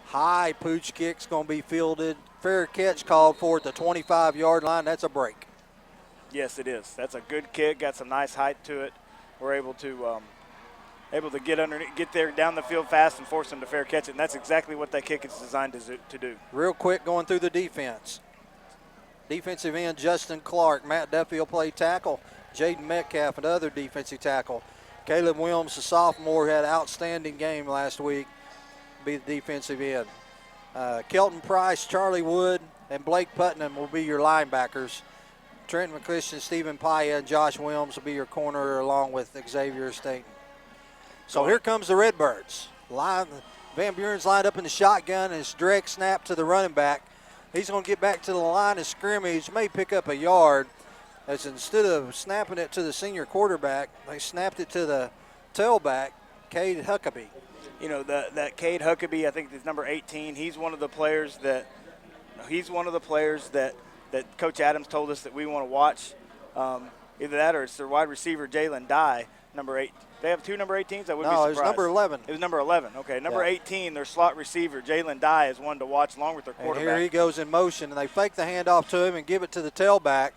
High pooch kick's going to be fielded. Fair catch called for at the 25-yard line. That's a break. Yes, it is. That's a good kick. Got some nice height to it. We're able to get there down the field fast and force them to fair catch it. And that's exactly what that kick is designed to do. Real quick, going through the defense. Defensive end Justin Clark. Matt Duffy will play tackle. Jaden Metcalf, another defensive tackle. Caleb Williams, a sophomore, had an outstanding game last week. Be the defensive end. Kelton Price, Charlie Wood, and Blake Putnam will be your linebackers. Trent McClish, Stephen Paya, and Josh Williams will be your corner along with Xavier Staten. So here comes the Redbirds. Van Buren's lined up in the shotgun, and it's direct snap to the running back. He's going to get back to the line of scrimmage, may pick up a yard. As instead of snapping it to the senior quarterback, they snapped it to the tailback, Cade Huckabee. You know, that Cade Huckabee, I think is number 18. He's one of the players that Coach Adams told us that we want to watch. Either that or it's their wide receiver, Jalen Dye, number 8. They have two number 18s? I would be surprised. No, it was number 11. It was number 11. Okay, number 18, their slot receiver, Jalen Dye, is one to watch along with their quarterback. And here he goes in motion, and they fake the handoff to him and give it to the tailback.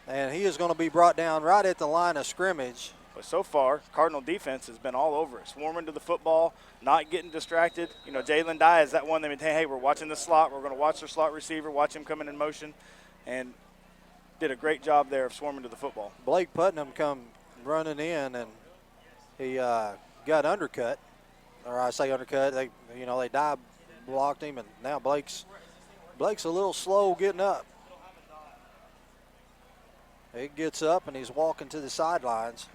And he is going to be brought down right at the line of scrimmage. But so far, Cardinal defense has been all over it, swarming to the football, not getting distracted. You know, Jalen Dye is that one that hey, we're watching the slot. We're going to watch their slot receiver, watch him coming in motion, and did a great job there of swarming to the football. Blake Putnam come running in, and he got undercut. Or I say undercut. They dive blocked him, and now Blake's a little slow getting up. He gets up, and he's walking to the sidelines.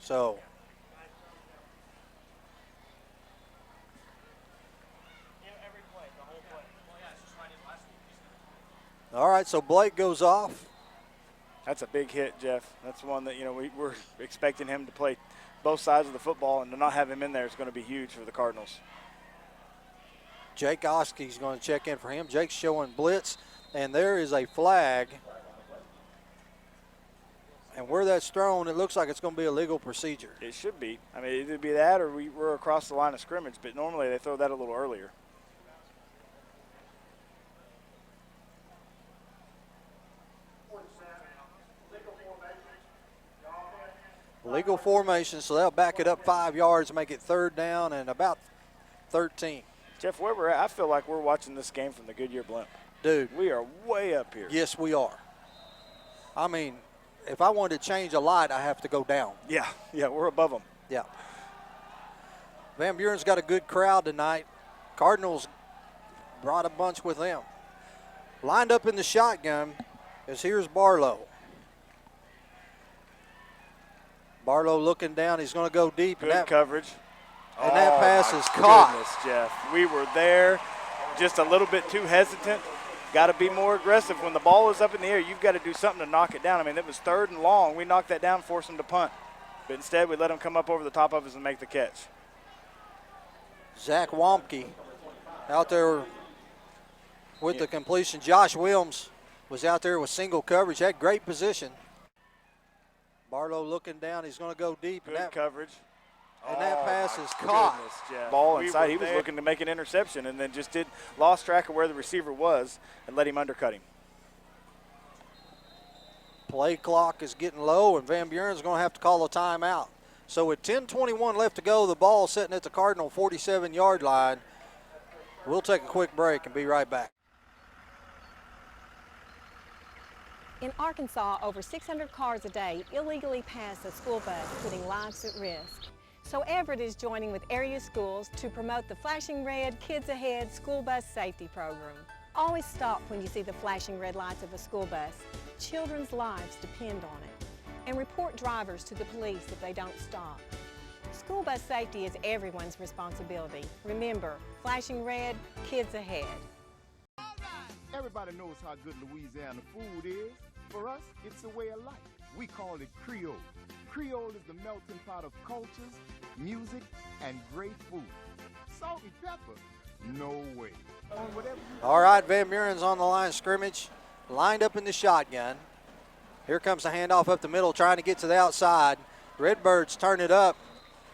So all right, so Blake goes off. That's a big hit, Jeff. That's one that, we're expecting him to play both sides of the football, and to not have him in there is going to be huge for the Cardinals. Jake Oskey's going to check in for him. Jake's showing blitz, and there is a flag. And where that's thrown, it looks like it's going to be a legal procedure. It should be. I mean, it'd be that or we're across the line of scrimmage, but normally they throw that a little earlier. Legal formation, so they'll back it up 5 yards, make it 3rd down and about 13. Jeff, where we're at, I feel like we're watching this game from the Goodyear blimp. Dude. We are way up here. Yes, we are. I mean, if I wanted to change a light, I have to go down. Yeah, we're above them. Yeah. Van Buren's got a good crowd tonight. Cardinals brought a bunch with them. Lined up in the shotgun is here's Barlow. Barlow looking down. He's going to go deep. Good coverage. And that pass is caught. Goodness, Jeff. We were there, just a little bit too hesitant. Got to be more aggressive. When the ball is up in the air, you've got to do something to knock it down. I mean, it was 3rd and long. We knocked that down, forced him to punt. But instead, we let him come up over the top of us and make the catch. Zach Wamke out there with the completion. Josh Williams was out there with single coverage. Had great position. Barlow looking down. He's going to go deep. Good coverage. And that pass is caught. Ball inside. He was looking to make an interception and then just lost track of where the receiver was and let him undercut him. Play clock is getting low, and Van Buren's going to have to call a timeout. So with 10:21 left to go, the ball sitting at the Cardinal 47-yard line. We'll take a quick break and be right back. In Arkansas, over 600 cars a day illegally pass a school bus, putting lives at risk. So Everett is joining with area schools to promote the Flashing Red Kids Ahead school bus safety program. Always stop when you see the flashing red lights of a school bus. Children's lives depend on it. And report drivers to the police if they don't stop. School bus safety is everyone's responsibility. Remember, flashing red, kids ahead. Everybody knows how good Louisiana food is. For us, it's a way of life. We call it Creole. Creole is the melting pot of cultures, music, and great food. Salt and pepper? No way. All right, Van Buren's on the line of scrimmage, lined up in the shotgun. Here comes the handoff up the middle, trying to get to the outside. Redbirds turn it up.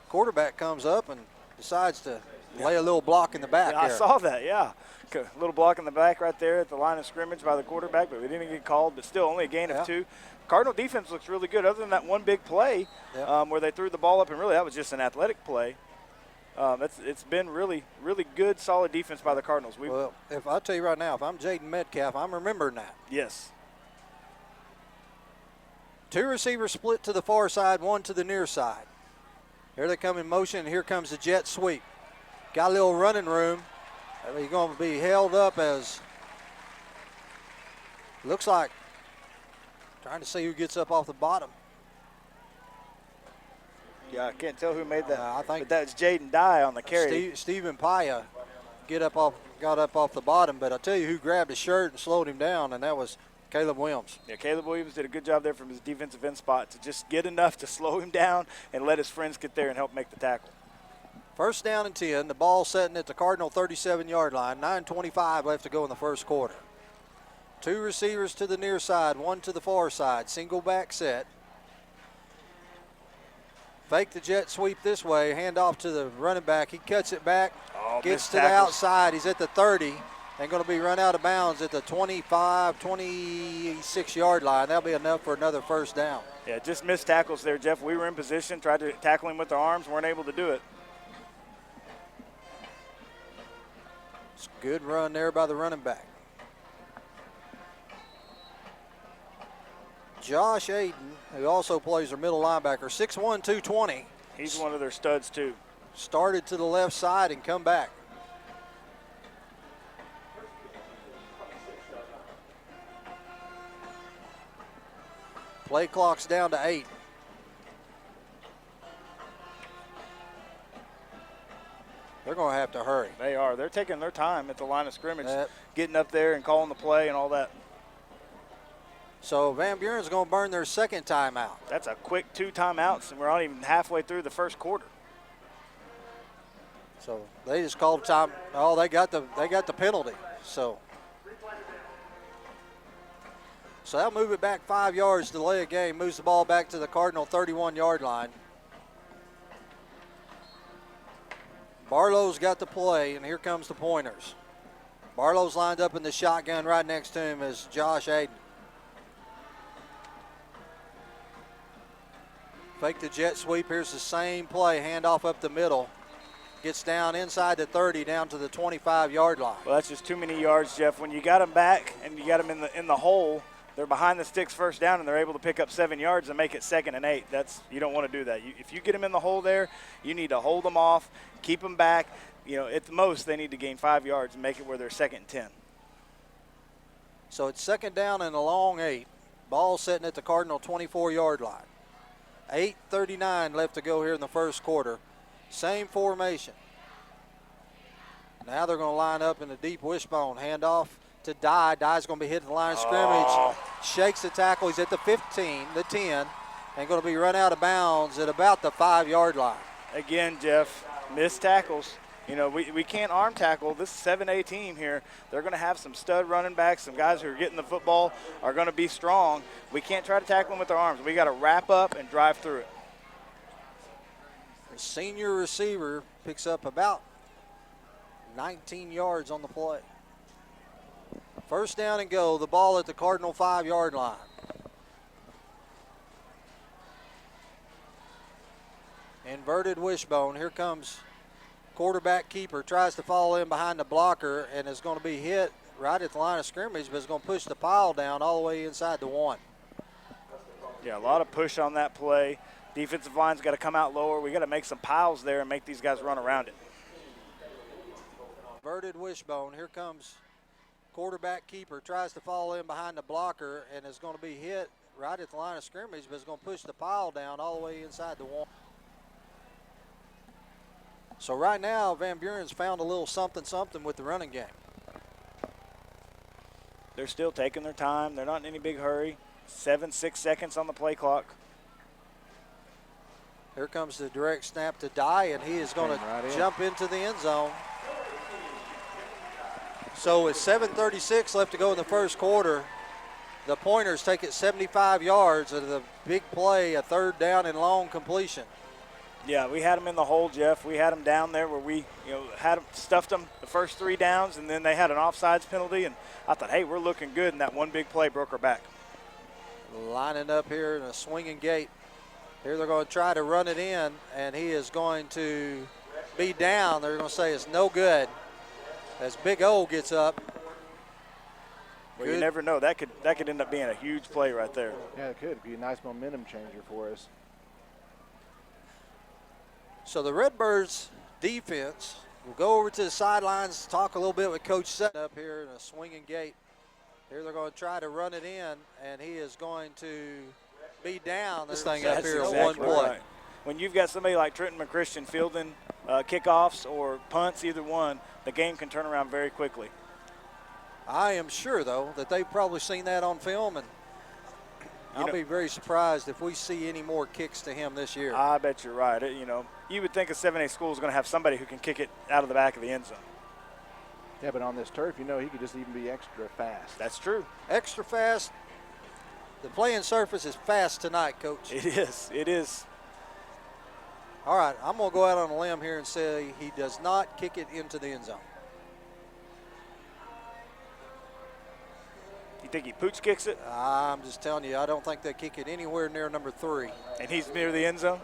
Quarterback comes up and decides to lay a little block in the back Yeah, I there. saw that, yeah. A little block in the back right there at the line of scrimmage by the quarterback, but we didn't get called, but still only a gain of 2. Cardinal defense looks really good other than that one big play where they threw the ball up, and really that was just an athletic play. It's been really, really good, solid defense by the Cardinals. Well, if I'll tell you right now, if I'm Jaden Metcalf, I'm remembering that. Yes. 2 receivers split to the far side, 1 to the near side. Here they come in motion, and here comes the jet sweep. Got a little running room. He's going to be held up as, looks like, trying to see who gets up off the bottom. Yeah, I can't tell who made that. I think but that's Jaden Dye on the carry. Stephen Paya got up off the bottom, but I'll tell you who grabbed his shirt and slowed him down, and that was Caleb Williams. Yeah, Caleb Williams did a good job there from his defensive end spot to just get enough to slow him down and let his friends get there and help make the tackle. First down and 10. The ball setting at the Cardinal 37-yard line. 9:25 left to go in the first quarter. 2 receivers to the near side, 1 to the far side. Single back set. Fake the jet sweep this way. Hand off to the running back. He cuts it back. Gets to the outside. He's at the 30 and going to be run out of bounds at the 25, 26-yard line. That'll be enough for another first down. Yeah, just missed tackles there, Jeff. We were in position, tried to tackle him with our arms, weren't able to do it. It's a good run there by the running back. Josh Aiden, who also plays their middle linebacker, 6'1", 220. He's one of their studs, too. Started to the left side and come back. Play clock's down to 8. They're going to have to hurry. They are. They're taking their time at the line of scrimmage, getting up there and calling the play and all that. So Van Buren's going to burn their second timeout. That's a quick 2 timeouts, and we're not even halfway through the first quarter. So they just called time. Oh, they got the penalty. So that'll move it back 5 yards, delay a game, moves the ball back to the Cardinal 31-yard line. Barlow's got the play, and here comes the pointers. Barlow's lined up in the shotgun. Right next to him is Josh Aiden. Fake the jet sweep. Here's the same play. Handoff up the middle. Gets down inside the 30, down to the 25-yard line. Well, that's just too many yards, Jeff. When you got them back and you got them in the hole, they're behind the sticks first down, and they're able to pick up 7 yards and make it 2nd and 8. You don't want to do that. If you get them in the hole there, you need to hold them off, keep them back. At the most, they need to gain 5 yards and make it where they're 2nd and 10. So it's 2nd down and a long 8. Ball sitting at the Cardinal 24-yard line. 8:39 left to go here in the first quarter. Same formation. Now they're going to line up in the deep wishbone. Handoff to Dye. Dye's going to be hitting the line of scrimmage. Shakes the tackle. He's at the 15, the 10, and going to be run out of bounds at about the 5-yard line. Again, Jeff, missed tackles. We can't arm tackle. This 7A team here, they're going to have some stud running backs, some guys who are getting the football, are going to be strong. We can't try to tackle them with our arms. We got to wrap up and drive through it. The senior receiver picks up about 19 yards on the play. First down and go. The ball at the Cardinal 5-yard line. Inverted wishbone. Here comes quarterback keeper. Tries to fall in behind the blocker and is going to be hit right at the line of scrimmage, but is going to push the pile down all the way inside the 1. Yeah, a lot of push on that play. Defensive line's got to come out lower. We got to make some piles there and make these guys run around it. Inverted wishbone. Here comes quarterback keeper. Tries to fall in behind the blocker and is going to be hit right at the line of scrimmage, but is going to push the pile down all the way inside the 1. So right now, Van Buren's found a little something with the running game. They're still taking their time. They're not in any big hurry. 6 seconds on the play clock. Here comes the direct snap to Dye, and he is going to jump into the end zone. So with 7:36 left to go in the first quarter, the Pointers take it 75 yards of the big play, a 3rd down and long completion. Yeah, we had them in the hole, Jeff. We had them down there where we, had them, stuffed them the first 3 downs, and then they had an offsides penalty. And I thought, hey, we're looking good, and that one big play broke our back. Lining up here in a swinging gate. Here they're going to try to run it in, and he is going to be down. They're going to say it's no good as Big O gets up. Well, you never know. That could end up being a huge play right there. Yeah, it could be a nice momentum changer for us. So the Redbirds defense will go over to the sidelines, talk a little bit with Coach Sutton up here in a swinging gate. Here they're going to try to run it in, and he is going to be down. This thing up here in one play. Right. When you've got somebody like Trenton McChristian fielding kickoffs or punts, either one, the game can turn around very quickly. I am sure, though, that they've probably seen that on film, and I'll be very surprised if we see any more kicks to him this year. I bet you're right. You would think a 7A school is going to have somebody who can kick it out of the back of the end zone. Yeah, but on this turf, he could just even be extra fast. That's true. Extra fast. The playing surface is fast tonight, Coach. It is. It is. All right, I'm going to go out on a limb here and say he does not kick it into the end zone. You think he pooch kicks it? I'm just telling you, I don't think they kick it anywhere near number 3. And he's near the end zone?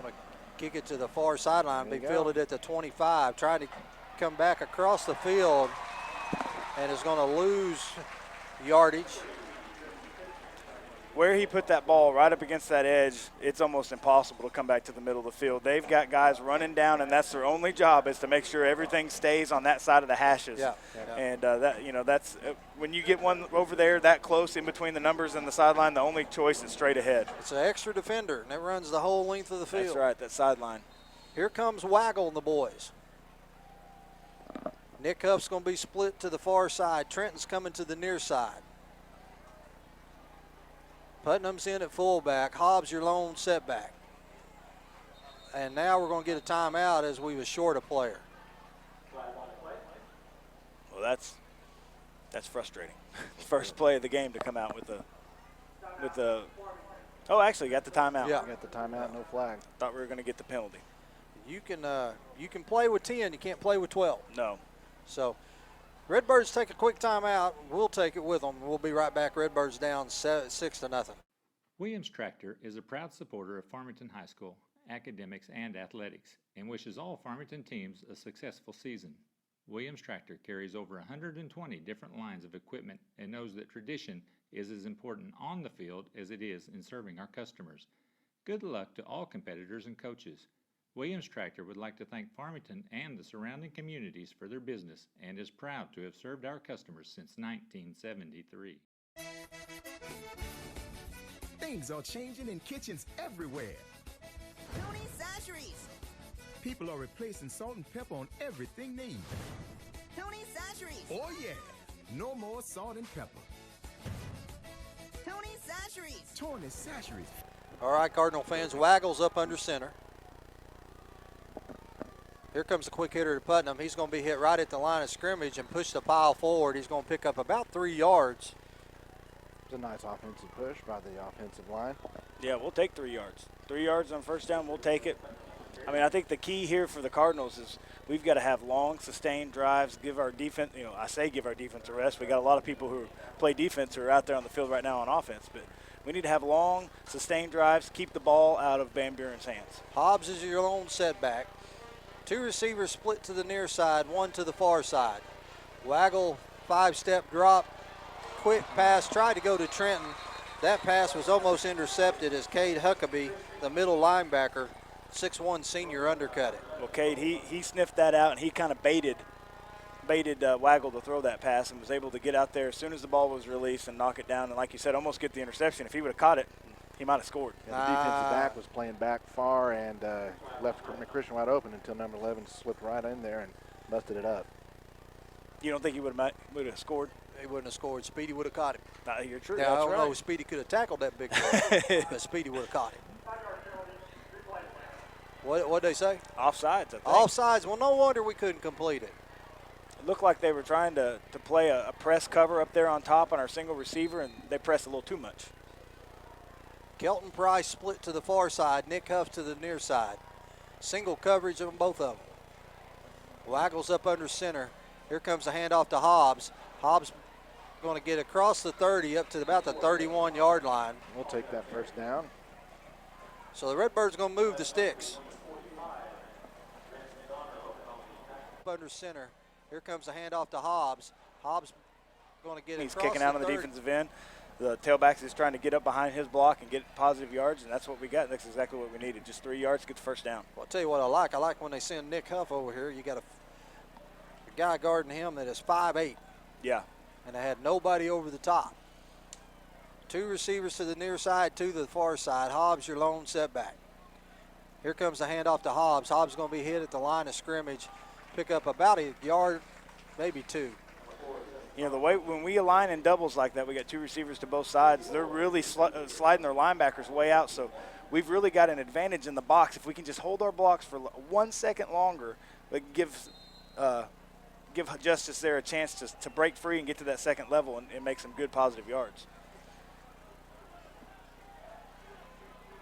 Going to kick it to the far sideline, be fielded at the 25, trying to come back across the field, and is going to lose yardage. Where he put that ball right up against that edge, it's almost impossible to come back to the middle of the field. They've got guys running down, and that's their only job is to make sure everything stays on that side of the hashes. Yeah. And that's when you get one over there that close in between the numbers and the sideline, the only choice is straight ahead. It's an extra defender, and it runs the whole length of the field. That's right, that sideline. Here comes Waggle and the boys. Nick Huff's going to be split to the far side. Trenton's coming to the near side. Putnam's in at fullback. Hobbs your lone setback. And now we're going to get a timeout as we was short a player. Well, that's frustrating. First play of the game to come out with the. Oh, actually got the timeout. Yeah, got the timeout, no flag. Thought we were going to get the penalty. You can play with 10. You can't play with 12. No. So Redbirds take a quick timeout. We'll take it with them. We'll be right back. Redbirds down 6-0. Williams Tractor is a proud supporter of Farmington High School, academics, and athletics, and wishes all Farmington teams a successful season. Williams Tractor carries over 120 different lines of equipment and knows that tradition is as important on the field as it is in serving our customers. Good luck to all competitors and coaches. Williams Tractor would like to thank Farmington and the surrounding communities for their business and is proud to have served our customers since 1973. Things are changing in kitchens everywhere. Tony's Sasheries. People are replacing salt and pepper on everything they eat. Tony's Sasheries. Oh yeah, no more salt and pepper. Tony's Sasheries. Tony's Sasheries. All right, Cardinal fans, Waggles up under center. Here comes a quick hitter to Putnam. He's going to be hit right at the line of scrimmage and push the pile forward. He's going to pick up about 3 yards. It's a nice offensive push by the offensive line. Yeah, we'll take 3 yards. 3 yards on first down, we'll take it. I mean, I think the key here for the Cardinals is we've got to have long, sustained drives, give our defense, give our defense a rest. We got a lot of people who play defense who are out there on the field right now on offense, but we need to have long, sustained drives, keep the ball out of Van Buren's hands. Hobbs is your lone setback. 2 receivers split to the near side, 1 to the far side. Waggle, 5-step drop, quick pass, tried to go to Trenton. That pass was almost intercepted as Cade Huckabee, the middle linebacker, 6'1" senior, undercut it. Well, Cade, he sniffed that out, and he kind of baited Waggle to throw that pass and was able to get out there as soon as the ball was released and knock it down. And like you said, almost get the interception. If he would have caught it, he might have scored. Yeah, the defensive back was playing back far and left McChristian wide open until number 11 slipped right in there and busted it up. You don't think he would have scored? He wouldn't have scored. Speedy would have caught him. You're true. Now, I don't right. know if Speedy could have tackled that big guy, but Speedy would have caught him. What'd they say? Offsides, I think. Offsides. Well, no wonder we couldn't complete it. It looked like they were trying to play a press cover up there on top on our single receiver, and they pressed a little too much. Kelton Price split to the far side, Nick Huff to the near side. Single coverage on both of them. Waggles up under center. Here comes the handoff to Hobbs. Hobbs going to get across the 30 up to about the 31-yard line. We'll take that first down. So the Redbirds going to move the sticks. Up under center. Here comes the handoff to Hobbs. Hobbs going to get He's across kicking out on the defensive end. The tailback is trying to get up behind his block and get positive yards, and that's what we got. That's exactly what we needed. Just 3 yards to get the first down. Well, I'll tell you what I like. I like when they send Nick Huff over here. You got a guy guarding him that is 5'8". Yeah. And they had nobody over the top. 2 receivers to the near side, 2 to the far side. Hobbs, your lone setback. Here comes the handoff to Hobbs. Hobbs going to be hit at the line of scrimmage. Pick up about a yard, maybe 2. You know, the way when we align in doubles like that, we got 2 receivers to both sides. They're really sliding their linebackers way out, so we've really got an advantage in the box. If we can just hold our blocks for 1 second longer, but give Justice there a chance to break free and get to that second level and make some good positive yards.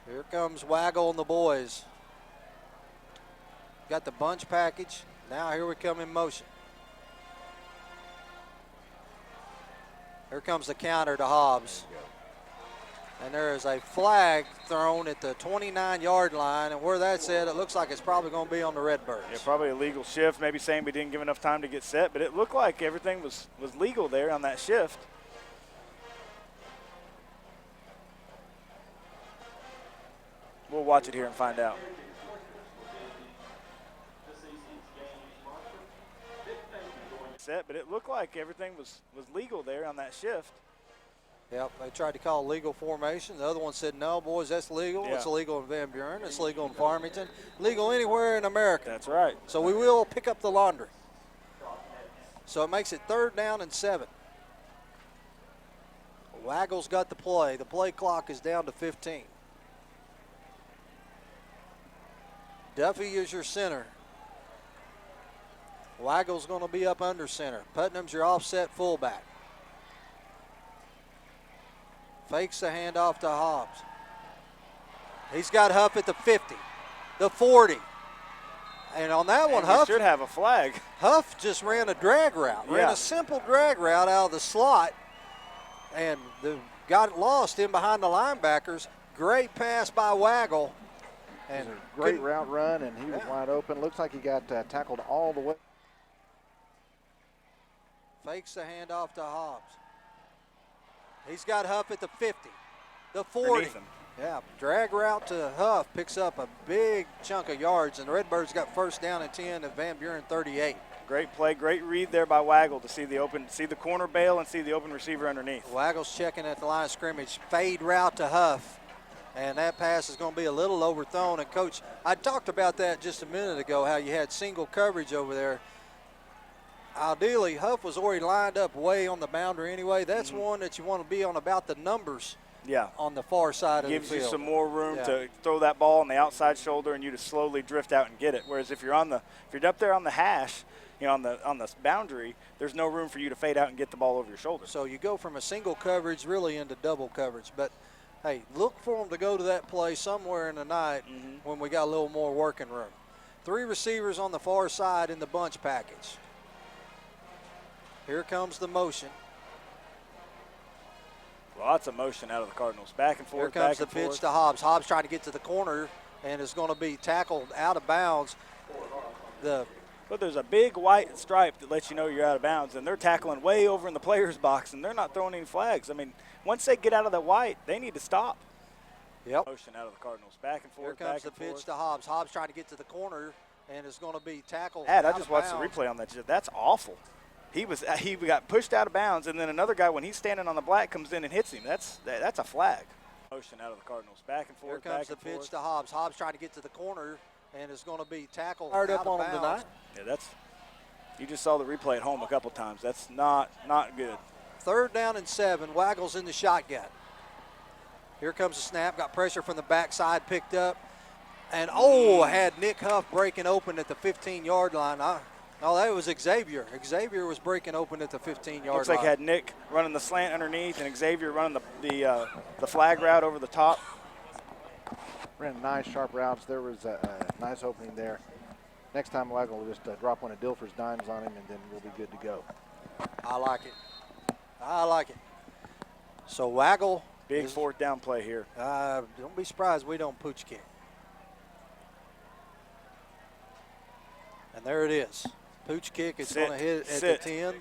Here comes Waggle and the boys. Got the bunch package. Now here we come in motion. Here comes the counter to Hobbs. And there is a flag thrown at the 29-yard line, and where that's at, it looks like it's probably going to be on the Redbirds. Yeah, probably a legal shift, maybe saying we didn't give enough time to get set, but it looked like everything was legal there on that shift. We'll watch it here and find out. Set, but it looked like everything was legal there on that shift. Yep, they tried to call legal formation. The other one said, no, boys, that's legal. Yeah. It's illegal in Van Buren. It's legal in Farmington. Legal anywhere in America. That's right. So we will pick up the laundry. So it makes it 3rd down and 7. Waggle's got the play. The play clock is down to 15. Duffy is your center. Waggle's going to be up under center. Putnam's your offset fullback. Fakes the handoff to Hobbs. He's got Huff at the 50, the 40. And on that one, Huff should have a flag. Huff just ran a drag route, ran a simple drag route out of the slot, and got it lost in behind the linebackers. Great pass by Waggle. And a great route run, and he was wide open. Looks like he got tackled all the way. Fakes the handoff to Hobbs. He's got Huff at the 50, the 40. Yeah, drag route to Huff picks up a big chunk of yards, and the Redbirds got 1st down and 10 at Van Buren 38. Great play, great read there by Waggle to see the corner bail and see the open receiver underneath. Waggle's checking at the line of scrimmage. Fade route to Huff, and that pass is going to be a little overthrown. And, Coach, I talked about that just a minute ago, how you had single coverage over there. Ideally, Huff was already lined up way on the boundary anyway. That's one that you want to be on about the numbers on the far side of the field. Gives you some more room to throw that ball on the outside shoulder and you to slowly drift out and get it. Whereas if you're up there on the hash, on the boundary, there's no room for you to fade out and get the ball over your shoulder. So you go from a single coverage really into double coverage. But, hey, look for them to go to that play somewhere in the night when we got a little more working room. 3 receivers on the far side in the bunch package. Here comes the motion. Lots of motion out of the Cardinals. Back and forth, Here comes the pitch to Hobbs. Hobbs trying to get to the corner and is going to be tackled out of bounds. But there's a big white stripe that lets you know you're out of bounds, and they're tackling way over in the player's box, and they're not throwing any flags. I mean, once they get out of that white, they need to stop. Yep. Motion out of the Cardinals. Back and forth, Here comes the pitch to Hobbs. Hobbs trying to get to the corner and is going to be tackled I out just of watched bounds. the replay on that. That's awful. He got pushed out of bounds, and then another guy, when he's standing on the black, comes in and hits him. That's a flag. Motion out of the Cardinals. Back and forth. Here comes the pitch to Hobbs. Hobbs trying to get to the corner and is going to be tackled Hard out up of on him bounds. tonight. Yeah, you just saw the replay at home a couple times. That's not good. 3rd down and 7. Waggle's in the shotgun. Here comes the snap. Got pressure from the backside, picked up. And, had Nick Huff breaking open at the 15-yard line. That was Xavier. Xavier was breaking open at the 15-yard line. Looks like had Nick running the slant underneath and Xavier running the flag route over the top. Ran nice, sharp routes. There was a nice opening there. Next time, Waggle will just drop one of Dilfer's dimes on him, and then we'll be good to go. I like it. I like it. So Waggle. Big fourth down play here. Don't be surprised we don't pooch kick. And there it is. Pooch kick. It's going to hit at the 10,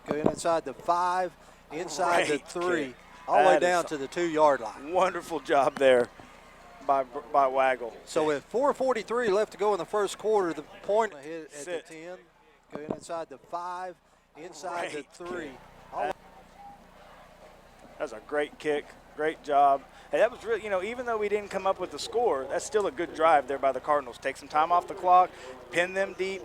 go inside the 5, inside the 3, all the way down to the 2-yard line. Wonderful job there by Waggle. So with 4:43 left to go in the first quarter, the point hit at the 10, go inside the 5, inside the 3. That's a great kick. Great job. Hey, that was really, you know, even though we didn't come up with the score, that's still a good drive there by the Cardinals. Take some time off the clock, pin them deep.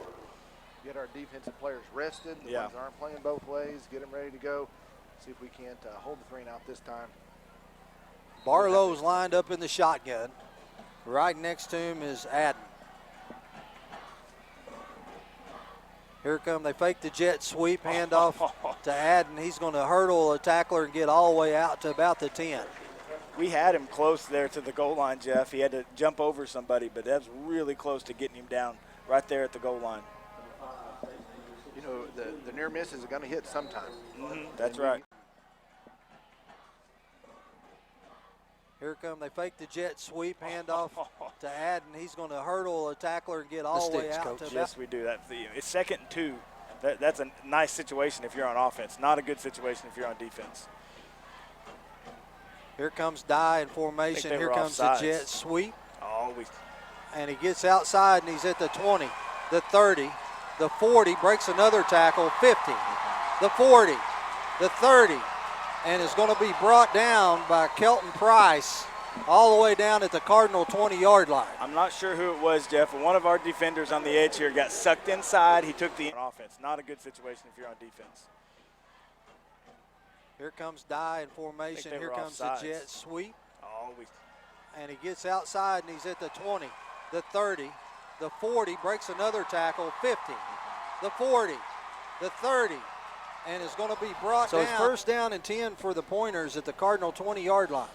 Get our defensive players rested. The Yeah. ones that aren't playing both ways, get them ready to go. See if we can't hold the 3 and out this time. Barlow's lined up in the shotgun. Right next to him is Adden. Here come, they fake the jet sweep, handoff to Adden. He's going to hurdle a tackler and get all the way out to about the 10. We had him close there to the goal line, Jeff. He had to jump over somebody, but that was really close to getting him down right there at the goal line. You know, the near misses are going to hit sometime. That's right. Here come, they fake the jet sweep, handoff to Adden. He's going to hurdle a tackler and get all the way out to about. Yes, we do that. It's 2nd and 2. That's a nice situation if you're on offense. Not a good situation if you're on defense. Here comes Dye in formation. Here comes the jet sweep. And he gets outside, and he's at the 20, the 30, the 40, breaks another tackle, 50, the 40, the 30, and is going to be brought down by Kelton Price all the way down at the Cardinal 20-yard line. I'm not sure who it was, Jeff, but one of our defenders on the edge here got sucked inside. He took the offense. Not a good situation if you're on defense. Here comes Dye in formation. Here comes the jet sweep. And he gets outside, and he's at the 20, the 30, the 40, breaks another tackle, 50, the 40, the 30, and is going to be brought down. So it's first down and 10 for the Pointers at the Cardinal 20-yard line.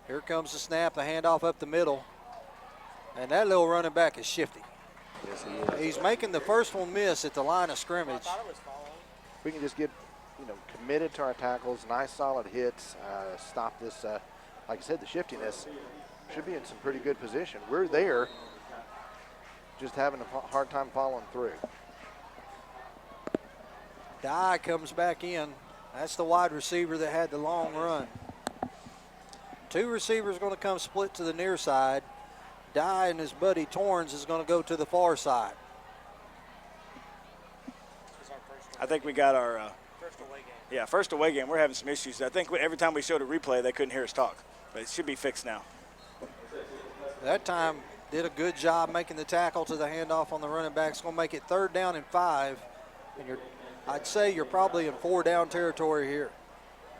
Here comes the snap, the handoff up the middle, and that little running back is shifty. Yes, he is. He's making the first one miss at the line of scrimmage. We can just get, committed to our tackles, nice solid hits, stop this, like I said, the shiftiness. Should be in some pretty good position. We're there, just having a hard time following through. Dye comes back in. That's the wide receiver that had the long run. 2 receivers going to come split to the near side. Dye and his buddy Torrens is going to go to the far side. I think we got our first away game. We're having some issues. I think every time we showed a replay, they couldn't hear us talk, but it should be fixed now. That time did a good job making the tackle to the handoff on the running back. It's going to make it 3rd down and 5, and I'd say you're probably in 4-down territory here.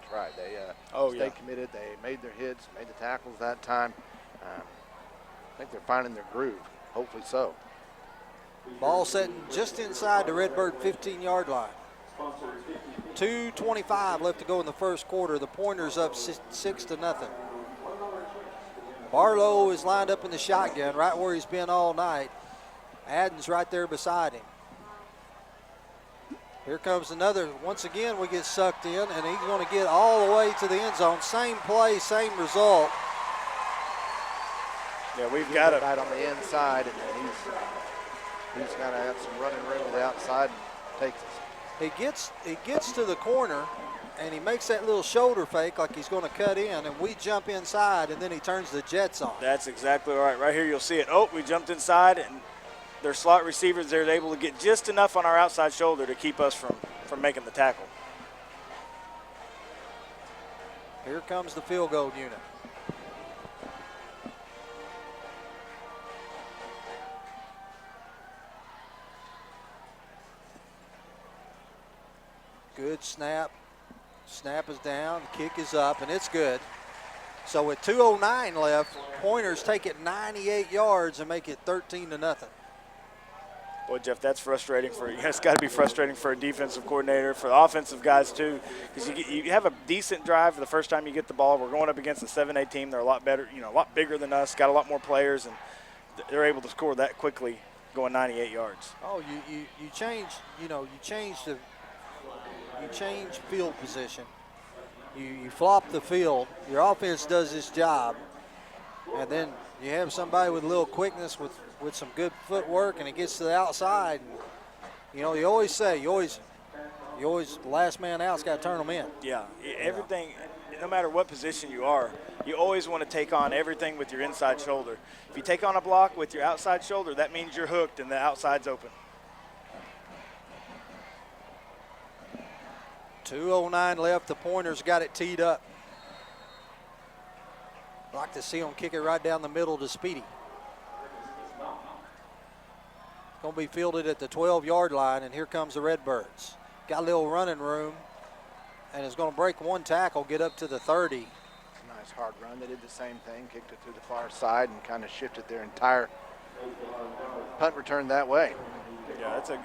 That's right. They stayed committed. They made their hits, made the tackles that time. I think they're finding their groove. Hopefully so. Ball setting just inside the Redbird 15-yard line. 2:25 left to go in the first quarter. The Pointers up 6-0. Barlow is lined up in the shotgun right where he's been all night. Adden's right there beside him. Here comes another. Once again, we get sucked in, and he's going to get all the way to the end zone. Same play, same result. Yeah, we've got it right on the inside, and he's got to have some running room to the outside and takes us. He gets to the corner, and he makes that little shoulder fake like he's going to cut in, and we jump inside, and then he turns the jets on. That's exactly right. Right here you'll see it. Oh, we jumped inside, and their slot receivers, they're able to get just enough on our outside shoulder to keep us from making the tackle. Here comes the field goal unit. Good snap. Snap is down, kick is up, and it's good. So with 2:09 left, Pointers take it 98 yards and make it 13-0. Boy, Jeff, that's frustrating for you. It's got to be frustrating for a defensive coordinator, for the offensive guys too, because you have a decent drive the first time you get the ball. We're going up against a 7A team. They're a lot better, a lot bigger than us, got a lot more players, and they're able to score that quickly, going 98 yards. Oh, you change field position. You flop the field. Your offense does its job, and then you have somebody with a little quickness with some good footwork, and it gets to the outside. And, you always say, the last man out's got to turn them in. Yeah, everything, no matter what position you are, you always want to take on everything with your inside shoulder. If you take on a block with your outside shoulder, that means you're hooked and the outside's open. 2:09 left. The Pointers got it teed up. Like to see them kick it right down the middle to Speedy. Going to be fielded at the 12-yard line, and here comes the Redbirds. Got a little running room, and is going to break one tackle, get up to the 30. Nice hard run. They did the same thing, kicked it to the far side and kind of shifted their entire punt return that way. Yeah, that's a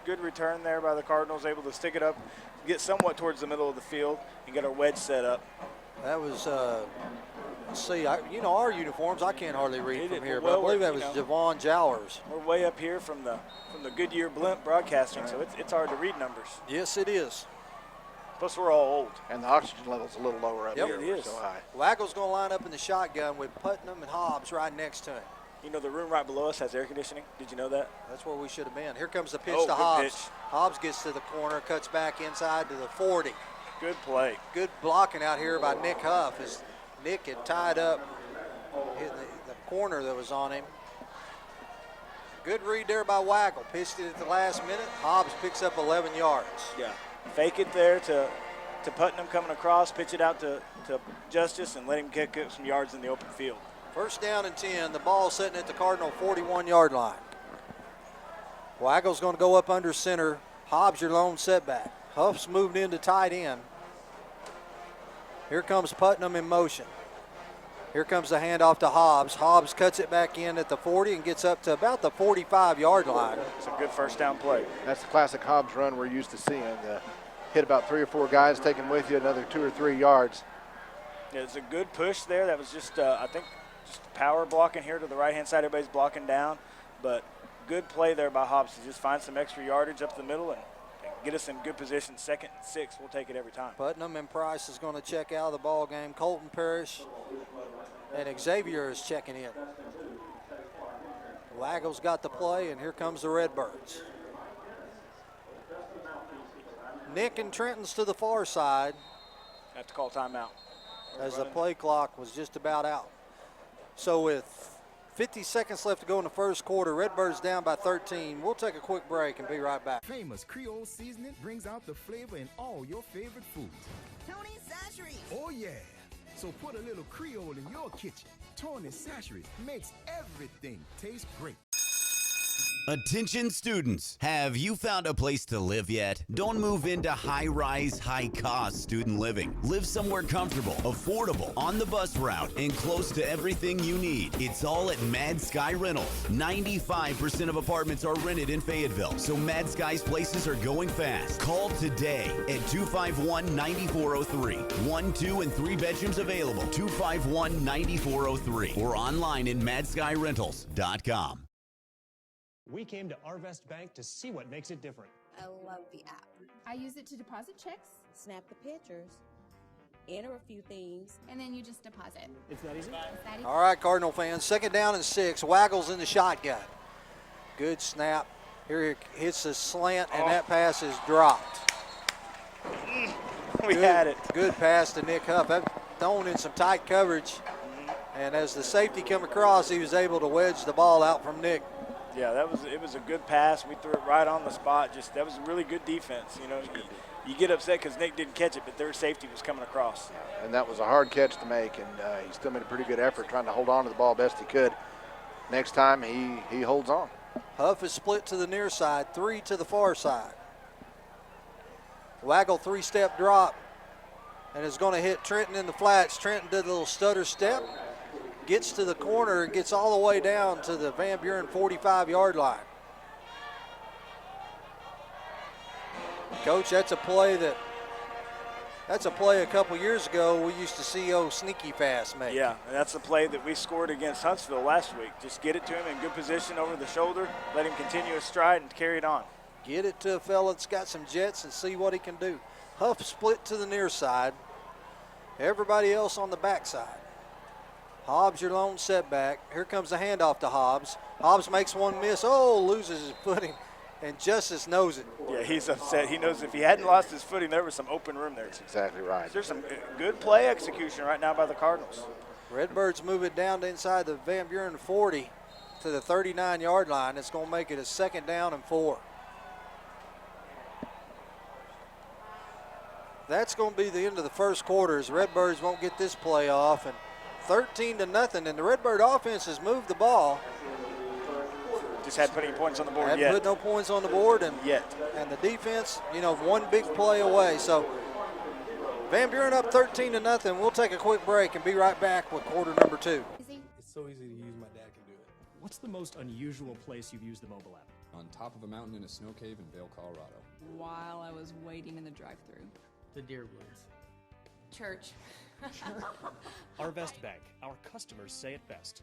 good return there by the Cardinals, able to stick it up, get somewhat towards the middle of the field, and get our wedge set up. That was, let's see, our uniforms, I can't hardly read from here, but I believe that was Javon Jowers. We're way up here from the Goodyear blimp broadcasting, so it's hard to read numbers. Yes, it is. Plus, we're all old. And the oxygen level's a little lower up here. It is. So high. Waggle's going to line up in the shotgun with Putnam and Hobbs right next to him. The room right below us has air conditioning. Did you know that? That's where we should have been. Here comes the pitch Oh, to good Hobbs. pitch. Hobbs gets to the corner, cuts back inside to the 40. Good play. Good blocking out here by Nick Huff as Nick had tied up the corner that was on him. Good read there by Waggle. Pitched it at the last minute. Hobbs picks up 11 yards. Yeah. Fake it there to Putnam coming across, pitch it out to Justice, and let him kick up some yards in the open field. First down and 10. The ball sitting at the Cardinal 41-yard line. Waggle's going to go up under center. Hobbs your lone setback. Huff's moved into tight end. Here comes Putnam in motion. Here comes the handoff to Hobbs. Hobbs cuts it back in at the 40 and gets up to about the 45-yard line. It's a good first down play. That's the classic Hobbs run we're used to seeing. Hit about 3 or 4 guys, take them with you another 2 or 3 yards. Yeah, it's a good push there. That was just, I think, just power blocking here to the right-hand side. Everybody's blocking down. But good play there by Hobbs to just find some extra yardage up the middle and get us in good position. 2nd and 6, we'll take it every time. Putnam and Price is going to check out of the ball game. Colton Parrish and Xavier is checking in. Waggle's got the play, and here comes the Redbirds. Nick and Trenton's to the far side. Have to call timeout. As the play clock was just about out. So with 50 seconds left to go in the first quarter, Redbirds down by 13. We'll take a quick break and be right back. Famous Creole seasoning brings out the flavor in all your favorite foods. Tony's Sasheries. Oh yeah. So put a little Creole in your kitchen. Tony's Sasheries makes everything taste great. Attention students, have you found a place to live yet? Don't move into high-rise, high-cost student living. Live somewhere comfortable, affordable, on the bus route, and close to everything you need. It's all at Mad Sky Rentals. 95% of apartments are rented in Fayetteville, so Mad Sky's places are going fast. Call today at 251-9403. 1, 2, and 3 bedrooms available. 251-9403 or online in madskyrentals.com. We came to Arvest Bank to see what makes it different. I love the app. I use it to deposit checks, snap the pictures, enter a few things, and then you just deposit. It's that easy? All right, Cardinal fans, 2nd down and 6. Waggles in the shotgun. Good snap. Here he hits the slant, and that pass is dropped. We had it. Good pass to Nick Huff. That thrown in some tight coverage. And as the safety come across, he was able to wedge the ball out from Nick. Yeah, it was a good pass. We threw it right on the spot. That was a really good defense. You get upset because Nick didn't catch it, but their safety was coming across. And that was a hard catch to make, and he still made a pretty good effort trying to hold on to the ball best he could. Next time, he holds on. Huff is split to the near side, 3 to the far side. Waggle 3-step drop and is going to hit Trenton in the flats. Trenton did a little stutter step, gets to the corner and gets all the way down to the Van Buren 45-yard line. Coach, that's a play a couple years ago we used to see Sneaky Fast make. Yeah, and that's the play that we scored against Huntsville last week. Just get it to him in good position over the shoulder, let him continue his stride and carry it on. Get it to a fella that's got some jets and see what he can do. Huff split to the near side. Everybody else on the backside. Hobbs, your lone setback. Here comes the handoff to Hobbs. Hobbs makes one miss. Oh, loses his footing, and Justice knows it. Yeah, he's upset. He knows if he hadn't lost his footing, there was some open room there. That's exactly right. There's some good play execution right now by the Cardinals. Redbirds move it down to inside the Van Buren 40 to the 39-yard line. It's going to make it a 2nd down and 4. That's going to be the end of the first quarter as Redbirds won't get this play off. And 13-0, and the Redbird offense has moved the ball. Just hadn't put any points on the board hadn't yet. Put no points on the board, and the defense, one big play away. So Van Buren up 13-0. We'll take a quick break and be right back with quarter number 2. It's so easy to use. My dad can do it. What's the most unusual place you've used the mobile app? On top of a mountain in a snow cave in Vail, Colorado. While I was waiting in the drive-thru. The Deerwoods. Church. Arvest Bank. Our customers say it best.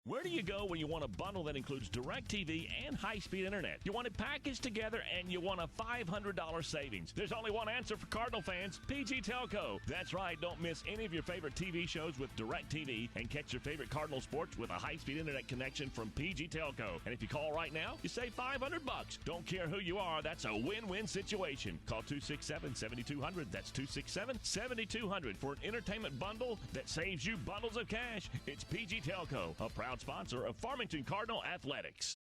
Where do you go when you want a bundle that includes DirecTV and high-speed internet? You want it packaged together and you want a $500 savings. There's only one answer for Cardinal fans, PG Telco. That's right, don't miss any of your favorite TV shows with DirecTV and catch your favorite Cardinal sports with a high-speed internet connection from PG Telco. And if you call right now, you save $500. Don't care who you are, that's a win-win situation. Call 267-7200. That's 267-7200 for an entertainment bundle that saves you bundles of cash. It's PG Telco, a proud sponsor of Farmington Cardinal Athletics.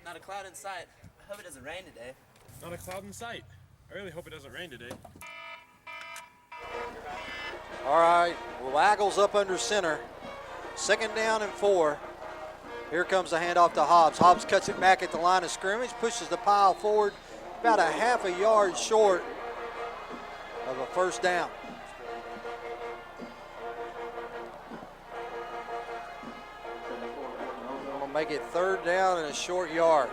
Not a cloud in sight. I hope it doesn't rain today. Not a cloud in sight. I really hope it doesn't rain today. All right, Waggles up under center. 2nd down and 4. Here comes the handoff to Hobbs. Hobbs cuts it back at the line of scrimmage, pushes the pile forward about a half a yard short of a 1st down. Make it 3rd down and a short yard.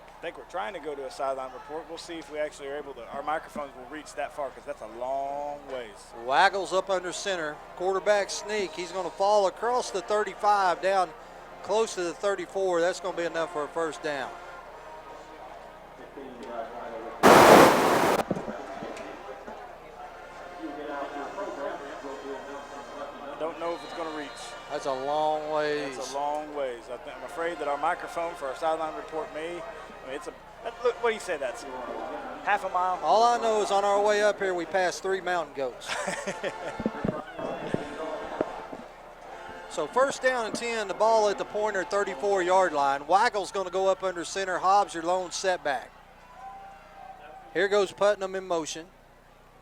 I think we're trying to go to a sideline report. We'll see if we actually are able to. Our microphones will reach that far because that's a long ways. Waggles up under center. Quarterback sneak. He's going to fall across the 35 down close to the 34. That's going to be enough for a 1st down. Don't know if it's going to reach. That's a long ways. That's a long ways. I'm afraid that our microphone for our sideline report look, what do you say that's? Half a mile? All I know is on our way up here, we passed 3 mountain goats. So 1st down and 10, the ball at the pointer 34-yard line. Waggle's going to go up under center. Hobbs, your lone setback. Here goes Putnam in motion.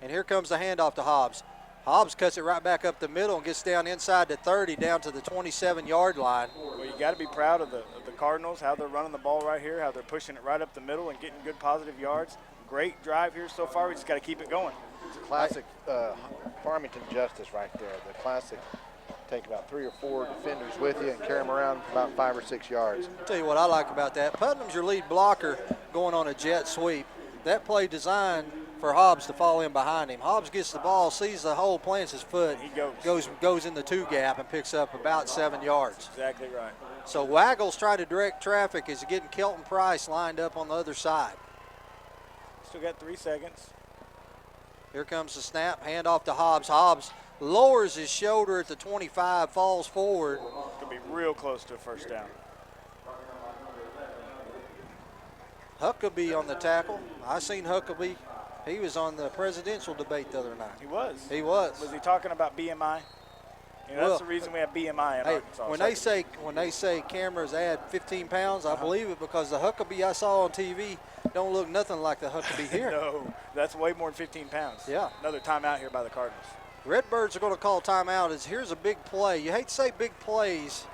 And here comes the handoff to Hobbs. Hobbs cuts it right back up the middle and gets down inside the 30, down to the 27-yard line. Well, you got to be proud of the Cardinals, how they're running the ball right here, how they're pushing it right up the middle and getting good positive yards. Great drive here so far. We just got to keep it going. It's a classic Farmington justice right there. The classic, take about 3 or 4 defenders with you and carry them around about 5 or 6 yards. I'll tell you what I like about that. Putnam's your lead blocker going on a jet sweep. That play designed for Hobbs to fall in behind him. Hobbs gets the ball, sees the hole, plants his foot, he goes in the 2 gap and picks up about 7 yards. That's exactly right. So Waggles trying to direct traffic as getting Kelton Price lined up on the other side. Still got 3 seconds. Here comes the snap, handoff to Hobbs. Hobbs lowers his shoulder at the 25, falls forward. Could be real close to a 1st down. Huckabee on the tackle. I seen Huckabee. He was on the presidential debate the other night. He was. He was. Was he talking about BMI? That's the reason we have BMI in Arkansas. When they say cameras add 15 pounds, I believe it because the Huckabee I saw on TV don't look nothing like the Huckabee here. No, that's way more than 15 pounds. Yeah. Another timeout here by the Cardinals. Redbirds are going to call timeout. Here's a big play. You hate to say big plays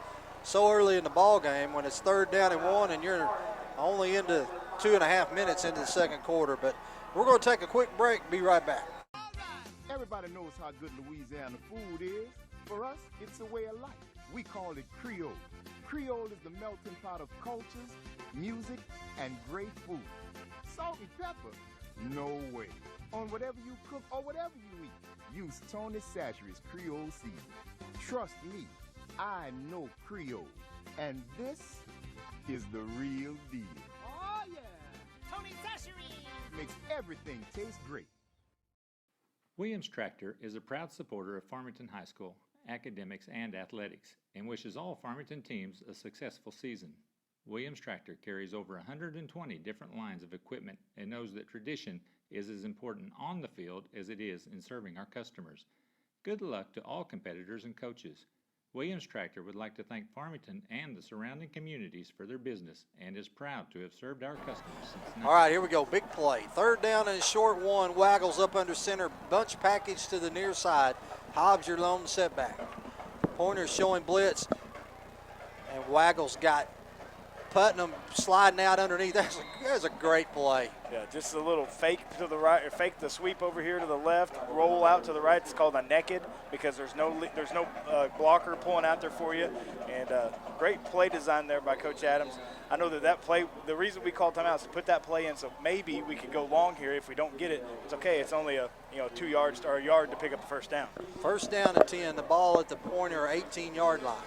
so early in the ball game when it's 3rd down and 1 and you're only into 2.5 minutes into the second quarter. But we're going to take a quick break. Be right back. Everybody knows how good Louisiana food is. For us, it's a way of life. We call it Creole. Creole is the melting pot of cultures, music, and great food. Salt and pepper? No way. On whatever you cook or whatever you eat, use Tony Chachere's Creole seasoning. Trust me, I know Creole. And this is the real deal. Oh, yeah. Tony Sashery Makes everything taste great. Williams Tractor is a proud supporter of Farmington High School, academics, and athletics, and wishes all Farmington teams a successful season. Williams Tractor carries over 120 different lines of equipment and knows that tradition is as important on the field as it is in serving our customers. Good luck to all competitors and coaches. Williams Tractor would like to thank Farmington and the surrounding communities for their business and is proud to have served our customers since. All right, here we go. Big play. 3rd down and a short 1. Waggles up under center. Bunch package to the near side. Hobbs your lone setback. Pointer's showing blitz. And Waggles got Putnam sliding out underneath. That's a great play. Yeah, just a little fake to the right, or fake the sweep over here to the left, roll out to the right. It's called a naked because there's no blocker pulling out there for you. And great play design there by Coach Adams. I know that play, the reason we called timeout is to put that play in so maybe we could go long here. If we don't get it, it's okay. It's only 2 yards or a yard to pick up the first down. 1st down and 10. The ball at the Pointer 18-yard line.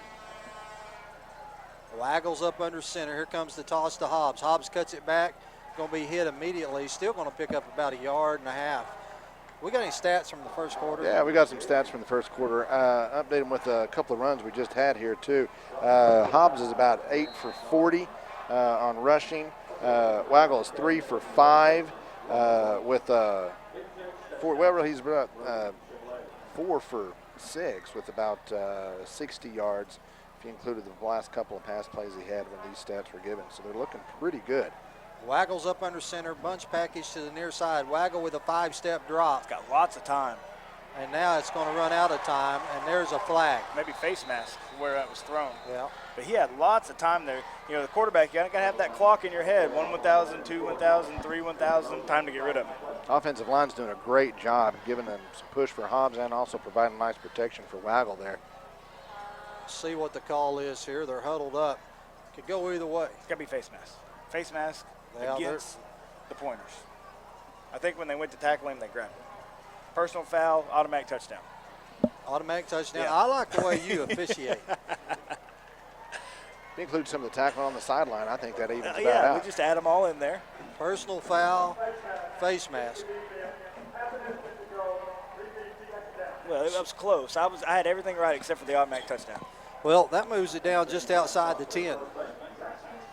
Waggles up under center. Here comes the toss to Hobbs. Hobbs cuts it back. Going to be hit immediately. Still going to pick up about 1.5 yards. We got any stats from the first quarter? Yeah, we got some stats from the first quarter. Update them with a couple of runs we just had here, too. Hobbs is about 8 for 40 on rushing. Waggle is 3 for 5 with 4. Well, he's about 4 for 6 with about 60 yards. If you included the last couple of pass plays he had when these stats were given. So they're looking pretty good. Waggles up under center, bunch package to the near side. Waggle with a 5-step drop. It's got lots of time. And now it's going to run out of time, and there's a flag. Maybe face mask where that was thrown. Yeah. But he had lots of time there. The quarterback, you got to have that clock in your head. 1 1,000, 2 1,000, 3 1,000, time to get rid of it. Offensive line's doing a great job giving them some push for Hobbs and also providing nice protection for Waggle there. See what the call is here. They're huddled up. Could go either way. It's got to be face mask. Face mask Yeah, against the Pointers. I think when they went to tackle him, they grabbed him. Personal foul, automatic touchdown. Automatic touchdown. Yeah. I like the way you officiate. If you include some of the tackling on the sideline, I think that evens that yeah, out. we just add them all in there. Personal foul, face mask. Well, it was close. I had everything right except for the automatic touchdown. Well, that moves it down just outside the 10.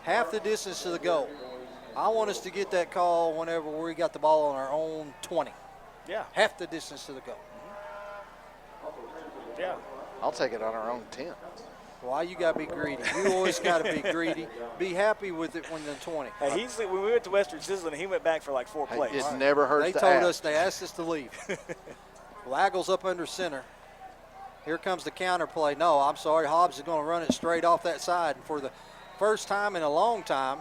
Half the distance to the goal. I want us to get that call whenever we got the ball on our own 20. Yeah. Half the distance to the goal. Yeah. I'll take it on our own 10. Why you got to be greedy? You always got to be greedy. Be happy with it when they're 20. Hey, when we went to Western Sizzling, he went back for like 4 plays. It never hurts They to told ask. us, they asked us to leave. Waggles up under center. Here comes the counter play. No, I'm sorry. Hobbs is going to run it straight off that side. And for the first time in a long time,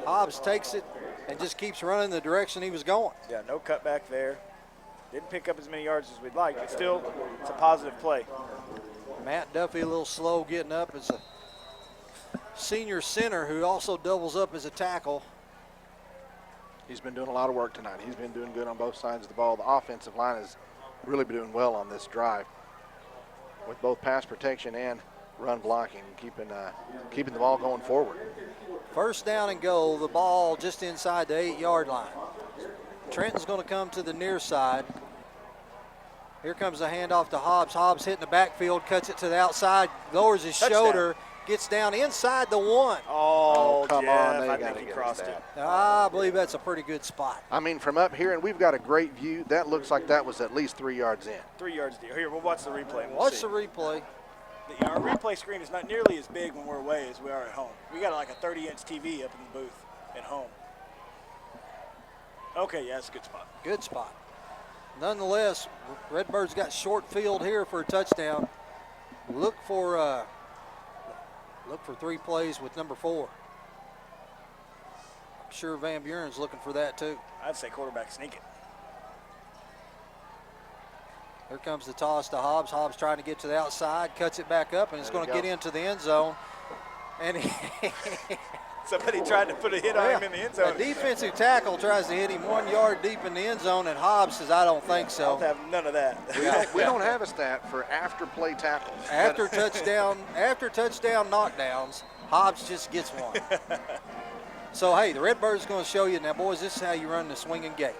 Hobbs takes it and just keeps running the direction he was going. Yeah, no cutback there. Didn't pick up as many yards as we'd like, but still, it's a positive play. Matt Duffy a little slow getting up as a senior center who also doubles up as a tackle. He's been doing a lot of work tonight. He's been doing good on both sides of the ball. The offensive line has really been doing well on this drive with both pass protection and run blocking, keeping the ball going forward. 1st down and goal, the ball just inside the 8-yard line. Trenton's going to come to the near side. Here comes the handoff to Hobbs. Hobbs hitting the backfield, cuts it to the outside, lowers his shoulder, gets down inside the 1. Oh, come on, they I got to think he get crossed us it. that. I believe that's a pretty good spot. I mean, from up here, and we've got a great view, that looks like that was at least 3 yards in. 3 yards deep. Here, we'll watch the replay. And Watch the replay. Our replay screen is not nearly as big when we're away as we are at home. We got like a 30-inch TV up in the booth at home. Okay, yeah, that's a good spot. Good spot. Nonetheless, Redbirds got short field here for a touchdown. Look for Look for 3 plays with number 4. I'm sure Van Buren's looking for that too. I'd say quarterback sneak it. Here comes the toss to Hobbs. Hobbs trying to get to the outside, cuts it back up, and it's going to get into the end zone. And somebody tried to put a hit on him in the end zone. A defensive tackle tries to hit him 1 yard deep in the end zone, and Hobbs says, I don't think so. I'll have none of that. We don't have a stat for after play tackles. After touchdown knockdowns, Hobbs just gets one. So, hey, the Redbirds going to show you, now, boys, this is how you run the swinging gate.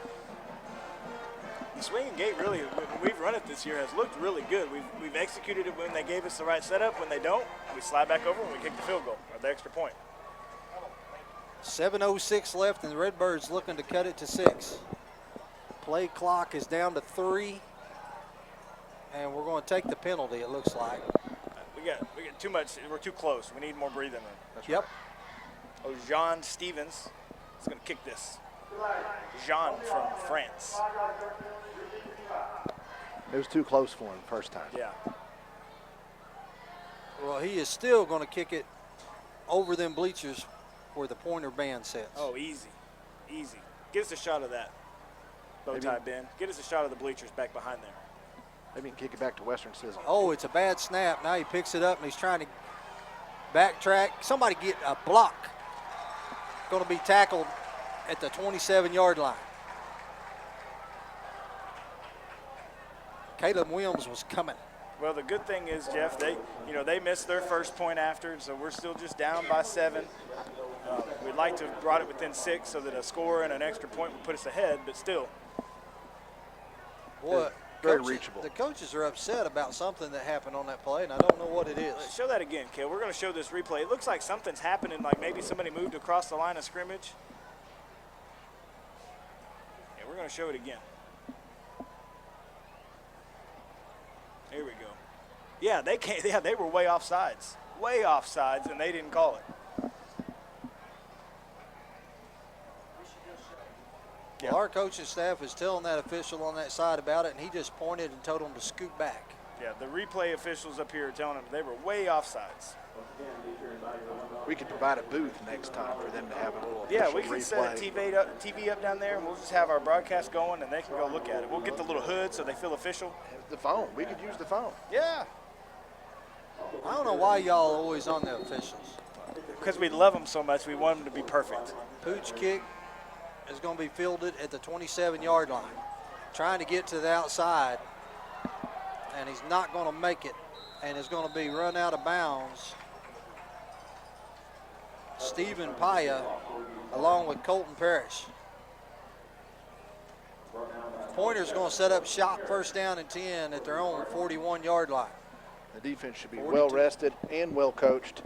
The swinging gate really, when we've run it this year, has looked really good. We've executed it when they gave us the right setup. When they don't, we slide back over and we kick the field goal or the extra point. 7:06 left, and the Redbirds looking to cut it to 6. Play clock is down to 3, and we're going to take the penalty, it looks like. We got too much. We're too close. We need more breathing room. That's yep. Right. Oh, Jean Stevens is going to kick this. Jean from France. It was too close for him first time. Yeah. Well, he is still going to kick it over them bleachers where the pointer band sits. Oh, easy. Easy. Get us a shot of that. Bow tie bend. Get us a shot of the bleachers back behind there. Maybe he can kick it back to Western Sizzle. Oh, it's a bad snap. Now he picks it up and he's trying to backtrack. Somebody get a block. Going to be tackled at the 27-yard line. Caleb Williams was coming. Well, the good thing is, Jeff, they missed their first point after, so we're still just down by 7. We'd like to have brought it within 6 so that a score and an extra point would put us ahead, but still. What? Very reachable. The coaches are upset about something that happened on that play, and I don't know what it is. Show that again, Kale. We're going to show this replay. It looks like something's happening, like maybe somebody moved across the line of scrimmage. Yeah, we're going to show it again. Here we go. Yeah, they were way offsides. Way offsides, and they didn't call it. Yeah. Well, our coaching staff is telling that official on that side about it, and he just pointed and told him to scoot back. Yeah, the replay officials up here are telling them they were way offsides. We could provide a booth next time for them to have a little we can set a TV up down there, and we'll just have our broadcast going, and they can go look at it. We'll get the little hood so they feel official. The phone. We could use the phone. Yeah. I don't know why y'all are always on the officials. Because we love them so much, we want them to be perfect. Pooch kick is going to be fielded at the 27-yard line. Trying to get to the outside, and he's not going to make it, and it's going to be run out of bounds. Stephen Paya along with Colton Parrish. Pointer's going to set up shop, first down and 10 at their own 41-yard line. The defense should be well rested and well coached,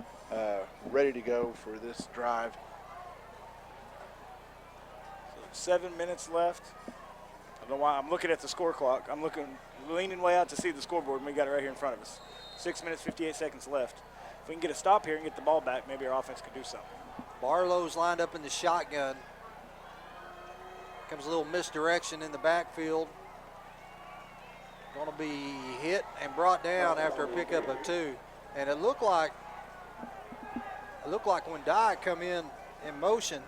ready to go for this drive. 7 minutes left. I don't know why I'm looking at the score clock. I'm leaning way out to see the scoreboard, and we got it right here in front of us. 6 minutes, 58 seconds left. If we can get a stop here and get the ball back, maybe our offense could do something. Barlow's lined up in the shotgun. Comes a little misdirection in the backfield. Going to be hit and brought down after a pickup of 2. And it looked like when Dye come in motion,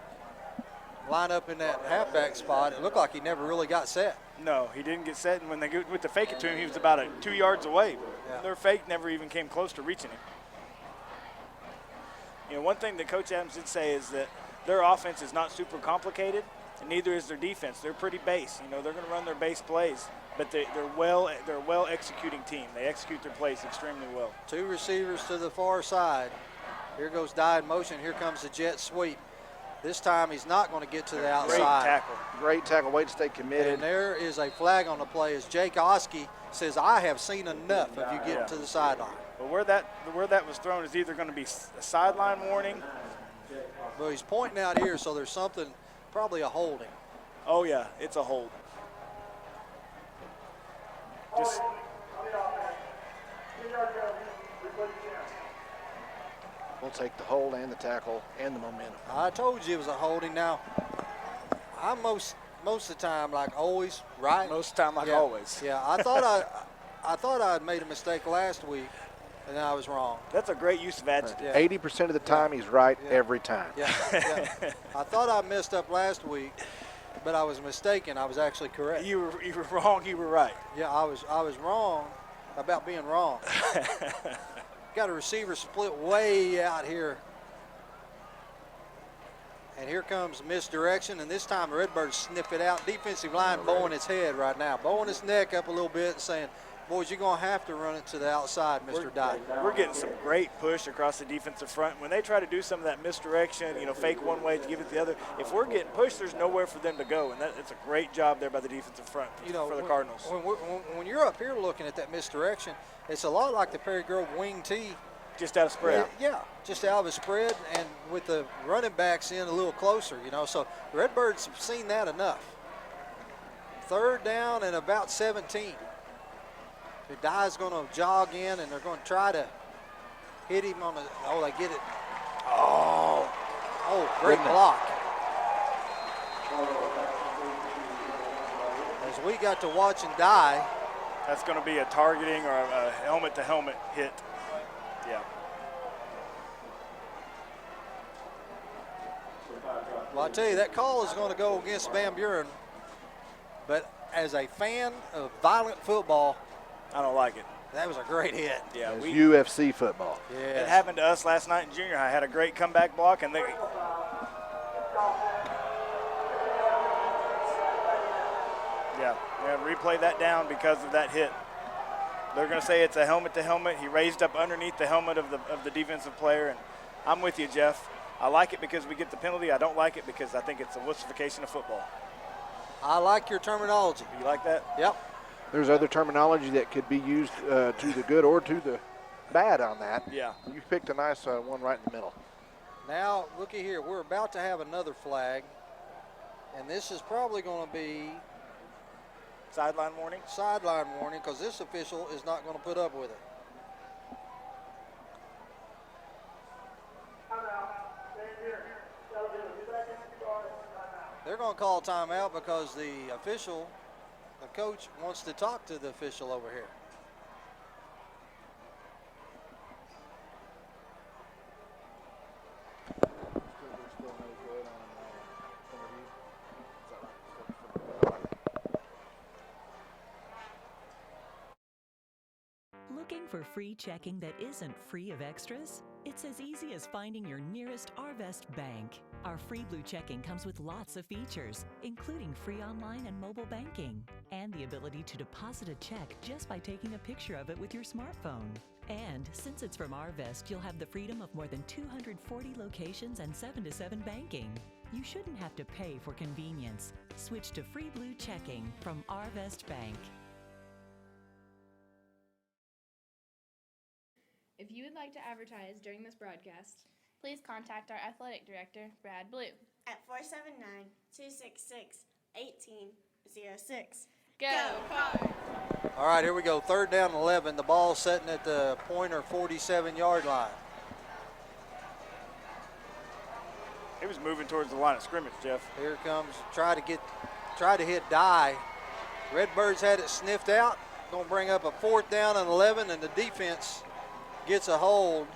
line up in that halfback spot, it looked like he never really got set. No, he didn't get set, and when they went to fake it to him, he was about 2 yards away. Yeah. Their fake never even came close to reaching him. You know, one thing that Coach Adams did say is that their offense is not super complicated, and neither is their defense. They're pretty base. You know, they're going to run their base plays, but they're a well executing team. They execute their plays extremely well. 2 receivers to the far side. Here goes Dye in motion. Here comes the jet sweep. This time he's not going to get to the outside. Great tackle. Way to stay committed. And there is a flag on the play as Jake Oskey says, I have seen enough of you getting to the sideline. But where that was thrown is either going to be a sideline warning. Well, he's pointing out here, so there's something, probably a holding. Oh, yeah, it's a hold. Just we'll take the hold and the tackle and the momentum. I told you it was a holding. Now, I'm most of the time like always right. Most of the time like always. Yeah, I thought I'd made a mistake last week and I was wrong. That's a great use of adjective. Yeah. 80% of the time, he's right every time. Yeah. I thought I messed up last week, but I was mistaken. I was actually correct. You were wrong. You were right. Yeah, I was wrong about being wrong. Got a receiver split way out here. And here comes misdirection, and this time the Redbirds snip it out. Defensive line bowing its head right now, bowing its neck up a little bit and saying, boys, you're going to have to run it to the outside, Mr. Dye. We're getting some great push across the defensive front. When they try to do some of that misdirection, fake one way to give it the other, if we're getting pushed, there's nowhere for them to go, and it's a great job there by the defensive front for the Cardinals. When you're up here looking at that misdirection, it's a lot like the Perry Grove wing tee. Just out of spread. Yeah, just out of a spread, and with the running backs in a little closer, So the Redbirds have seen that enough. 3rd down and about 17. The Dye's going to jog in, and they're going to try to hit him on the. Oh, they get it. Oh, great block. As we got to watch and Dye. That's going to be a targeting or a helmet-to-helmet hit. Yeah. Well, I tell you, that call is going to go against Van Buren. But as a fan of violent football, I don't like it. That was a great hit. Yeah, it's UFC football. It happened to us last night in junior high. Had a great comeback block, and they. Yeah, replay that down because of that hit. They're going to say it's a helmet-to-helmet. He raised up underneath the helmet of the defensive player, and I'm with you, Jeff. I like it because we get the penalty. I don't like it because I think it's a wussification of football. I like your terminology. You like that? Yep. There's other terminology that could be used to the good or to the bad on that. Yeah. You picked a nice one right in the middle. Now, looky here. We're about to have another flag, and this is probably going to be sideline warning? Sideline warning, because this official is not going to put up with it. They're going to call timeout because the coach wants to talk to the official over here. Looking for free checking that isn't free of extras? It's as easy as finding your nearest Arvest bank. Our free Blue Checking comes with lots of features, including free online and mobile banking, and the ability to deposit a check just by taking a picture of it with your smartphone. And since it's from Arvest, you'll have the freedom of more than 240 locations and 7-to-7 banking. You shouldn't have to pay for convenience. Switch to free Blue Checking from Arvest Bank. If you would like to advertise during this broadcast, please contact our athletic director, Brad Blue, at 479-266-1806. Go Cards! All right, here we go. 3rd down, 11. The ball sitting at the pointer 47-yard line. He was moving towards the line of scrimmage, Jeff. Here comes, try to hit Dye. Redbirds had it sniffed out. Going to bring up a 4th down and 11, and the defense gets a hold,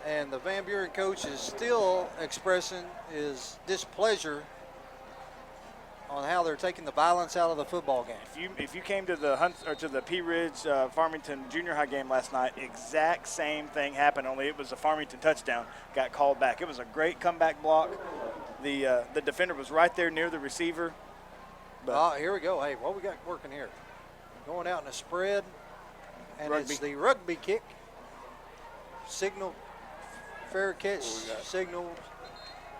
and the Van Buren coach is still expressing his displeasure on how they're taking the violence out of the football game. If you came to the Pea Ridge Farmington junior high game last night, exact same thing happened, only it was a Farmington touchdown, got called back. It was a great comeback block. The defender was right there near the receiver. Here we go. Hey, what we got working here? Going out in a spread, and Rugby. It's the rugby kick. Signal, fair catch, signal,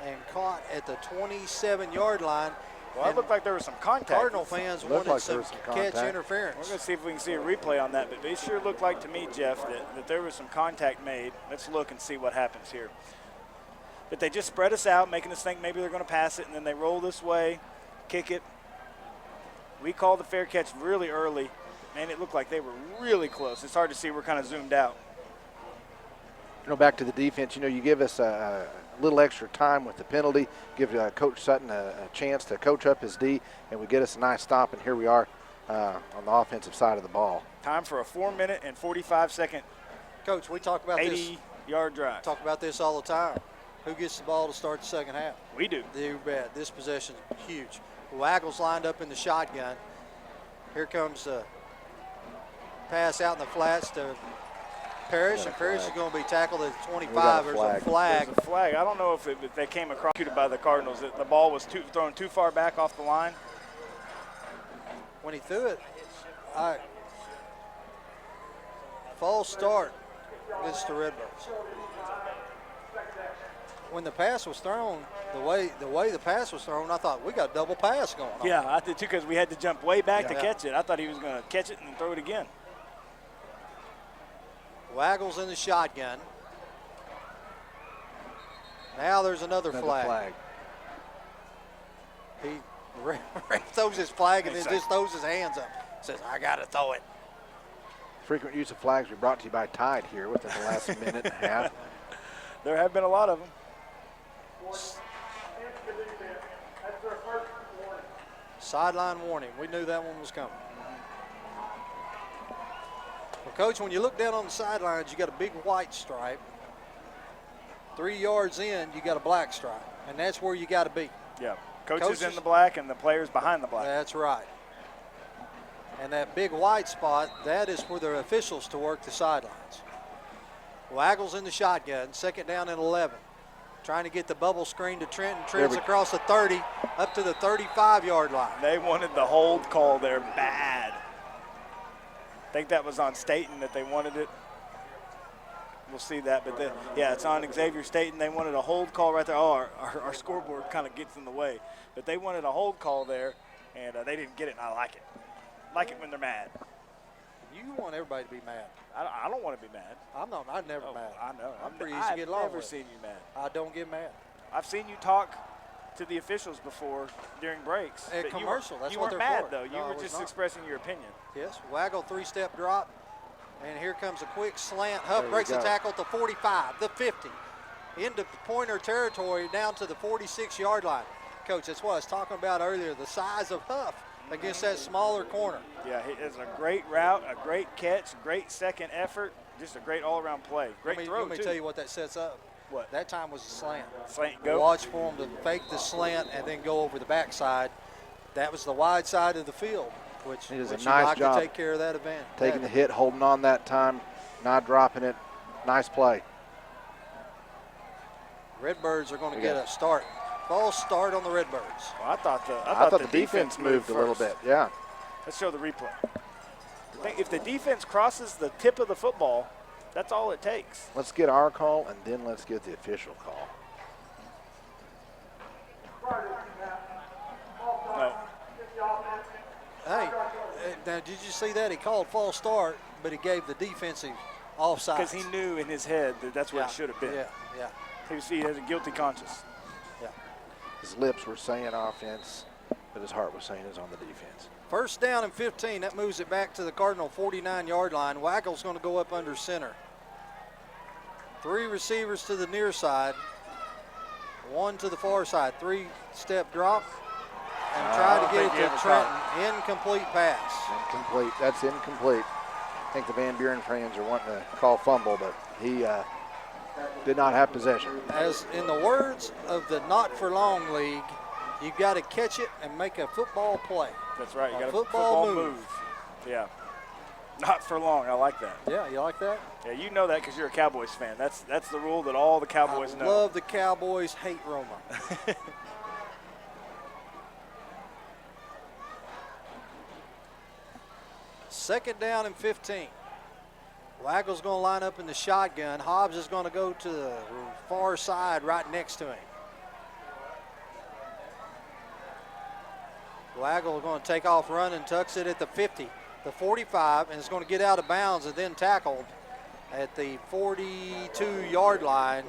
and caught at the 27-yard line. Well, it looked like there was some contact. Cardinal fans wanted some catch interference. We're going to see if we can see a replay on that, but it sure looked like to me, Jeff, that there was some contact made. Let's look and see what happens here. But they just spread us out, making us think maybe they're going to pass it, and then they roll this way, kick it. We called the fair catch really early. Man, it looked like they were really close. It's hard to see. We're kind of zoomed out. Back to the defense, you give us a little extra time with the penalty, give Coach Sutton a chance to coach up his D, and we get us a nice stop, and here we are on the offensive side of the ball. Time for a 4-minute and 45-second Coach, we talk about 80-yard drive. Talk about this all the time. Who gets the ball to start the second half? We do. You bet. This possession's huge. Waggles lined up in the shotgun. Here comes the pass out in the flats to Parrish, and Parrish is going to be tackled at 25. There's a flag. There's a flag. I don't know if they came across by the Cardinals. The ball was thrown too far back off the line. When he threw it, all right. False start against the Redbirds. When the pass was thrown, the way the pass was thrown, I thought we got a double pass going on. Yeah, I did too, because we had to jump way back to catch it. I thought he was going to catch it and throw it again. Waggles in the shotgun. Now there's another flag. He throws his flag and then just throws his hands up. Says, I got to throw it. Frequent use of flags we brought to you by Tide here within the last minute and a half. There have been a lot of them. Sideline warning. We knew that one was coming. Well, Coach, when you look down on the sidelines, you got a big white stripe. 3 yards in, you got a black stripe, and that's where you got to be. Yeah, coaches in the black and the players behind the black. That's right. And that big white spot, that is for the officials to work the sidelines. Waggles in the shotgun, second down and 11. Trying to get the bubble screen to Trenton. Trent's across the 30, up to the 35-yard line. They wanted the hold call there bad. I think that was on Staten that they wanted it. We'll see that, but yeah, it's on Xavier Staten. They wanted a hold call right there. Oh, our scoreboard kind of gets in the way. But they wanted a hold call there, and they didn't get it, and I like it. Like it when they're mad. You want everybody to be mad. I don't want to be mad. I'm never mad. I know. I'm pretty easy to get along with. I've never seen you mad. I don't get mad. I've seen you talk to the officials before during breaks. At commercial, that's you what weren't they're mad, for. though. You No, were I was just not. expressing your opinion. Yes, Waggle 3-step drop. And here comes a quick slant. Huff There breaks you the go. tackle at the 45, the 50. Into Pointer territory down to the 46-yard line. Coach, that's what I was talking about earlier, the size of Huff against that smaller corner. Yeah, it's a great route, a great catch, great second effort, just a great all-around play. Great throw, Let me tell you what that sets up. What? That time was a slant. Slant go. Watch for him to fake the slant and then go over the backside. That was the wide side of the field, which He does a you nice like job to take care of that event. taking the hit, holding on that time, not dropping it. Nice play. Redbirds are going to get a start. False start on the Redbirds. Well, I thought the defense moved a little bit. Yeah. Let's show the replay. If the defense crosses the tip of the football, that's all it takes. Let's get our call, and then let's get the official call. No. Hey, now did you see that? He called false start, but he gave the defensive offside. Because he knew in his head that that's what it should have been. Yeah. He has a guilty conscience. Yeah. His lips were saying offense, but his heart was saying it's on the defense. First down and 15. That moves it back to the Cardinal 49-yard line. Waggle's going to go up under center. 3 receivers to the near side. 1 to the far side. 3-step drop. And try to get it to Trenton. Incomplete pass. Incomplete. That's incomplete. I think the Van Buren fans are wanting to call fumble, but he did not have possession. As in the words of the Not For Long League, you got to catch it and make a football play. That's right. You got a football move. Yeah. Not for long. I like that. Yeah, you like that? Yeah, you know that because you're a Cowboys fan. That's the rule that all the Cowboys know. Love the Cowboys, hate Roma. Second down and 15. Waggle's going to line up in the shotgun. Hobbs is going to go to the far side right next to him. Waggle is going to take off running, tucks it at the 50, the 45, and is going to get out of bounds and then tackled at the 42-yard line.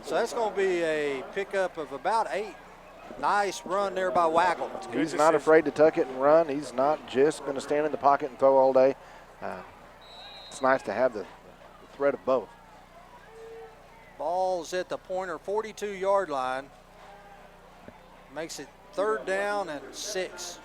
So that's going to be a pickup of about 8. Nice run there by Waggle. He's not afraid to tuck it and run. He's not just going to stand in the pocket and throw all day. It's nice to have the threat of both. Ball's at the Pointer 42-yard line. Makes it 3rd down and 6.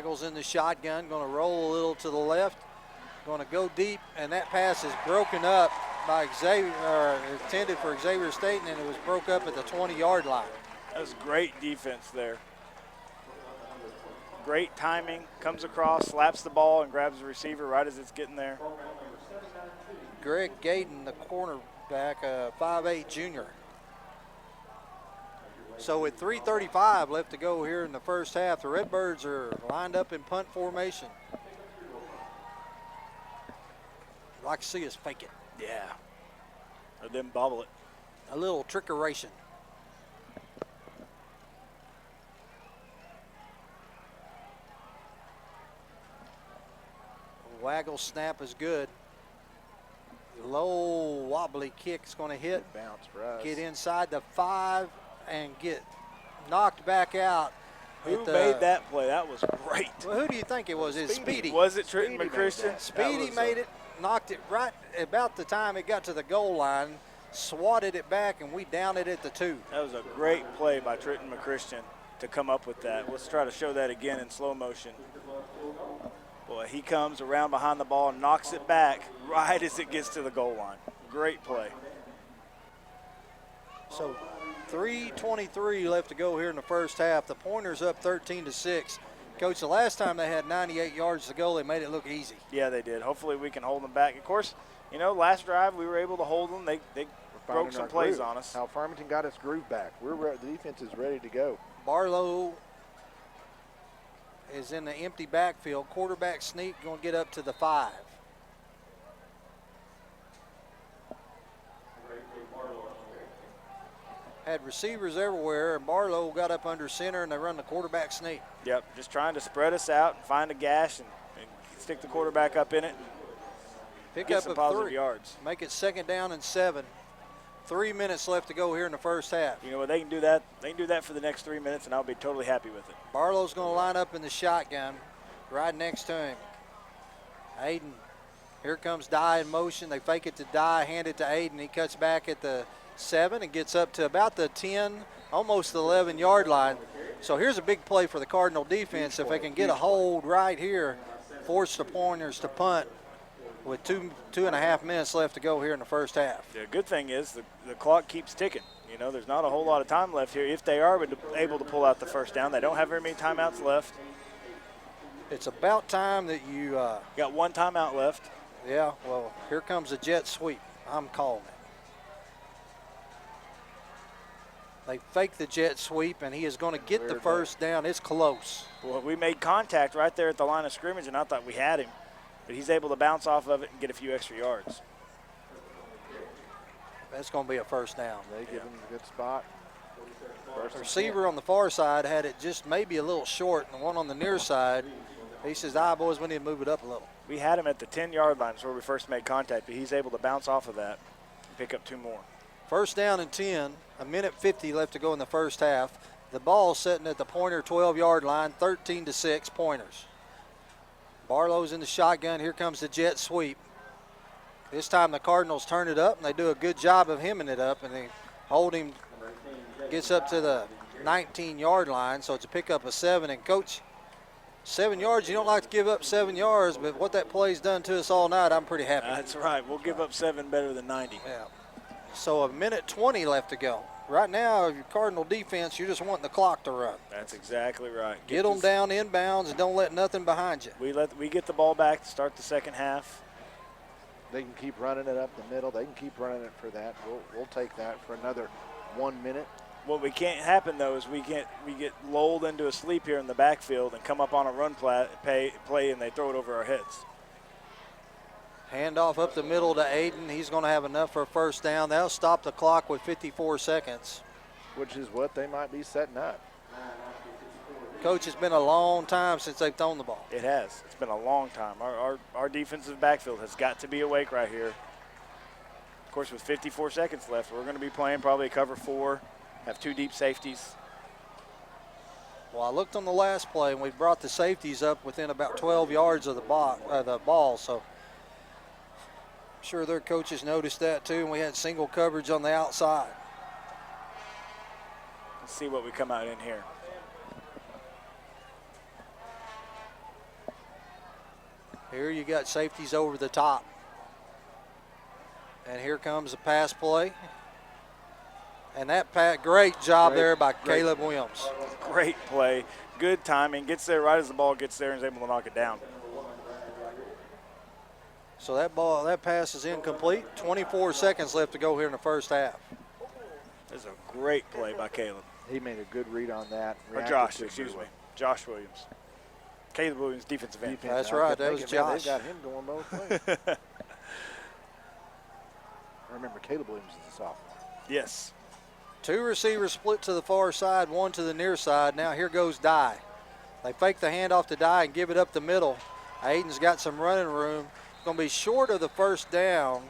Waggles in the shotgun, going to roll a little to the left, going to go deep, and that pass is broken up by Xavier, intended for Xavier State, and it was broke up at the 20-yard line. That was great defense there. Great timing, comes across, slaps the ball, and grabs the receiver right as it's getting there. Greg Gayden, the cornerback, 5'8" junior. So with 3:35 left to go here in the first half, the Redbirds are lined up in punt formation. I'd like to see us fake it. Yeah. Or them bobble it. A little trickeration. Waggle snap is good. Low wobbly kick is going to hit. Good bounce for us. Get inside the 5 and get knocked back out. Who made that play? That was great. Well, who do you think it was? It's Speedy. Was it Trenton McChristian? Speedy made it, knocked it right about the time it got to the goal line, swatted it back, and we downed it at the 2. That was a great play by Trenton McChristian to come up with that. Let's try to show that again in slow motion. Boy, he comes around behind the ball and knocks it back right as it gets to the goal line. Great play. So 3:23 left to go here in the first half. The Pointers up 13-6. Coach, the last time they had 98 yards to go, they made it look easy. Yeah, they did. Hopefully we can hold them back. Of course, you know, last drive we were able to hold them. They broke some plays on us. How Farmington got its groove back. The defense is ready to go. Barlow is in the empty backfield. Quarterback sneak, going to get up to the 5. Had receivers everywhere, and Barlow got up under center, and they run the quarterback sneak. Yep, just trying to spread us out and find a gash and stick the quarterback up in it. Pick get up some of positive 3. yards. Make it 2nd down and 7. 3 minutes left to go here in the first half. You know what, they can do that. They can do that for the next 3 minutes, and I'll be totally happy with it. Barlow's going to line up in the shotgun right next to him. Aiden, here comes Dye in motion. They fake it to Dye, hand it to Aiden. He cuts back at the 7 and gets up to about the 10, almost the 11-yard line. So here's a big play for the Cardinal defense. If they can get a hold right here, force the Pointers to punt with 2.5 minutes left to go here in the first half. The good thing is the clock keeps ticking. You know, there's not a whole lot of time left here. If they are able to pull out the first down, they don't have very many timeouts left. It's about time that you got 1 timeout left. Yeah, well, here comes a jet sweep. I'm calling it. They fake the jet sweep, and he is going to get the first down. It's close. Well, we made contact right there at the line of scrimmage, and I thought we had him. But he's able to bounce off of it and get a few extra yards. That's going to be a first down. They give him a good spot. The receiver on the far side had it just maybe a little short, and the one on the near side, he says, boys, we need to move it up a little. We had him at the 10-yard line where we first made contact, but he's able to bounce off of that and pick up 2 more. First down and 10, 1:50 left to go in the first half. The ball sitting at the Pointer 12-yard line, 13-6 Pointers. Barlow's in the shotgun. Here comes the jet sweep. This time the Cardinals turn it up, and they do a good job of hemming it up, and they hold him, gets up to the 19-yard line, so it's a pickup of 7. And, Coach, 7 yards, you don't like to give up 7 yards, but what that play's done to us all night, I'm pretty happy. That's right. We'll give up 7 better than 90. Yeah. So 1:20 left to go. Right now, if you're Cardinal defense, you're just wanting the clock to run. That's exactly right. Get them down inbounds and don't let nothing behind you. We get the ball back to start the second half. They can keep running it up the middle. They can keep running it for that. We'll take that for another 1 minute. What we can't happen, though, is we get lulled into a sleep here in the backfield and come up on a run play and they throw it over our heads. Handoff up the middle to Aiden. He's going to have enough for a first down. That'll stop the clock with 54 seconds. Which is what they might be setting up. Coach, it's been a long time since they've thrown the ball. It has. It's been a long time. Our defensive backfield has got to be awake right here. Of course, with 54 seconds left, we're going to be playing probably cover 4, have 2 deep safeties. Well, I looked on the last play, and we brought the safeties up within about 12 yards of the ball, so I'm sure their coaches noticed that too, and we had single coverage on the outside. Let's see what we come out in here. Here you got safeties over the top. And here comes the pass play. And that great job there by Caleb Williams. Great play. Good timing. Gets there right as the ball gets there and is able to knock it down. So that pass is incomplete. 24 seconds left to go here in the first half. That's a great play by Caleb. He made a good read on that. Or Josh, excuse me. Josh Williams. Caleb Williams, defensive end. That's right. That was Josh. They got him going both ways. I remember Caleb Williams is a sophomore. Yes. 2 receivers split to the far side, 1 to the near side. Now here goes Dye. They fake the handoff to Dye and give it up the middle. Aiden's got some running room. Going to be short of the first down.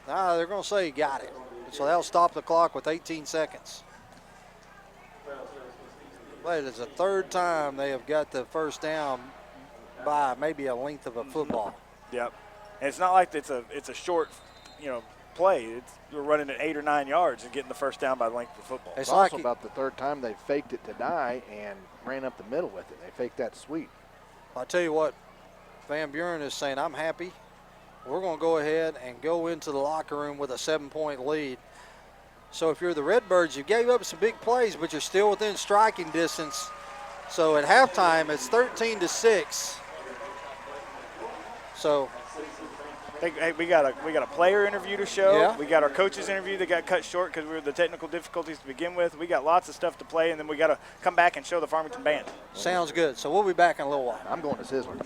Nah, they're going to say he got it. So that'll stop the clock with 18 seconds. But it's the third time they have got the first down by maybe a length of a football. Yep. And it's not like it's a short, play. We're running at 8 or 9 yards and getting the first down by the length of football. It's also about the third time they faked it to Dye and ran up the middle with it. They faked that sweep. I'll tell you what, Van Buren is saying, I'm happy. We're going to go ahead and go into the locker room with a 7-point lead. So if you're the Redbirds, you gave up some big plays, but you're still within striking distance. So at halftime, it's 13-6. So hey, we got a player interview to show. Yeah. We got our coaches interview that got cut short because we were the technical difficulties to begin with. We got lots of stuff to play, and then we got to come back and show the Farmington band. Sounds good. So we'll be back in a little while. I'm going to Sizzler.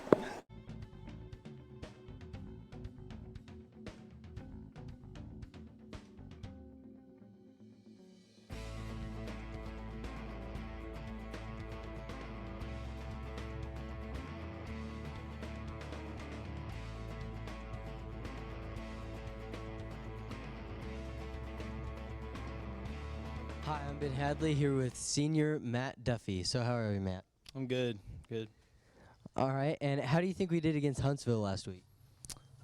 Hi, I'm Ben Hadley here with senior Matt Duffy. So how are you, Matt? I'm good. Good. All right. And how do you think we did against Huntsville last week?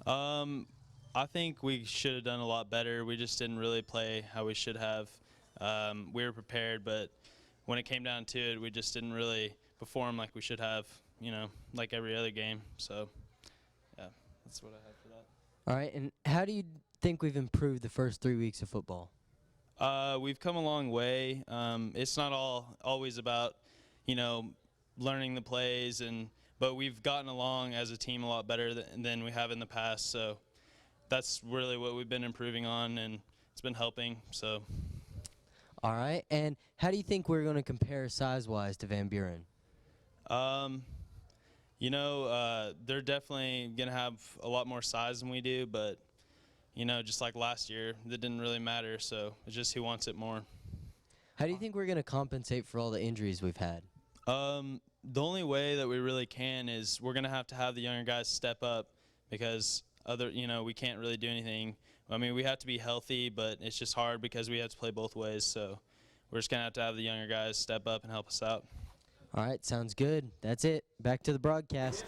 I think we should have done a lot better. We just didn't really play how we should have. We were prepared, but when it came down to it, we just didn't really perform like we should have, like every other game. So, yeah, that's what I have for that. All right. And how do you think we've improved the first 3 weeks of football? We've come a long way. It's not always about, learning the plays, but we've gotten along as a team a lot better than we have in the past. So that's really what we've been improving on, and it's been helping. So. All right. And how do you think we're going to compare size-wise to Van Buren? They're definitely going to have a lot more size than we do, but just like last year, that didn't really matter, so it's just who wants it more. How do you think we're going to compensate for all the injuries we've had? The only way that we really can is we're going to have the younger guys step up because we can't really do anything. I mean, we have to be healthy, but it's just hard because we have to play both ways, so we're just going to have the younger guys step up and help us out. All right, sounds good. That's it. Back to the broadcast.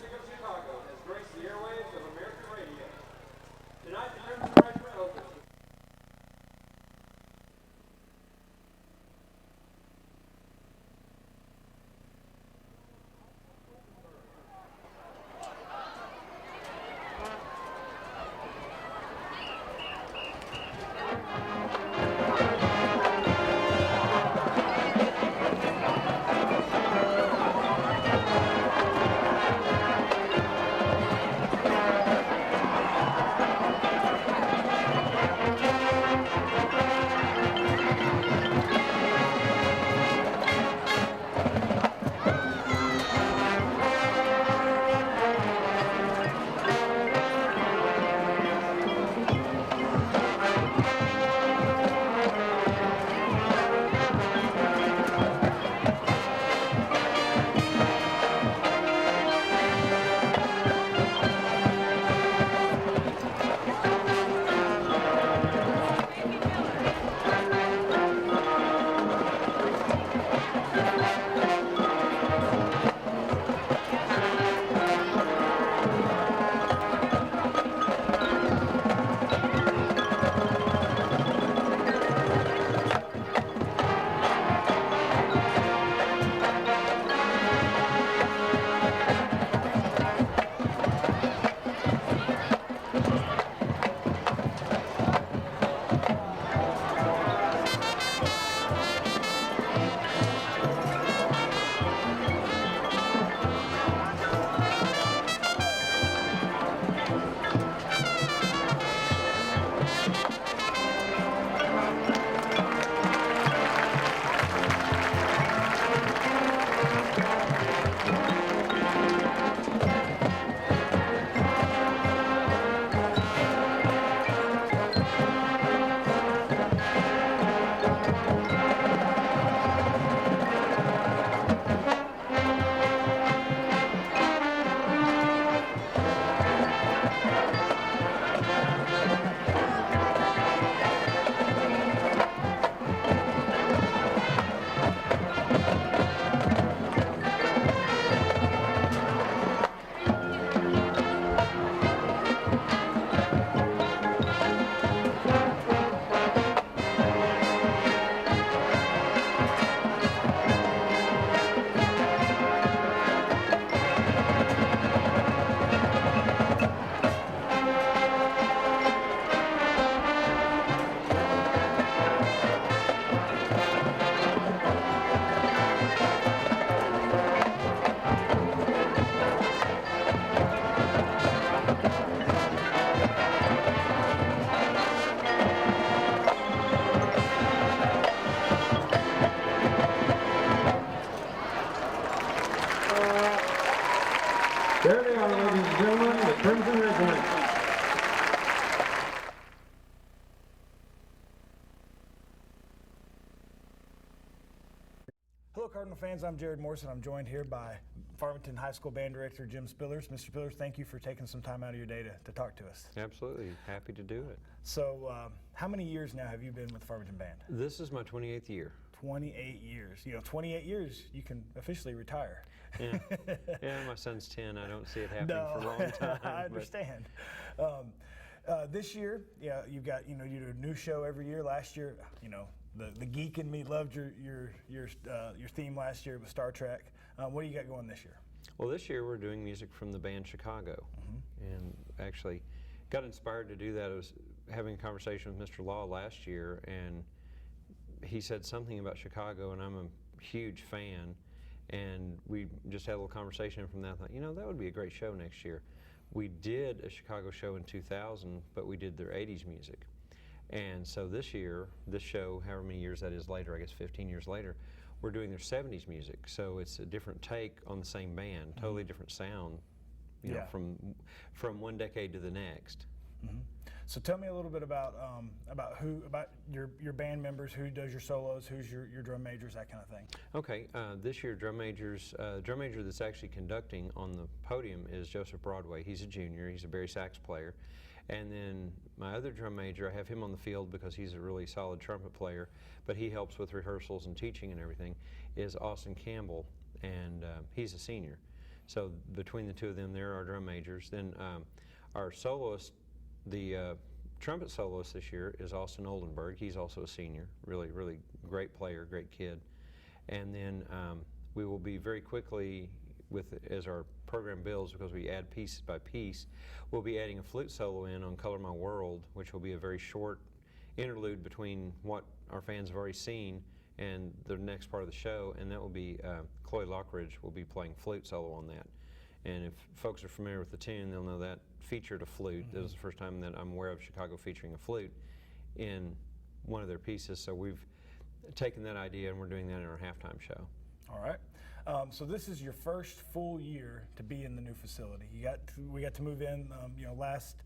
Hello, Cardinal fans. I'm Jared Morrison. I'm joined here by Farmington High School Band Director Jim Spillers. Mr. Spillers, thank you for taking some time out of your day to talk to us. Absolutely. Happy to do it. So how many years now have you been with the Farmington Band? This is my 28th year. 28 years. 28 years, you can officially retire. Yeah, my son's 10. I don't see it happening for a long time. I understand. This year, you've got, you do a new show every year. Last year, the geek in me loved your theme last year with Star Trek. What do you got going this year? Well, this year we're doing music from the band Chicago, and actually got inspired to do that. I was having a conversation with Mr. Law last year, and he said something about Chicago, and I'm a huge fan, and we just had a little conversation, and from that I thought, that would be a great show next year. We did a Chicago show in 2000, but we did their 80s music. And so this year, this show, however many years that is later, I guess 15 years later, we're doing their 70s music. So it's a different take on the same band, totally different sound, from one decade to the next. So tell me a little bit about your band members, who does your solos, who's your drum majors, that kind of thing. Okay, this year drum major that's actually conducting on the podium is Joseph Broadway. He's a junior, he's a bari sax player. And then my other drum major, I have him on the field because he's a really solid trumpet player, but he helps with rehearsals and teaching and everything, is Austin Campbell, and he's a senior. So between the two of them, they're our drum majors. Then our soloist, the trumpet soloist this year is Austin Oldenburg. He's also a senior, really, really great player, great kid. And then we will be very quickly, as our program builds, because we add piece by piece, we'll be adding a flute solo in on Color My World, which will be a very short interlude between what our fans have already seen and the next part of the show, and that will be Chloe Lockridge will be playing flute solo on that. And if folks are familiar with the tune, they'll know that featured a flute. That was the first time that I'm aware of Chicago featuring a flute in one of their pieces. So we've taken that idea and we're doing that in our halftime show. All right. So this is your first full year to be in the new facility. We got to move in, last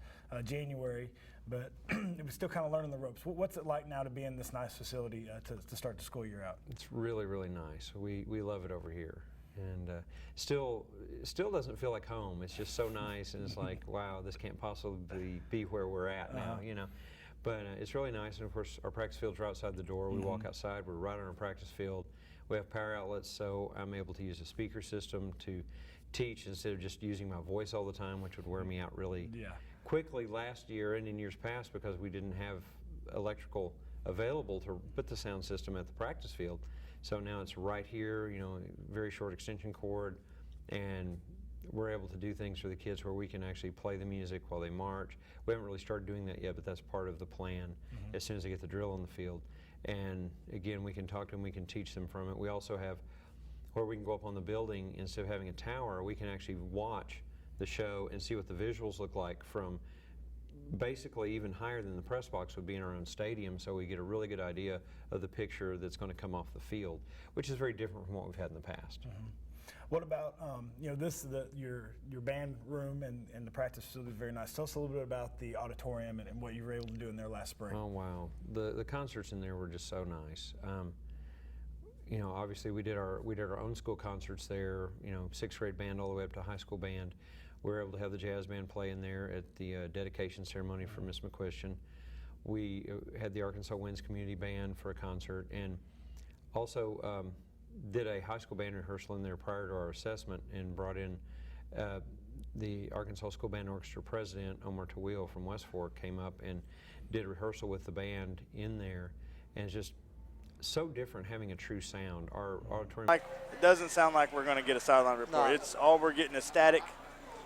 January, but it was still kind of learning the ropes. What's it like now to be in this nice facility to start the school year out? It's really, really nice. We love it over here. And still doesn't feel like home. It's just so nice, and it's like, wow, this can't possibly be where we're at now, But it's really nice, and of course, our practice fields are outside the door. We walk outside, we're right on our practice field. We have power outlets, so I'm able to use a speaker system to teach instead of just using my voice all the time, which would wear me out really quickly last year and in years past because we didn't have electrical available to put the sound system at the practice field. So now it's right here, very short extension cord, and we're able to do things for the kids where we can actually play the music while they march. We haven't really started doing that yet, but that's part of the plan as soon as they get the drill on the field. And again, we can talk to them, we can teach them from it. We also have where we can go up on the building, instead of having a tower, we can actually watch the show and see what the visuals look like from basically even higher than the press box would be in our own stadium, so we get a really good idea of the picture that's going to come off the field, which is very different from what we've had in the past. What about, your band room and the practice facility is very nice. Tell us a little bit about the auditorium and what you were able to do in there last spring. Oh, wow. The concerts in there were just so nice. Obviously we did our own school concerts there, 6th grade band all the way up to high school band. We were able to have the jazz band play in there at the dedication ceremony for Miss McQuestion. We had the Arkansas Winds Community Band for a concert, and also did a high school band rehearsal in there prior to our assessment, and brought in the Arkansas School Band Orchestra president, Omar Tawil from West Fork, came up and did a rehearsal with the band in there, and it's just so different having a true sound. Our auditorium. It doesn't sound like we're going to get a sideline report. No. It's all we're getting is static.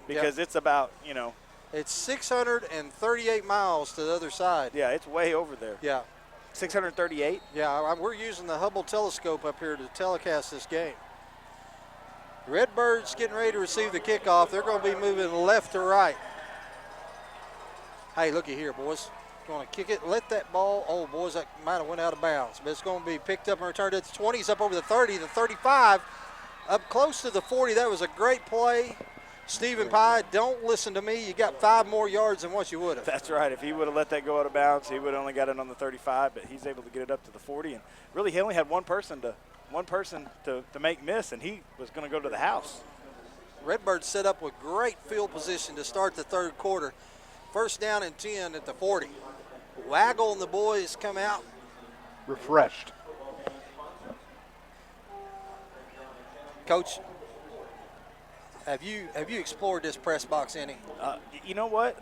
Because it's about, It's 638 miles to the other side. Yeah, it's way over there. Yeah. 638? Yeah, we're using the Hubble telescope up here to telecast this game. Redbirds getting ready to receive the kickoff. They're going to be moving left to right. Hey, looky here, boys. Going to kick it, let that ball, oh, boys, that might have went out of bounds. But it's going to be picked up and returned. It's 20s up over the 30, the 35, up close to the 40. That was a great play. Stephen Pye, don't listen to me. You got 5 more yards than what you would have. That's right. If he would have let that go out of bounds, he would have only got it on the 35, but he's able to get it up to the 40. And really, he only had one person to one person to make miss, and he was going to go to the house. Redbirds set up with great field position to start the third quarter. First down and 10 at the 40. Waggle and the boys come out. Refreshed. Coach, have you explored this press box any? You know what?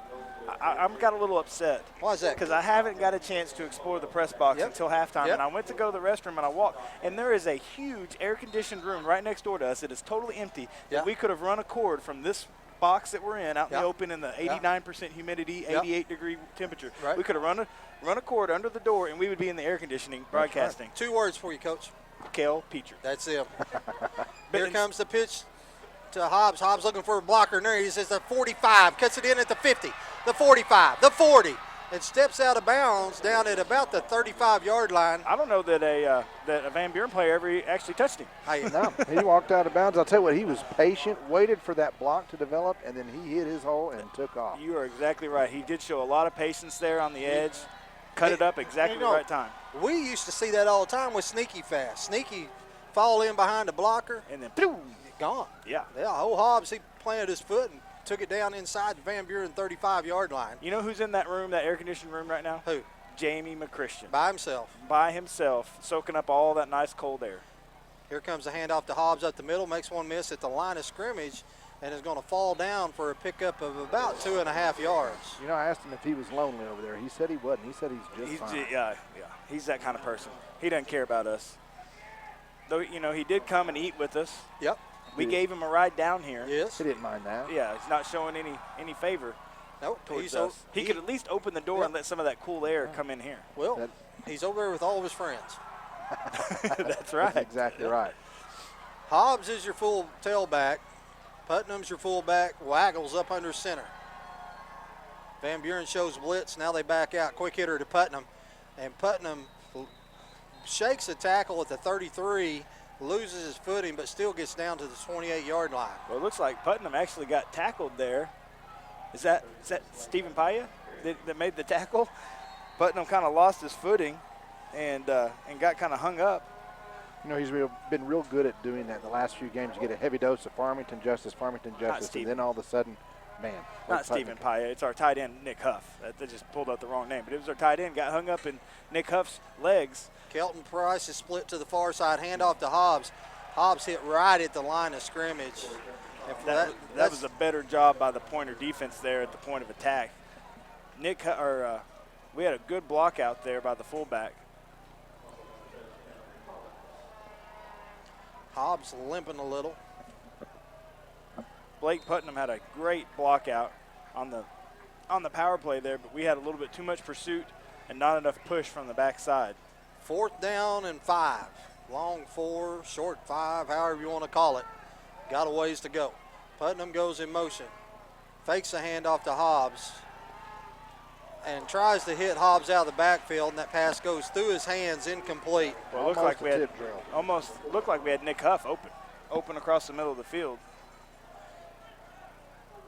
I'm got a little upset. Why is that? Because I haven't got a chance to explore the press box until halftime, and I went to go to the restroom, and I walked, and there is a huge air-conditioned room right next door to us. It is totally empty. That we could have run a cord from this box that we're in out in the open in the 89% humidity, 88-degree temperature. Right. We could have run a cord under the door, and we would be in the air conditioning broadcasting. Right. 2 words for you, Coach. Kel Peacher. That's him. Here comes the pitch to Hobbs. Hobbs looking for a blocker, and there he says the 45, cuts it in at the 50, the 45, the 40, and steps out of bounds down at about the 35-yard line. I don't know that a Van Buren player ever actually touched him. No, he walked out of bounds. I'll tell you what, he was patient, waited for that block to develop, and then he hit his hole and took off. You are exactly right. He did show a lot of patience there on the edge, cut it up exactly the right time. We used to see that all the time with Sneaky fast. Sneaky fall in behind the blocker, and then boom, gone. Yeah. Old Hobbs, he planted his foot and took it down inside the Van Buren 35-yard line. You know who's in that room, that air-conditioned room right now? Who? Jamie McChristian. By himself. By himself, soaking up all that nice cold air. Here comes the handoff to Hobbs up the middle, makes one miss at the line of scrimmage, and is going to fall down for a pickup of about 2.5 yards. You know, I asked him if he was lonely over there. He said he wasn't. He said he's just fine. Yeah. He's that kind of person. He doesn't care about us. Though, you know, he did come and eat with us. Yep. We gave him a ride down here. Yes. He didn't mind that. Yeah, he's not showing any favor towards us. He could at least open the door and let some of that cool air come in here. Well, he's over there with all of his friends. That's right. That's exactly right. Hobbs is your full tailback. Putnam's your fullback. Waggles up under center. Van Buren shows blitz. Now they back out. Quick hitter to Putnam. And Putnam shakes a tackle at the 33, loses his footing, but still gets down to the 28-yard line. Well, it looks like Putnam actually got tackled there. Is that Stephen Paya that made the tackle? Putnam kind of lost his footing and got kind of hung up. You know, he's been real good at doing that the last few games. You get a heavy dose of Farmington justice, and then all of a sudden, man. Not Stephen Paya. It's our tight end, Nick Huff. That just pulled out the wrong name. But it was our tight end, got hung up in Nick Huff's legs. Kelton Price is split to the far side, handoff to Hobbs. Hobbs hit right at the line of scrimmage. And that was a better job by the Pointer defense there at the point of attack. We had a good block out there by the fullback. Hobbs limping a little. Blake Putnam had a great block out on the power play there, but we had a little bit too much pursuit and not enough push from the backside. 4th down and 5. Long 4, short 5, however you want to call it. Got a ways to go. Putnam goes in motion. Fakes a handoff to Hobbs and tries to hit Hobbs out of the backfield, and that pass goes through his hands, incomplete. Well, it looked like we had Nick Huff open across the middle of the field.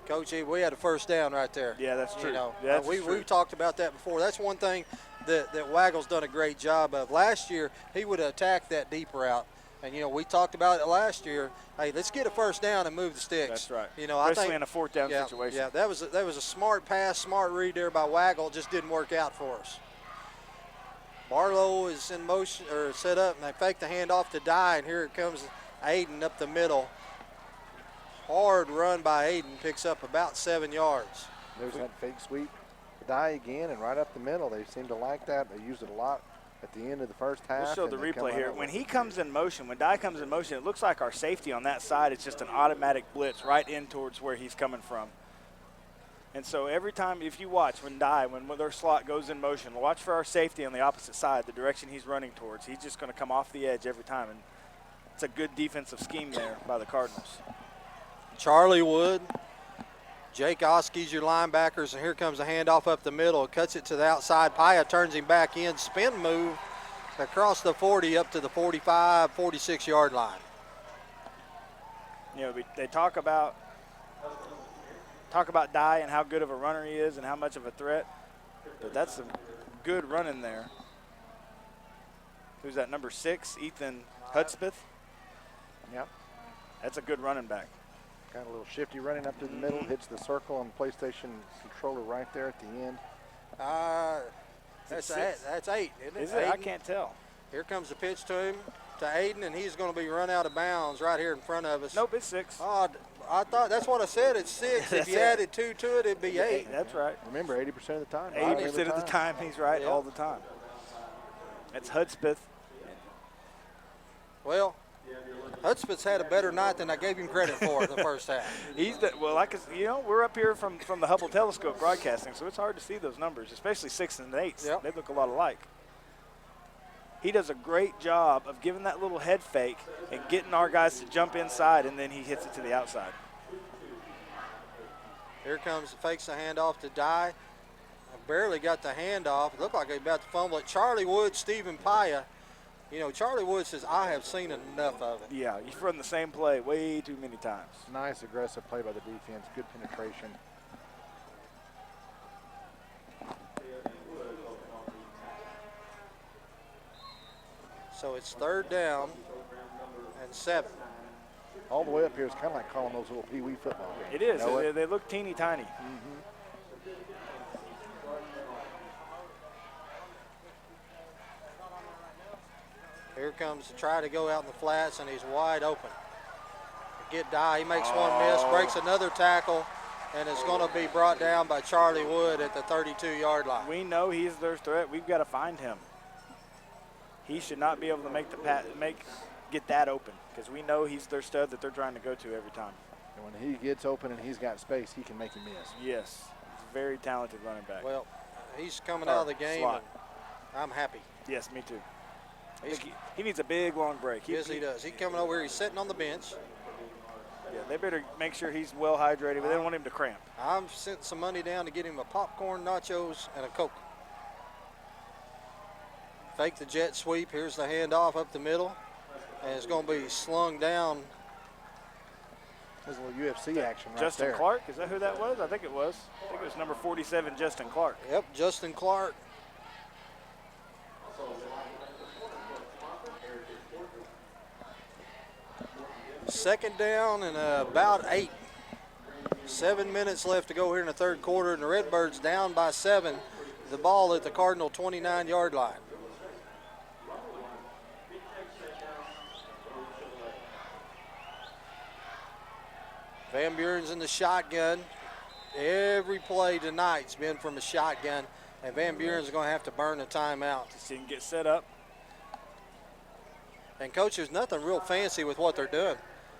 Coach, we had a first down right there. Yeah, that's true. You know, that's we've talked about that before. That's one thing that Waggle's done a great job of. Last year, he would have attacked that deep route. And, you know, we talked about it last year. Hey, let's get a first down and move the sticks. That's right. You know, especially I think, in a 4th down situation. Yeah, that was a smart pass, smart read there by Waggle. It just didn't work out for us. Barlow is in motion, or set up, and they fake the handoff to Dye, and here it comes Aiden up the middle. Hard run by Aiden, picks up about 7 yards. There's that fake sweep. Dye again and right up the middle. They seem to like that. They use it a lot at the end of the first half. We'll show the replay here. When he comes in motion, when Dye comes in motion, it looks like our safety on that side is just an automatic blitz right in towards where he's coming from. And so every time, if you watch when their slot goes in motion, watch for our safety on the opposite side, the direction he's running towards. He's just going to come off the edge every time. And it's a good defensive scheme there by the Cardinals. Charlie Wood, Jake Oskey's your linebackers, and here comes a handoff up the middle. Cuts it to the outside. Paya turns him back in. Spin move across the 40 up to the 45, 46-yard line. You know, they talk about Dye and how good of a runner he is and how much of a threat, but that's some good running there. Who's that, number 6? Ethan Hudspeth. Yep. That's a good running back. Got a little shifty running up to the middle, hits the circle on the PlayStation controller right there at the end. That's 8, isn't it? Is it? I can't tell. Here comes the pitch to him, to Aiden, and he's going to be run out of bounds right here in front of us. Nope, it's 6. Oh, I thought that's what I said. It's 6. If you added 2 to it, it'd be 8. That's right. Remember, 80% of the time. 80% of the time, he's right all the time. That's Hudspeth. Well, Hudspeth's had a better night than I gave him credit for in the first half. We're up here from the Hubble telescope broadcasting, so it's hard to see those numbers, especially 6s and 8s. Yep. They look a lot alike. He does a great job of giving that little head fake and getting our guys to jump inside, and then he hits it to the outside. Here comes, fakes the handoff to Dye. Barely got the handoff. It looked like he was about to fumble it. Charlie Wood, Stephen Paya. You know, Charlie Wood says, I have seen enough of it. Yeah, you've run the same play way too many times. Nice aggressive play by the defense. Good penetration. So it's 3rd down and 7. All the way up here is kind of like calling those little pee-wee football games. It is. You know They look teeny tiny. Here comes to try to go out in the flats, and he's wide open. Get Dye. He makes one miss, breaks another tackle, and it's going to be brought down by Charlie Wood at the 32-yard line. We know he's their threat. We've got to find him. He should not be able to get that open, because we know he's their stud that they're trying to go to every time. And when he gets open and he's got space, he can make a miss. Yes, he's a very talented running back. Well, he's coming out of the game, and I'm happy. Yes, me too. He needs a big, long break. Yes, he does. He's coming over here. He's sitting on the bench. Yeah, they better make sure he's well hydrated, but they don't want him to cramp. I've sent some money down to get him a popcorn, nachos, and a Coke. Fake the jet sweep. Here's the handoff up the middle, and it's going to be slung down. There's a little UFC action right Justin there. Clark, is that who that was? I think it was. I think it was number 47, Justin Clark. Yep, Justin Clark. Second down and about 8. 7 minutes left to go here in the 3rd quarter, and the Redbirds down by 7. The ball at the Cardinal 29-yard line. Van Buren's in the shotgun. Every play tonight's been from a shotgun, and Van Buren's going to have to burn a timeout. Just didn't get set up. And, Coach, there's nothing real fancy with what they're doing.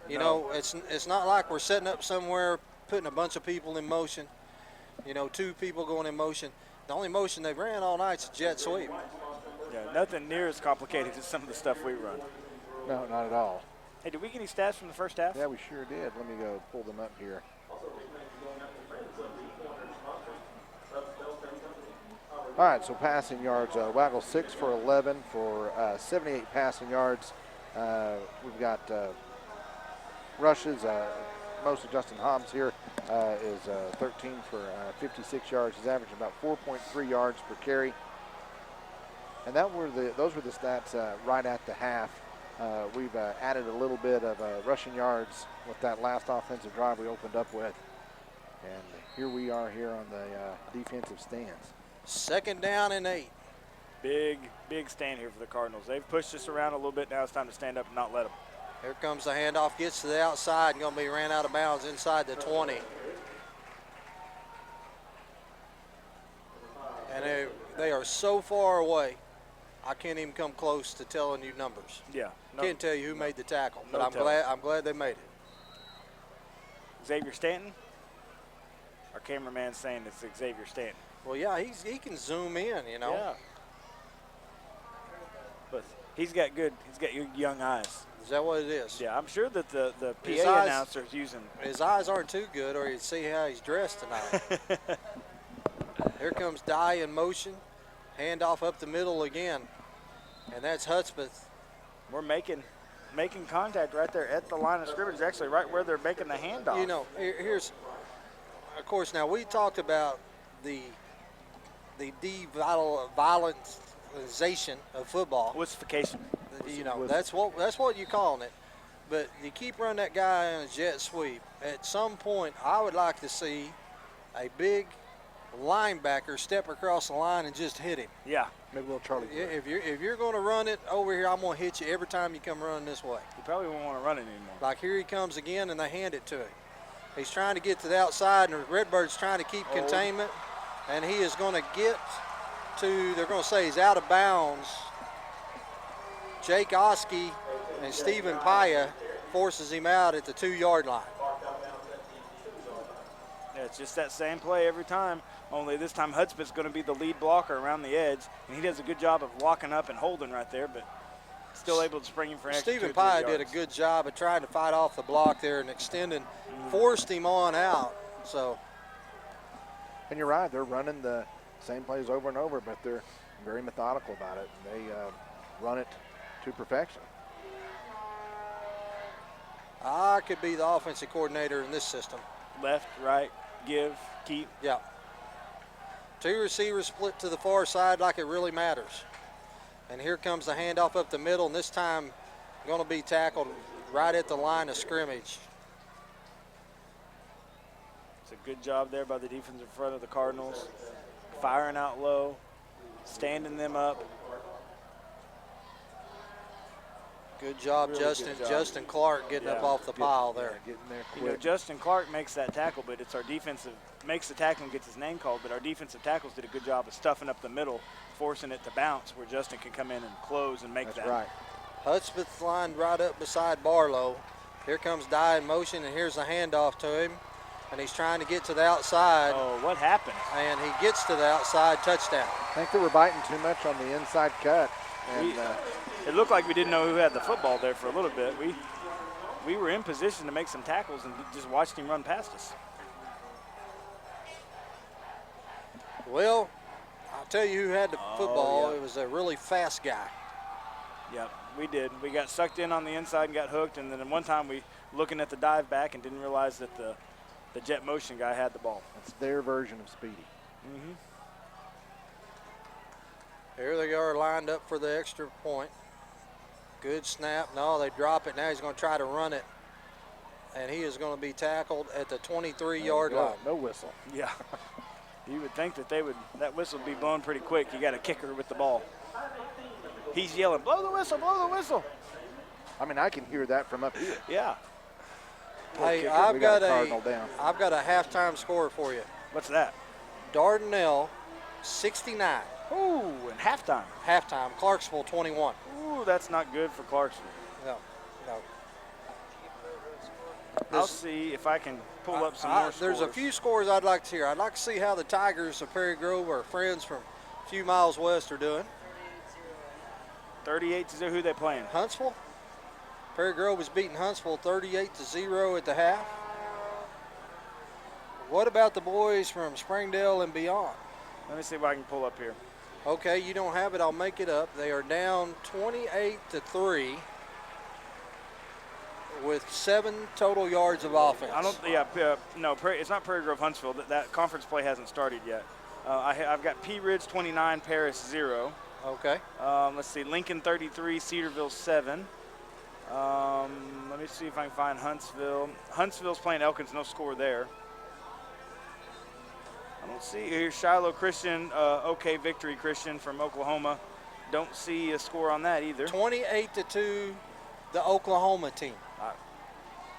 You know, it's not like we're setting up somewhere, putting a bunch of people in motion. You know, 2 people going in motion. The only motion they've ran all night is a jet sweep. Yeah, nothing near as complicated as some of the stuff we run. No, not at all. Hey, did we get any stats from the first half? Yeah, we sure did. Let me go pull them up here. All right, so passing yards, Waggle 6 for 11 for 78 passing yards. We've got rushes. Most of Justin Hobbs here is 13 for 56 yards. He's averaging about 4.3 yards per carry. And those were the stats right at the half. We've added a little bit of rushing yards with that last offensive drive we opened up with. And here we are here on the defensive stands. 2nd down and 8. Big stand here for the Cardinals. They've pushed us around a little bit. Now it's time to stand up and not let them. Here comes the handoff, gets to the outside, and going to be ran out of bounds inside the 20. And they are so far away, I can't even come close to telling you numbers. Yeah. Can't tell you who made the tackle, but No I'm glad they made it. Xavier Stanton? Our cameraman's saying it's Xavier Stanton. Well, yeah, he can zoom in, you know. Yeah. But he's got young eyes. Is that what it is? Yeah, I'm sure that the PA announcer's using. His eyes aren't too good, or you'd see how he's dressed tonight. Here comes Dye in motion. Handoff up the middle again. And that's Hudspeth. We're making contact right there at the line of scrimmage, actually right where they're making the handoff. You know, here's, of course, now we talked about the devitalization of football. Wussification. You know, that's what you're calling it. But you keep running that guy on a jet sweep. At some point, I would like to see a big linebacker step across the line and just hit him. Yeah. Maybe a little Charlie. If you're going to run it over here, I'm going to hit you every time you come running this way. You probably won't want to run it anymore. Like here he comes again, and they hand it to him. He's trying to get to the outside, and the Redbird's trying to keep containment, and he is going to get to, they're going to say he's out of bounds. Jake Oski and Stephen Paya forces him out at the 2-yard line. Yeah, it's just that same play every time, only this time Hudspeth's going to be the lead blocker around the edge, and he does a good job of locking up and holding right there, but still able to spring him for an extra Stephen 2 or 3 Paya did a good job of trying to fight off the block there and extending, forced him on out. So, and you're right, they're running the same plays over and over, but they're very methodical about it. They run it to perfection. I could be the offensive coordinator in this system. Left, right, give, keep. Yeah. 2 receivers split to the far side like it really matters. And here comes the handoff up the middle, and this time going to be tackled right at the line of scrimmage. It's a good job there by the defense in front of the Cardinals. Firing out low, standing them up. Good job, Really Justin. good job. Justin Clark getting up off the pile there. Getting there quick. You know, Justin Clark makes that tackle, but it's our defensive, makes the tackle and gets his name called, but our defensive tackles did a good job of stuffing up the middle, forcing it to bounce where Justin can come in and close and make That's that. right. Hudspeth's lined right up beside Barlow. Here comes Dye in motion, and here's the handoff to him. And he's trying to get to the outside. Oh, what happened? And he gets to the outside, touchdown. I think they were biting too much on the inside cut. And it looked like we didn't know who had the football there for a little bit. We were in position to make some tackles and just watched him run past us. Well, I'll tell you who had the football. Yeah. It was a really fast guy. Yep, we did. We got sucked in on the inside and got hooked, and then one time we looking at the dive back and didn't realize that the jet motion guy had the ball. That's their version of speedy. Mm-hmm. Here they are lined up for the extra point. Good snap. No, they drop it. Now he's going to try to run it. And he is going to be tackled at the 23-yard line. No whistle. Yeah. You would think that that whistle would be blown pretty quick. You got a kicker with the ball. He's yelling, blow the whistle, blow the whistle. I mean, I can hear that from up here. Yeah. Hey, I've got a halftime score for you. What's that? Dardanelle, 69. Ooh, and halftime. Halftime, Clarksville, 21. Ooh, that's not good for Clarksville. No. I'll see if I can pull up some more scores. There's a few scores I'd like to hear. I'd like to see how the Tigers of Prairie Grove, our friends from a few miles west, are doing. 38-0, who they playing? Huntsville. Prairie Grove was beating Huntsville 38-0 at the half. What about the boys from Springdale and beyond? Let me see if I can pull up here. Okay, you don't have it. I'll make it up. They are down 28-3 with 7 total yards of offense. No, it's not Prairie Grove Huntsville. That conference play hasn't started yet. I've got Pea Ridge 29, Paris 0. Okay. Let's see, Lincoln 33, Cedarville 7. Let me see if I can find Huntsville. Huntsville's playing Elkins, no score there. I don't see here's Shiloh Christian, OK Victory Christian from Oklahoma. Don't see a score on that either. 28-2, the Oklahoma team.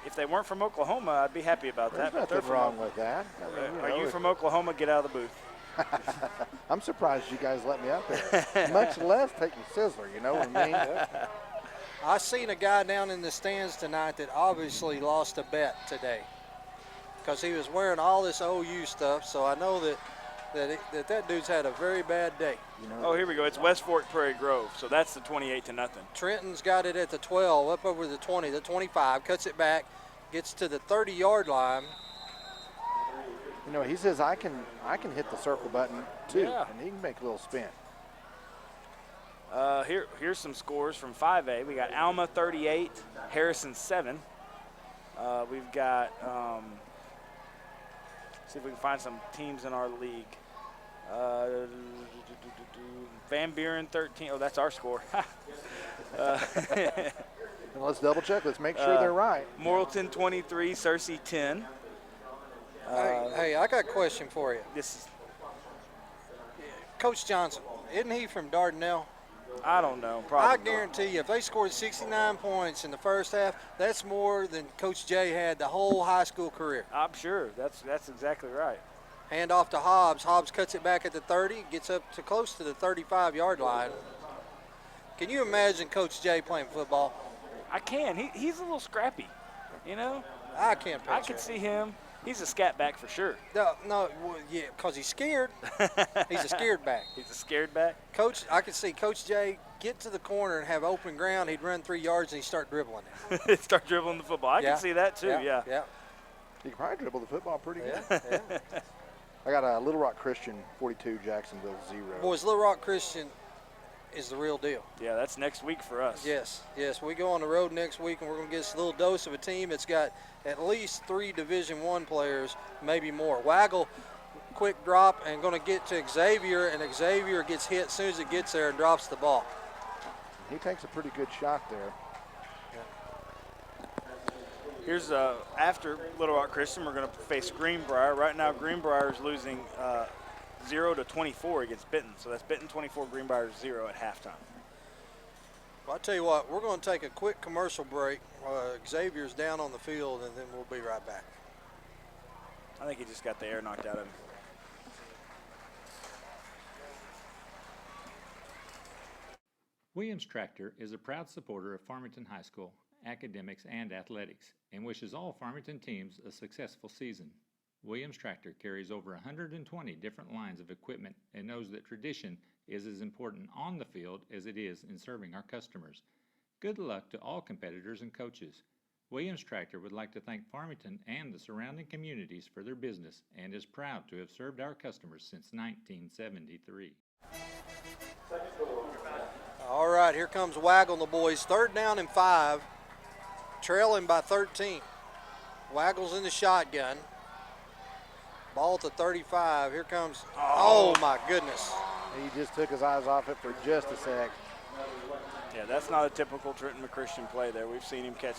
If they weren't from Oklahoma, I'd be happy about that. There's nothing wrong with that. Are you from Oklahoma? Get out of the booth. I'm surprised you guys let me up there. Much less taking Sizzler, you know what I mean? I seen a guy down in the stands tonight that obviously lost a bet today because he was wearing all this OU stuff, so I know that dude's had a very bad day. Oh, here we go. It's West Fork Prairie Grove, so that's the 28-0. Trenton's got it at the 12, up over the 20, the 25, cuts it back, gets to the 30-yard line. You know, he says I can hit the circle button too, Yeah. and he can make a little spin. Here's some scores from 5A. We got Alma 38, Harrison 7. We've got see if we can find some teams in our league. Van Buren 13. Oh, that's our score. Let's double check. Let's make sure they're right. Morrilton 23, Searcy 10. Hey, I got a question for you. This is Coach Johnson, isn't he from Dardanelle? I don't know. Probably. I guarantee you, if they scored 69 points in the first half, that's more than Coach Jay had the whole high school career. I'm sure. That's exactly right. Hand off to Hobbs. Hobbs cuts it back at the 30, gets up to close to the 35-yard line. Can you imagine Coach Jay playing football? I can. He's a little scrappy, you know? I can't picture I can see him. He's a scat back for sure. No, well, yeah, because he's scared. He's a scared back. He's a scared back? Coach, I could see Coach Jay get to the corner and have open ground. He'd run 3 yards and he'd start dribbling it. Start dribbling the football. I can see that too, yeah. You can probably dribble the football pretty good. Yeah. I got Little Rock Christian 42, Jacksonville 0. Boys, Little Rock Christian is the real deal. Yeah, that's next week for us. Yes. We go on the road next week, and we're going to get us a little dose of a team that's got at least 3 Division I players, maybe more. Waggle, quick drop, and going to get to Xavier, and Xavier gets hit as soon as it gets there and drops the ball. He takes a pretty good shot there. Here's after Little Rock Christian, we're going to face Greenbrier. Right now, Greenbrier is losing 0-24 against Benton. So that's Benton 24, Greenbrier 0 at halftime. Well, I'll tell you what, we're going to take a quick commercial break. Xavier's down on the field, and then we'll be right back. I think he just got the air knocked out of him. Williams Tractor is a proud supporter of Farmington High School, academics, and athletics, and wishes all Farmington teams a successful season. Williams Tractor carries over 120 different lines of equipment and knows that tradition is as important on the field as it is in serving our customers. Good luck to all competitors and coaches. Williams Tractor would like to thank Farmington and the surrounding communities for their business and is proud to have served our customers since 1973. All right, here comes Waggle and the boys. 3rd down and 5, trailing by 13. Waggle's in the shotgun. Ball at the 35. Here comes, oh my goodness. He just took his eyes off it for just a sec. Yeah, that's not a typical Trenton McChristian play there. We've seen him catch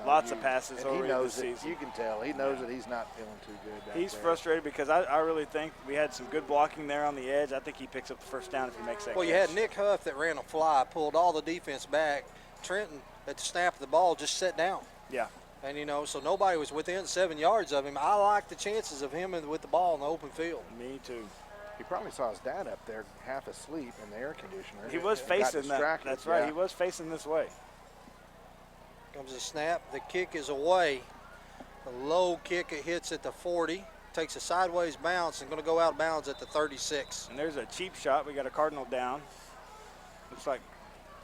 lots of passes over this season. You can tell. He knows that he's not feeling too good back He's there. frustrated because I really think we had some good blocking there on the edge. I think he picks up the first down if he makes that Well, catch. you had Nick Huff that ran a fly, pulled all the defense back. Trenton, at the snap of the ball, just sat down. Yeah. And, you know, so nobody was within 7 yards of him. I like the chances of him with the ball in the open field. Me too. He probably saw his dad up there half asleep in the air conditioner. He was facing that. That's right. He was facing this way. Comes a snap. The kick is away. The low kick, it hits at the 40. Takes a sideways bounce and going to go out of bounds at the 36. And there's a cheap shot. We got a Cardinal down. Looks like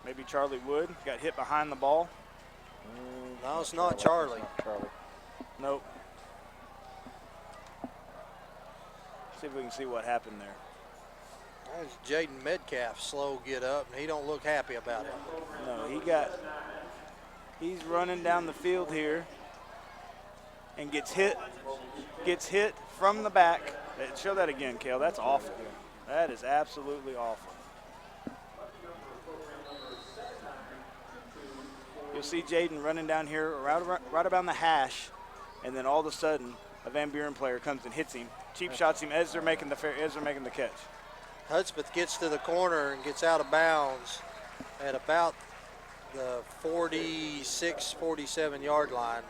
maybe Charlie Wood got hit behind the ball. No, it's not Charlie. Nope. See if we can see what happened there. There's Jaden Metcalf, slow get up, and he don't look happy about it. No, he's running down the field here and gets hit from the back. Show that again, Kale. That's awful. That is absolutely awful. You'll see Jaden running down here right around the hash, and then all of a sudden a Van Buren player comes and hits him. Cheap shots him as they're making the catch. Hudspeth gets to the corner and gets out of bounds at about the 46, 47-yard line.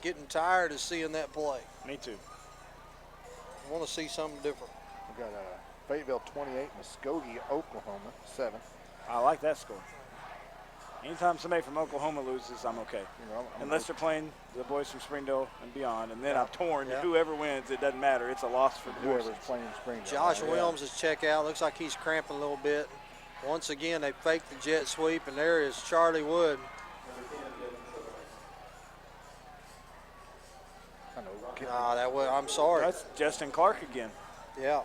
Getting tired of seeing that play. Me too. I want to see something different. We got Fayetteville 28, Muskogee, Oklahoma 7. I like that score. Anytime somebody from Oklahoma loses, I'm okay. Unless they're playing the boys from Springdale and beyond, and then I'm torn. Yeah. Whoever wins, it doesn't matter. It's a loss for whoever's playing Springdale. Josh Williams is check out. Looks like he's cramping a little bit. Once again, they faked the jet sweep, and there is Charlie Wood. I'm sorry. That's Justin Clark again. Yeah.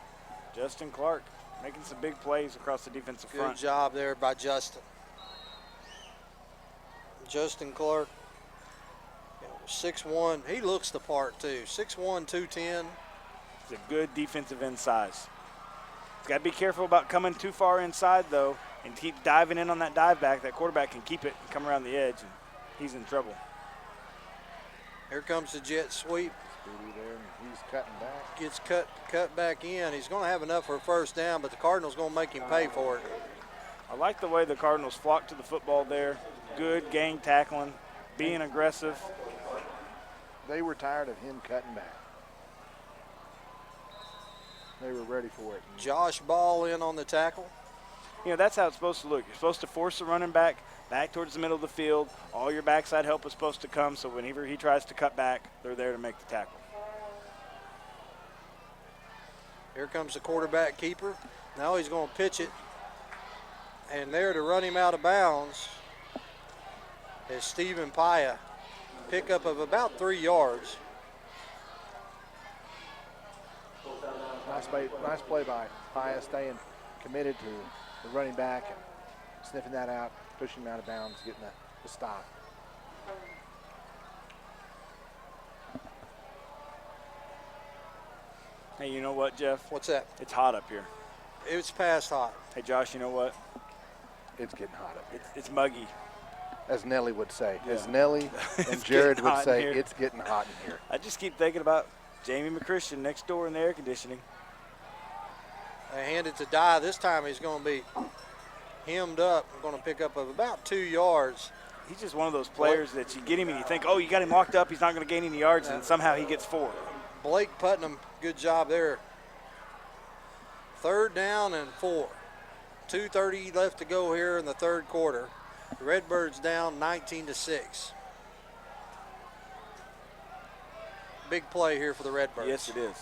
Justin Clark making some big plays across the defensive front. Good job there by Justin. Justin Clark, 6'1". He looks the part, too. 6'1", 210. He's a good defensive end size. He's got to be careful about coming too far inside, though, and keep diving in on that dive back. That quarterback can keep it and come around the edge, and he's in trouble. Here comes the jet sweep. There, and he's cutting back. Gets cut back in. He's going to have enough for a first down, but the Cardinals going to make him pay for it. I like the way the Cardinals flock to the football there. Good gang tackling, being aggressive. They were tired of him cutting back. They were ready for it. Josh Ball in on the tackle. You know, that's how it's supposed to look. You're supposed to force the running back towards the middle of the field. All your backside help is supposed to come, so whenever he tries to cut back, they're there to make the tackle. Here comes the quarterback keeper. Now he's going to pitch it. And there to run him out of bounds is Stephen Paya. Pickup of about 3 yards. Nice play by Paya, staying committed to the running back and sniffing that out, pushing him out of bounds, getting the stop. Hey, you know what, Jeff? What's that? It's hot up here. It's past hot. Hey, Josh, you know what? It's getting hot up here. It's muggy. As Nelly would say. Yeah. As Nelly and Jared would say, it's getting hot in here. I just keep thinking about Jamie McChristian next door in the air conditioning. They hand it to Dye. This time he's going to be hemmed up. I'm going to pick up of about 2 yards. He's just one of those players that you get him and you think, oh, you got him locked up, he's not going to gain any yards, and somehow he gets 4. Blake Putnam, good job there. 3rd down and 4. 2:30 left to go here in the 3rd quarter. The Redbirds down 19-6. Big play here for the Redbirds. Yes, it is.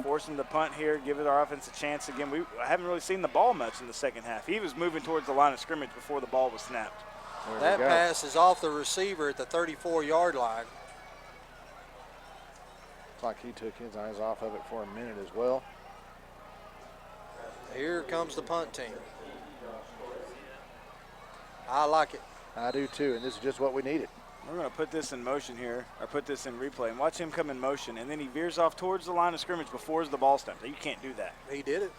Forcing the punt here, giving our offense a chance again. I haven't really seen the ball much in the second half. He was moving towards the line of scrimmage before the ball was snapped. That pass is off the receiver at the 34-yard line. It's like he took his eyes off of it for a minute as well. Here comes the punt team. I like it. I do too, and this is just what we needed. We're going to put this in motion here, or put this in replay, and watch him come in motion, and then he veers off towards the line of scrimmage before the ball snaps. You can't do that. He did it.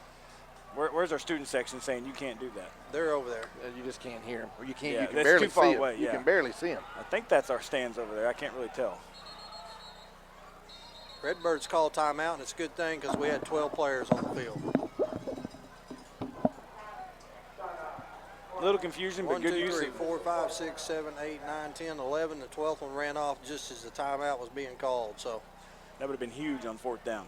Where's our student section saying you can't do that? They're over there. You just can't hear him. Or you can't. Yeah, you can barely too far see away, him. You yeah. can barely see him. I think that's our stands over there. I can't really tell. Redbirds call timeout, and it's a good thing because we had 12 players on the field. A little confusion, but 1, good 2, use. 3, 4, 5, 6, 7, 8, 9, 10, 11. The 12th one ran off just as the timeout was being called. So that would have been huge on 4th down.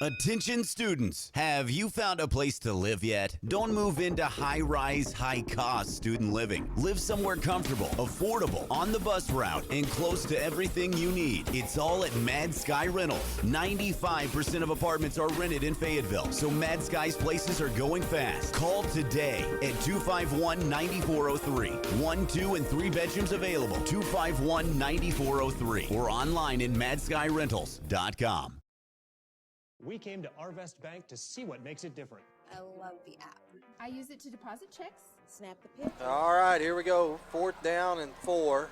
Attention students, have you found a place to live yet? Don't move into high-rise, high-cost student living. Live somewhere comfortable, affordable, on the bus route, and close to everything you need. It's all at Mad Sky Rentals. 95% of apartments are rented in Fayetteville, so Mad Sky's places are going fast. Call today at 251-9403. 1, 2, and 3 bedrooms available. 251-9403 or online at madskyrentals.com. We came to Arvest Bank to see what makes it different. I love the app. I use it to deposit checks. Snap the picture. All right, here we go. 4th down and 4.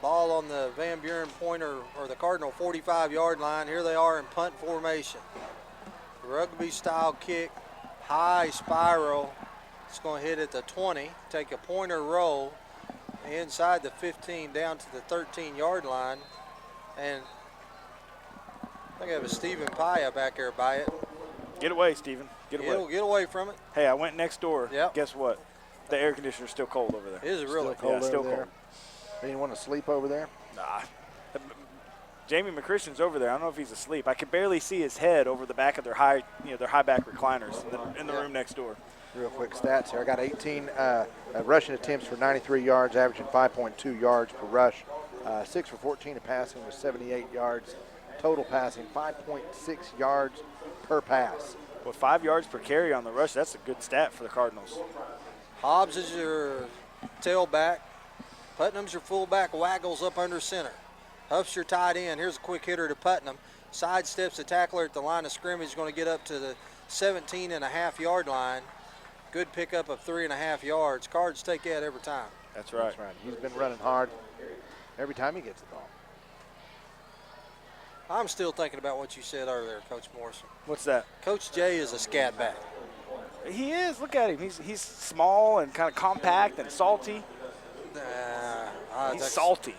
Ball on the Van Buren pointer or the Cardinal 45-yard line. Here they are in punt formation. Rugby style kick, high spiral. It's going to hit at the 20. Take a pointer roll inside the 15 down to the 13-yard line. And I think I have a Stephen Paya back there by it. Get away, Stephen. Get away. Get away from it. Hey, I went next door. Yep. Guess what? The air conditioner's still cold over there. Is it really? Still cold over still there. cold. They didn't want to sleep over there? Nah. Jamie McChristian's over there. I don't know if he's asleep. I could barely see his head over the back of their high back recliners in the room next door. Real quick stats here. I got 18 rushing attempts for 93 yards, averaging 5.2 yards per rush. 6 for 14 of passing with 78 yards. Total passing, 5.6 yards per pass. With 5 yards per carry on the rush, that's a good stat for the Cardinals. Hobbs is your tailback. Putnam's your fullback, Waggles up under center. Huff's your tight end. Here's a quick hitter to Putnam. Sidesteps the tackler at the line of scrimmage. Going to get up to the 17.5-yard line. good pickup of 3.5 yards. Cards take that every time. That's right. That's right. He's been running hard every time he gets the ball. I'm still thinking about what you said earlier, Coach Morrison. What's that? Coach Jay is a scat back. He is. Look at him. He's small and kind of compact and salty. He's salty.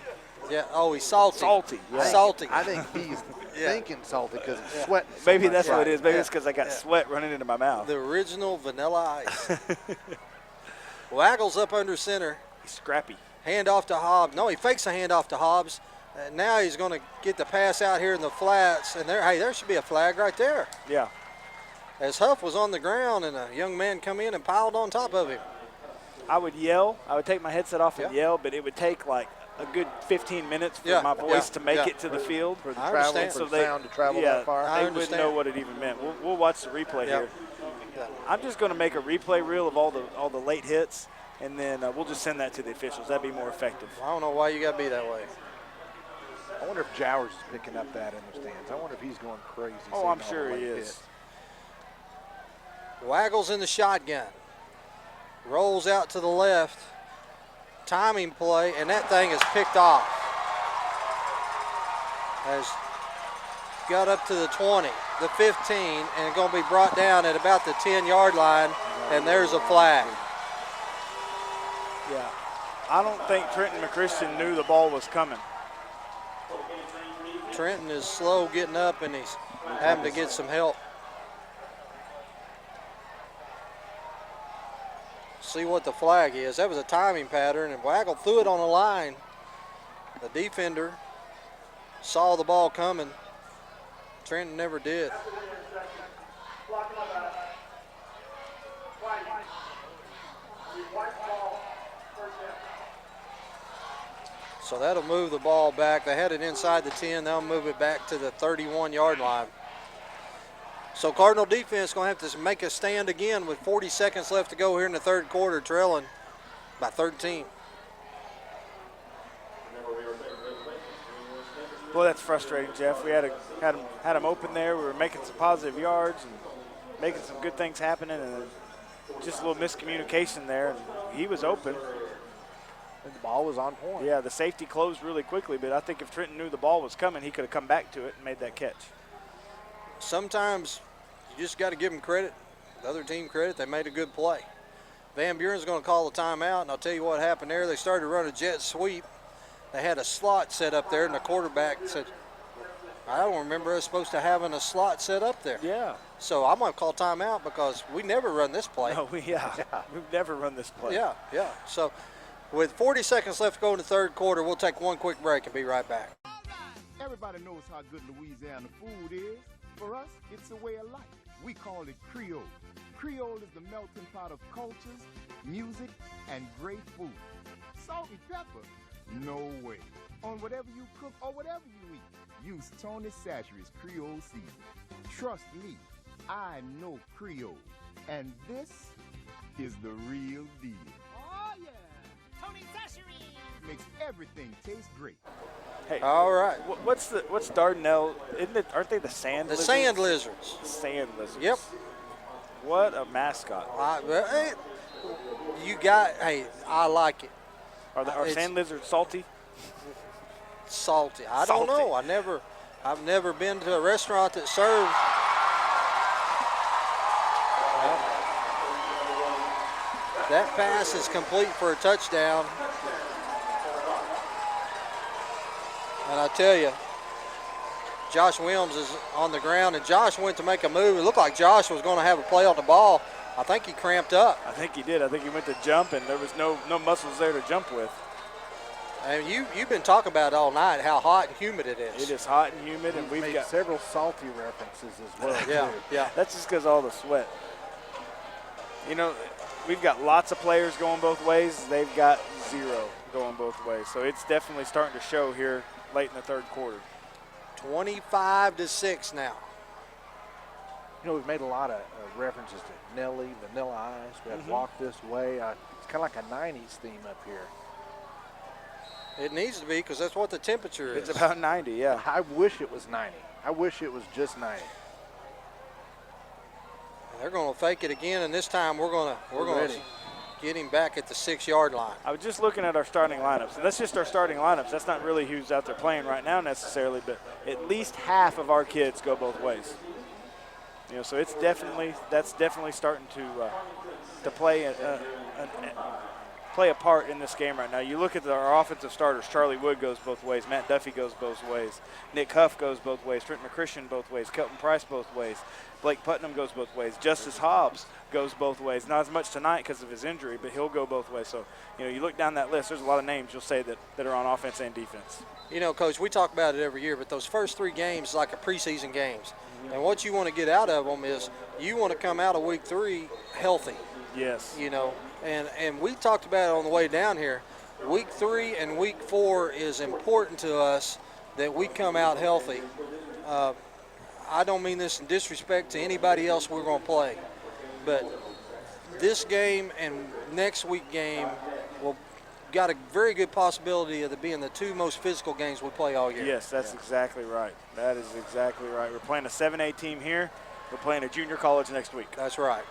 Yeah. Oh, he's salty. Salty. Yeah. Salty. I think he's thinking salty because he's sweating. So Maybe much. that's what it is. Maybe Yeah. it's because I got sweat running into my mouth. The original vanilla ice. Waggles up under center. He's scrappy. Hand off to Hobbs. No, he fakes a handoff to Hobbs. Now he's going to get the pass out here in the flats. And there should be a flag right there. Yeah. As Huff was on the ground and a young man come in and piled on top of him. I would yell. I would take my headset off and yell, but it would take like a good 15 minutes for my voice to make it to the field. For the travel, for the sound to travel that far. They wouldn't know what it even meant. We'll watch the replay here. Yeah. I'm just going to make a replay reel of all the late hits, and then we'll just send that to the officials. That'd be more effective. I don't know why you got to be that way. I wonder if Jowers is picking up that in the stands. I wonder if he's going crazy. Oh, I'm sure he is. Waggles in the shotgun. Rolls out to the left. Timing play, and that thing is picked off. Has got up to the 20, the 15, and going to be brought down at about the 10-yard line, and there's a flag. Yeah. I don't think Trenton McChristian knew the ball was coming. Trenton is slow getting up, and he's having to get some help. See what the flag is. That was a timing pattern, and Waggle threw it on the line. The defender saw the ball coming. Trenton never did. So that'll move the ball back. They had it inside the 10. They'll move it back to the 31-yard line. So Cardinal defense going to have to make a stand again with 40 seconds left to go here in the third quarter, trailing by 13. Boy, that's frustrating, Jeff. We had him open there. We were making some positive yards and making some good things happening, and just a little miscommunication there. And he was open. And the ball was on point. Yeah, the safety closed really quickly, but I think if Trenton knew the ball was coming, he could have come back to it and made that catch. Sometimes you just got to give them credit, the other team credit. They made a good play. Van Buren's going to call the timeout, and I'll tell you what happened there. They started to run a jet sweep. They had a slot set up there, and the quarterback said, I don't remember us supposed to having a slot set up there. Yeah. So I'm going to call timeout because we never run this play. No, we've never run this play. Yeah. So with 40 seconds left to go in the third quarter, we'll take one quick break and be right back. Everybody knows how good Louisiana food is. For us, it's a way of life. We call it Creole. Creole is the melting pot of cultures, music, and great food. Salt and pepper? No way. On whatever you cook or whatever you eat, use Tony Chachere's Creole seasoning. Trust me, I know Creole. And this is the real deal. Oh, yeah. Tony Chachere's Makes everything taste great. Hey, all right. What's Dardanelle? Aren't they the sand lizards? The sand lizards. The sand lizards. Yep. What a mascot. I like it. Are sand lizards salty? Salty. I don't know. I've never been to a restaurant that serves. That pass is complete for a touchdown. And I tell you, Josh Williams is on the ground, and Josh went to make a move. It looked like Josh was going to have a play on the ball. I think he cramped up. I think he did. I think he went to jump, and there was no muscles there to jump with. And you've been talking about it all night, how hot and humid it is. It is hot and humid, and we've got several salty references as well. Yeah. That's just because all the sweat. You know, we've got lots of players going both ways. They've got zero going both ways. So it's definitely starting to show here late in the third quarter. 25-6 now. You know, we've made a lot of references to Nelly, Vanilla Ice. We had Walk This Way. It's kind of like a 90s theme up here. It needs to be because that's what the temperature is. It's about 90, yeah. I wish it was 90. I wish it was just 90. They're going to fake it again, and this time we're going to get him back at the 6-yard line. I was just looking at our starting lineups, and that's just our starting lineups. That's not really who's out there playing right now necessarily, but at least half of our kids go both ways. You know, so that's definitely starting to play a part in this game right now. You look at our offensive starters. Charlie Wood goes both ways. Matt Duffy goes both ways. Nick Huff goes both ways. Trent McChristian both ways. Kelton Price both ways. Blake Putnam goes both ways. Justice Hobbs goes both ways. Not as much tonight because of his injury, but he'll go both ways. So, you know, you look down that list, there's a lot of names you'll say that are on offense and defense. You know, Coach, we talk about it every year, but those first 3 games like a preseason games. And what you want to get out of them is you want to come out of week 3 healthy. Yes. You know, and we talked about it on the way down here. Week 3 and week 4 is important to us that we come out healthy. I don't mean this in disrespect to anybody else we're going to play, but this game and next week game will got a very good possibility of it being the 2 most physical games we play all year. Yes, that's exactly right. That is exactly right. We're playing a 7A team here. We're playing a junior college next week. That's right.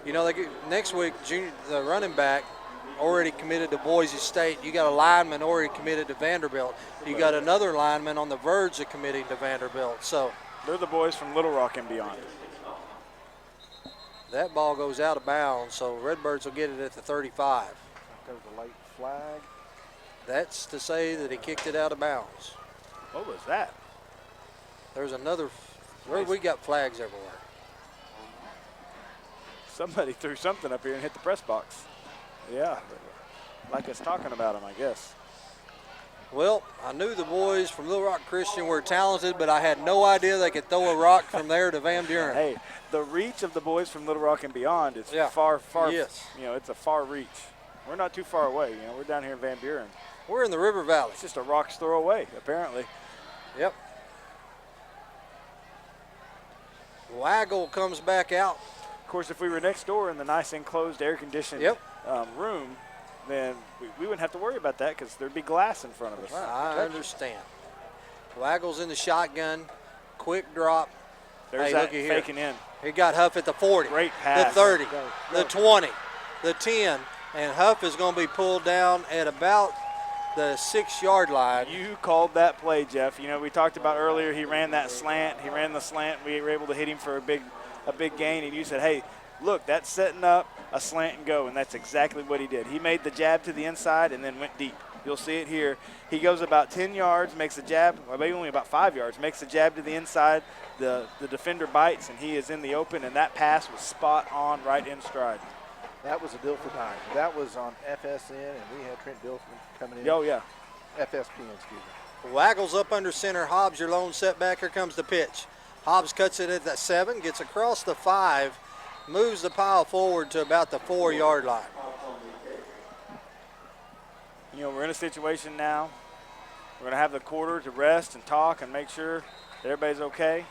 You know, next week, the running back already committed to Boise State. You got a lineman already committed to Vanderbilt. You got another lineman on the verge of committing to Vanderbilt. So they're the boys from Little Rock and beyond. That ball goes out of bounds, so Redbirds will get it at the 35. There's a late flag. That's to say that he kicked it out of bounds. What was that? There's another. We got flags everywhere. Somebody threw something up here and hit the press box. Yeah, like us talking about them, I guess. Well, I knew the boys from Little Rock Christian were talented, but I had no idea they could throw a rock from there to Van Buren. Hey, the reach of the boys from Little Rock and beyond is far. Yes. You know, it's a far reach. We're not too far away. You know, we're down here in Van Buren. We're in the River Valley. It's just a rock's throw away, apparently. Yep. Waggle comes back out. Of course, if we were next door in the nice enclosed air-conditioned room, then we wouldn't have to worry about that because there'd be glass in front of us. I understand. Waggle's in the shotgun. Quick drop. There's that faking in. He got Huff at the 40. Great pass. The 30. The 20. The 10. And Huff is going to be pulled down at about the 6-yard line. You called that play, Jeff. You know, we talked about earlier, he ran that slant. He ran the slant. We were able to hit him for a big gain. And you said, hey, look, that's setting up a slant and go. And that's exactly what he did. He made the jab to the inside and then went deep. You'll see it here. He goes about 10 yards, makes a jab, well, maybe only about 5 yards, makes a jab to the inside. The defender bites, and he is in the open, and that pass was spot on right in stride. That was a deal for time. That was on FSN, and we had Trent Dilson coming in. Oh, yeah. FSPN, excuse me. Waggles up under center. Hobbs, your lone setback. Here comes the pitch. Hobbs cuts it at the 7, gets across the 5, moves the pile forward to about the 4-yard line. You know, we're in a situation now. We're going to have the quarter to rest and talk and make sure that everybody's okay.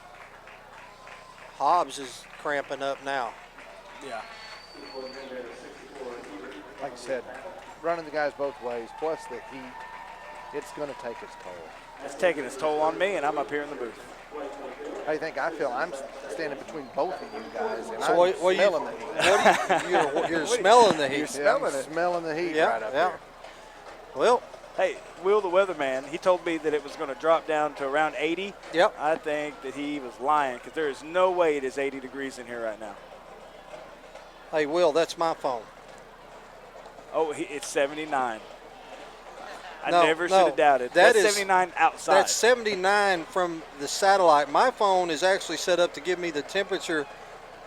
Hobbs is cramping up now. Yeah. Like I said, running the guys both ways, plus the heat, it's going to take its toll. It's taking its toll on me, and I'm up here in the booth. How do you think I feel? I'm standing between both of you guys, and so I'm smelling the heat. You're smelling the heat. You're smelling the heat right up here. Well, hey, Will the weatherman, he told me that it was going to drop down to around 80. Yep. I think that he was lying because there is no way it is 80 degrees in here right now. Hey, Will, that's my phone. Oh, it's 79. I No, never should have doubted. That That's is 79 outside. That's 79 from the satellite. My phone is actually set up to give me the temperature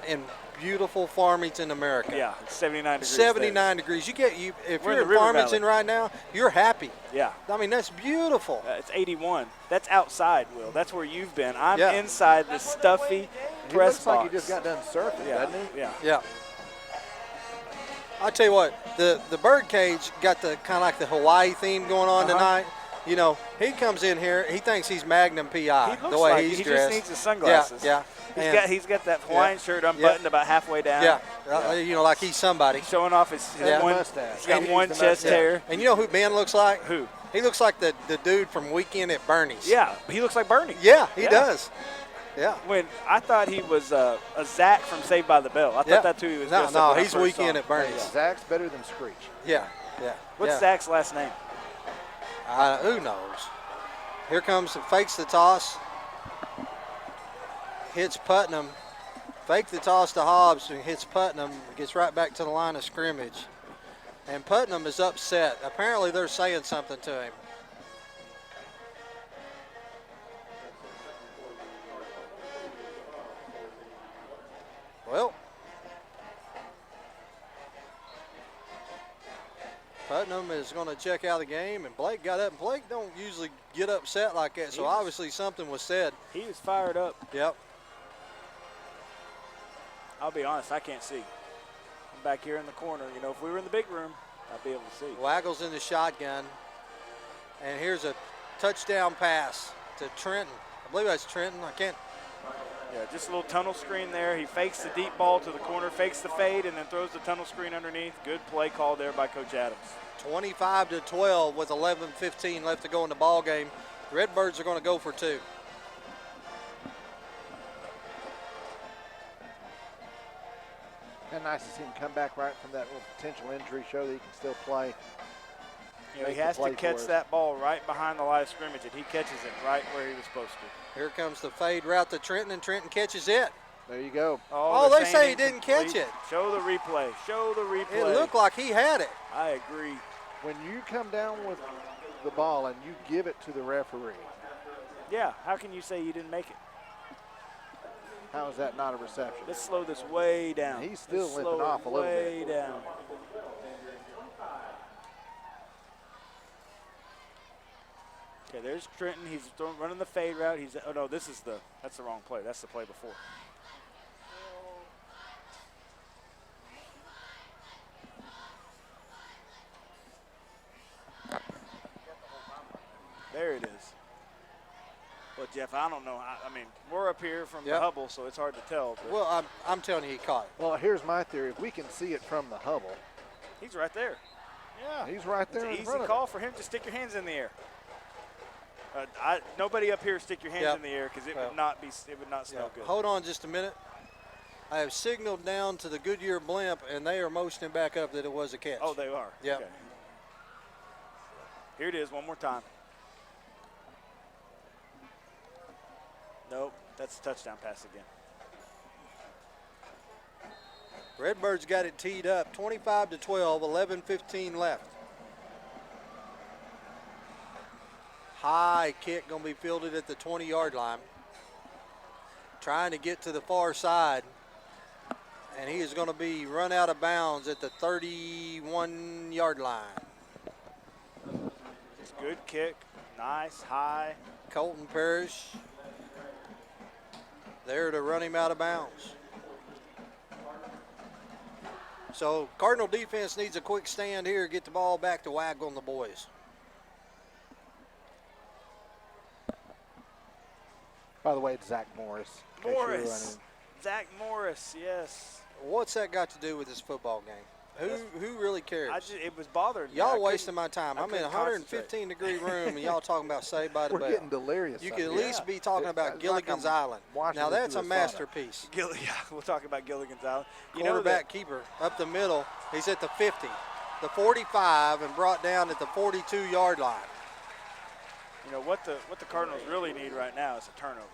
in beautiful Farmington, America. Yeah, it's 79 degrees. 79 degrees. If We're you're in in the River Farmington Valley. right now, you're happy. Yeah. I mean, that's beautiful. It's 81. That's outside, Will. That's where you've been. I'm Yeah. inside the stuffy He press looks box. like he just got done surfing, Yeah. doesn't he? Yeah. Yeah. I tell you what, the bird cage got the kind of like the Hawaii theme going on tonight. You know, he comes in here, he thinks he's Magnum PI He the looks way like he's he dressed. just needs his sunglasses. Yeah. He's got that Hawaiian shirt unbuttoned about halfway down. Yeah. You know, like he's somebody. Showing off his one mustache. He's got one chest hair. And you know who Ben looks like? Who? He looks like the dude from Weekend at Bernie's. Yeah, he looks like Bernie. Yeah, he does. Yeah. When I thought he was a Zach from Saved by the Bell. I thought that's who he was. No, he's weekend at Bernie's. Zach's better than Screech. Yeah. What's Zach's last name? Who knows? Here comes, fakes the toss. Hits Putnam. Fake the toss to Hobbs and hits Putnam. Gets right back to the line of scrimmage. And Putnam is upset. Apparently they're saying something to him. Well, Putnam is going to check out the game, and Blake got up. And Blake don't usually get upset like that, so obviously something was said. He was fired up. Yep. I'll be honest, I can't see. I'm back here in the corner. You know, if we were in the big room, I'd be able to see. Waggles in the shotgun, and here's a touchdown pass to Trenton. I believe that's Trenton. I can't. Yeah, just a little tunnel screen there. He fakes the deep ball to the corner, fakes the fade, and then throws the tunnel screen underneath. Good play call there by Coach Adams. 25-12 with 11:15 left to go in the ball game. Redbirds are going to go for 2. And nice to see him come back right from that little potential injury, show that he can still play. You know, he has to catch that ball right behind the line of scrimmage, and he catches it right where he was supposed to. Here comes the fade route to Trenton, and Trenton catches it. There you go. Oh, they say he didn't catch it. Show the replay. Show the replay. It looked like he had it. I agree. When you come down with the ball and you give it to the referee. Yeah, how can you say you didn't make it? How is that not a reception? Let's slow this way down. He's still limping off a little bit. Way down. Okay, there's Trenton. He's running the fade route. Oh no, that's the wrong play. That's the play before. There it is. But Jeff, I don't know. I mean, we're up here from the Hubble, so it's hard to tell. But Well, I'm telling you, he caught it. Well, here's my theory. If we can see it from the Hubble. He's right there. Yeah. He's right there. It's an easy call for him. Just stick your hands in the air. Nobody up here stick your hands in the air because it would not smell good. Hold on just a minute. I have signaled down to the Goodyear blimp, and they are motioning back up that it was a catch. Oh, they are. Yeah. Okay. Here it is one more time. Nope, that's a touchdown pass again. Redbirds got it teed up, 25-12, 11:15 left. High kick going to be fielded at the 20-yard line. Trying to get to the far side. And he is going to be run out of bounds at the 31-yard line. It's a good kick. Nice, high. Colton Parrish there to run him out of bounds. So Cardinal defense needs a quick stand here, get the ball back to Waggle and the boys. By the way, it's Zach Morris. Zach Morris, yes. What's that got to do with this football game? Who really cares? It was bothering me. Y'all wasting my time. I'm in a 115-degree room, and y'all talking about Saved by the Bell. We're getting delirious. You could at least be talking about Gilligan's Island. Now, that's a masterpiece. Yeah, we'll talk about Gilligan's Island. Quarterback keeper up the middle. He's at the 50, the 45, and brought down at the 42-yard line. You know, what the Cardinals really need right now is a turnover.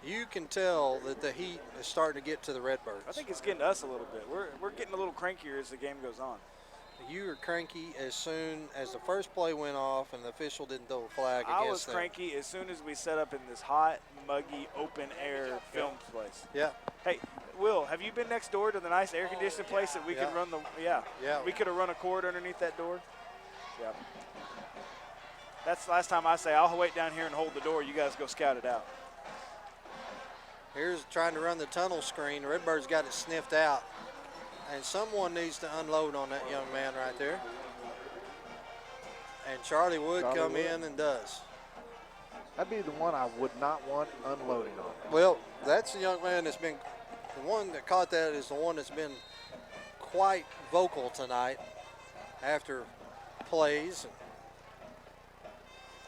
You can tell that the heat is starting to get to the Redbirds. I think it's getting to us a little bit. We're getting a little crankier as the game goes on. You were cranky as soon as the first play went off and the official didn't throw a flag against them. I was cranky as soon as we set up in this hot, muggy, open-air film place. Yeah. Hey, Will, have you been next door to the nice air-conditioned place that we could run the – yeah. We could have run a cord underneath that door. Yeah. That's the last time I say, I'll wait down here and hold the door. You guys go scout it out. Here's trying to run the tunnel screen. Redbird's got it sniffed out. And someone needs to unload on that young man right there. And Charlie Wood come in and does. That'd be the one I would not want unloading on. Well, that's the young man that's been – the one that caught that is the one that's been quite vocal tonight after plays.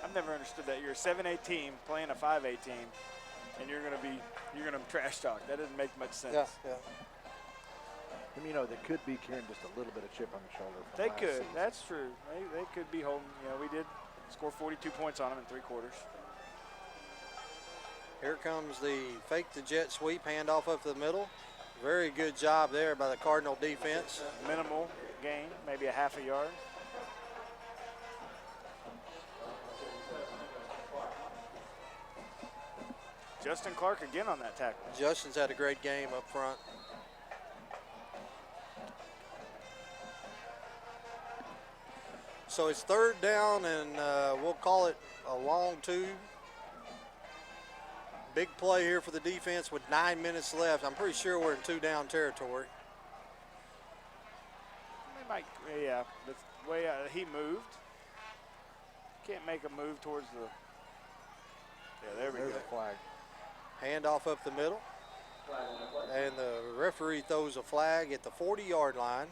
I've never understood that. You're a 7A team playing a 5A team. and you're going to trash talk. That doesn't make much sense. Yeah, yeah. And, you know, they could be carrying just a little bit of chip on the shoulder. From They last could. season. That's true. They could be holding. You know, we did score 42 points on them in 3 quarters. Here comes the fake the jet sweep, handoff up the middle. Very good job there by the Cardinal defense. Minimal gain, maybe a half a yard. Justin Clark again on that tackle. Justin's had a great game up front. So it's 3rd down, and we'll call it a long 2. Big play here for the defense with 9 minutes left. I'm pretty sure we're in 2-down territory. They might, yeah, the way he moved. Can't make a move towards the. Yeah, there we go. There's a flag. Handoff up the middle. And the referee throws a flag at the 40-yard line.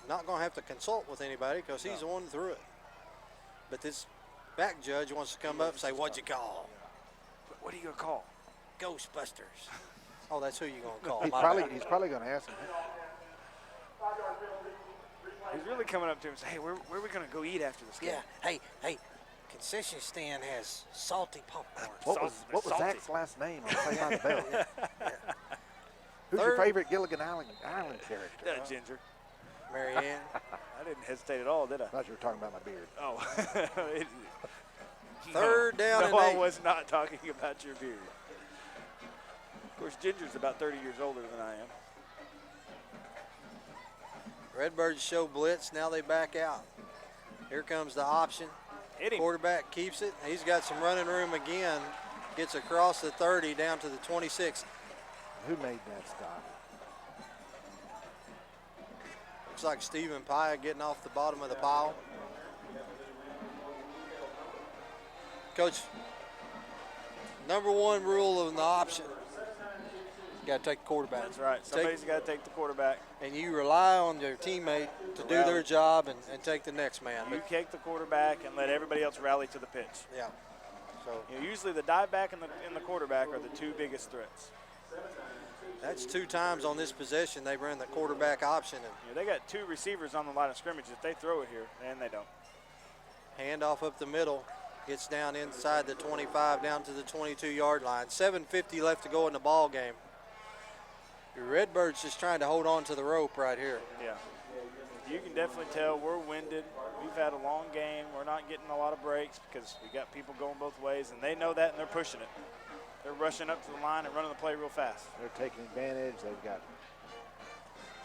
Not going to have to consult with anybody because he's the one that threw it. But this back judge wants to come up and say, what'd you call? What are you going to call? Ghostbusters. Oh, that's who you're going to call. He's probably going to ask him. He's really coming up to him and saying, hey, where are we going to go eat after this game? Yeah, hey, concession stand has salty popcorn. What was Zach's last name on Saved by the Bell? Yeah. Who's your favorite Gilligan Island character? Ginger. Marianne. I didn't hesitate at all, did I? I thought you were talking about my beard. Oh. 3rd down and 8. No, I was not talking about your beard. Of course, Ginger's about 30 years older than I am. Redbirds show blitz. Now they back out. Here comes the option. Quarterback keeps it. He's got some running room again. Gets across the 30 down to the 26. Who made that stop? Looks like Stephen Pye getting off the bottom of the pile. Coach, number 1 rule of the option, you got to take the quarterback. That's right. Somebody's got to take the quarterback. And you rely on your teammate to do their job and take the next man. You take the quarterback and let everybody else rally to the pitch. Yeah. So usually the dive back and the quarterback are the 2 biggest threats. That's 2 times on this possession they ran the quarterback option. And they got 2 receivers on the line of scrimmage. If they throw it here, and they don't. Handoff up the middle. Gets down inside the 25, down to the 22-yard line. 7:50 left to go in the ball game. Your Redbirds just trying to hold on to the rope right here. Yeah. You can definitely tell we're winded. We've had a long game. We're not getting a lot of breaks because we got people going both ways, and they know that, and they're pushing it. They're rushing up to the line and running the play real fast. They're taking advantage. They've got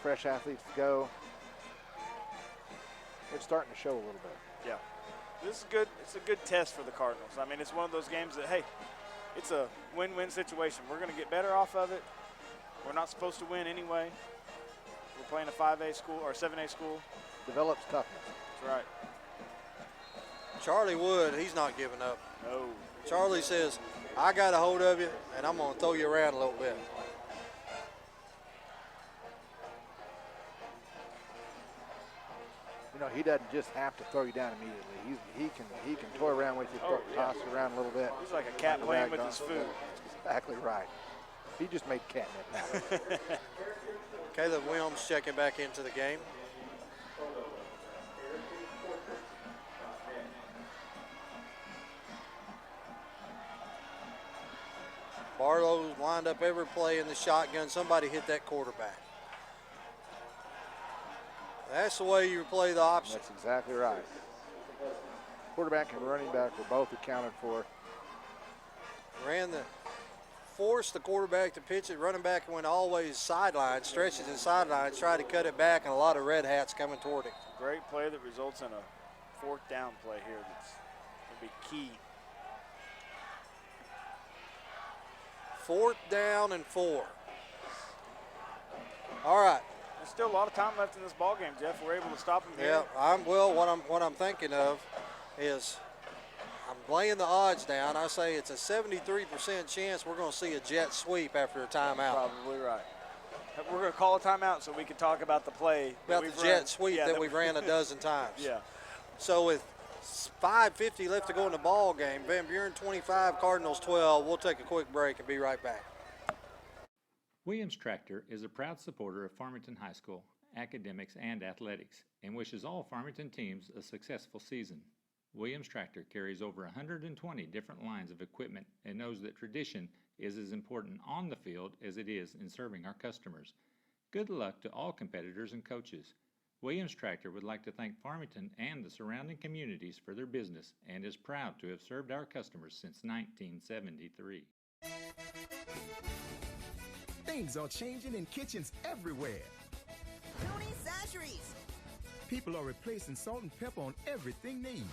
fresh athletes to go. It's starting to show a little bit. Yeah. This is good. It's a good test for the Cardinals. I mean, it's one of those games that, hey, it's a win-win situation. We're going to get better off of it. We're not supposed to win anyway. We're playing a 5A school or 7A school. Develops toughness. That's right. Charlie Wood, he's not giving up. No. Charlie says, I got a hold of you, and I'm going to throw you around a little bit. You know, he doesn't just have to throw you down immediately. He can toy around with you, toss you around a little bit. He's like a cat playing with his food. Exactly right. He just made catnip happen. Caleb Williams checking back into the game. Barlow's lined up every play in the shotgun. Somebody hit that quarterback. That's the way you play the option. That's exactly right. Quarterback and running back were both accounted for. Forced the quarterback to pitch it. Running back went always sideline, stretches and sidelines, tried to cut it back, and a lot of red hats coming toward him. Great play that results in a 4th down play here that's going to be key. 4th down and 4. All right. There's still a lot of time left in this ball game, Jeff. We're able to stop them Yeah, here. what I'm thinking of is I'm laying the odds down. I say it's a 73% chance we're going to see a jet sweep after a timeout. Probably right. We're going to call a timeout so we can talk about the play. About the jet sweep that we've ran a dozen times. Yeah. So with 5:50 left to go in the ball game. Van Buren 25, Cardinals 12. We'll take a quick break and be right back. Williams Tractor is a proud supporter of Farmington High School, academics, and athletics, and wishes all Farmington teams a successful season. Williams Tractor carries over 120 different lines of equipment and knows that tradition is as important on the field as it is in serving our customers. Good luck to all competitors and coaches. Williams Tractor would like to thank Farmington and the surrounding communities for their business and is proud to have served our customers since 1973. Things are changing in kitchens everywhere. Tony's Sasheries. People are replacing salt and pepper on everything they eat.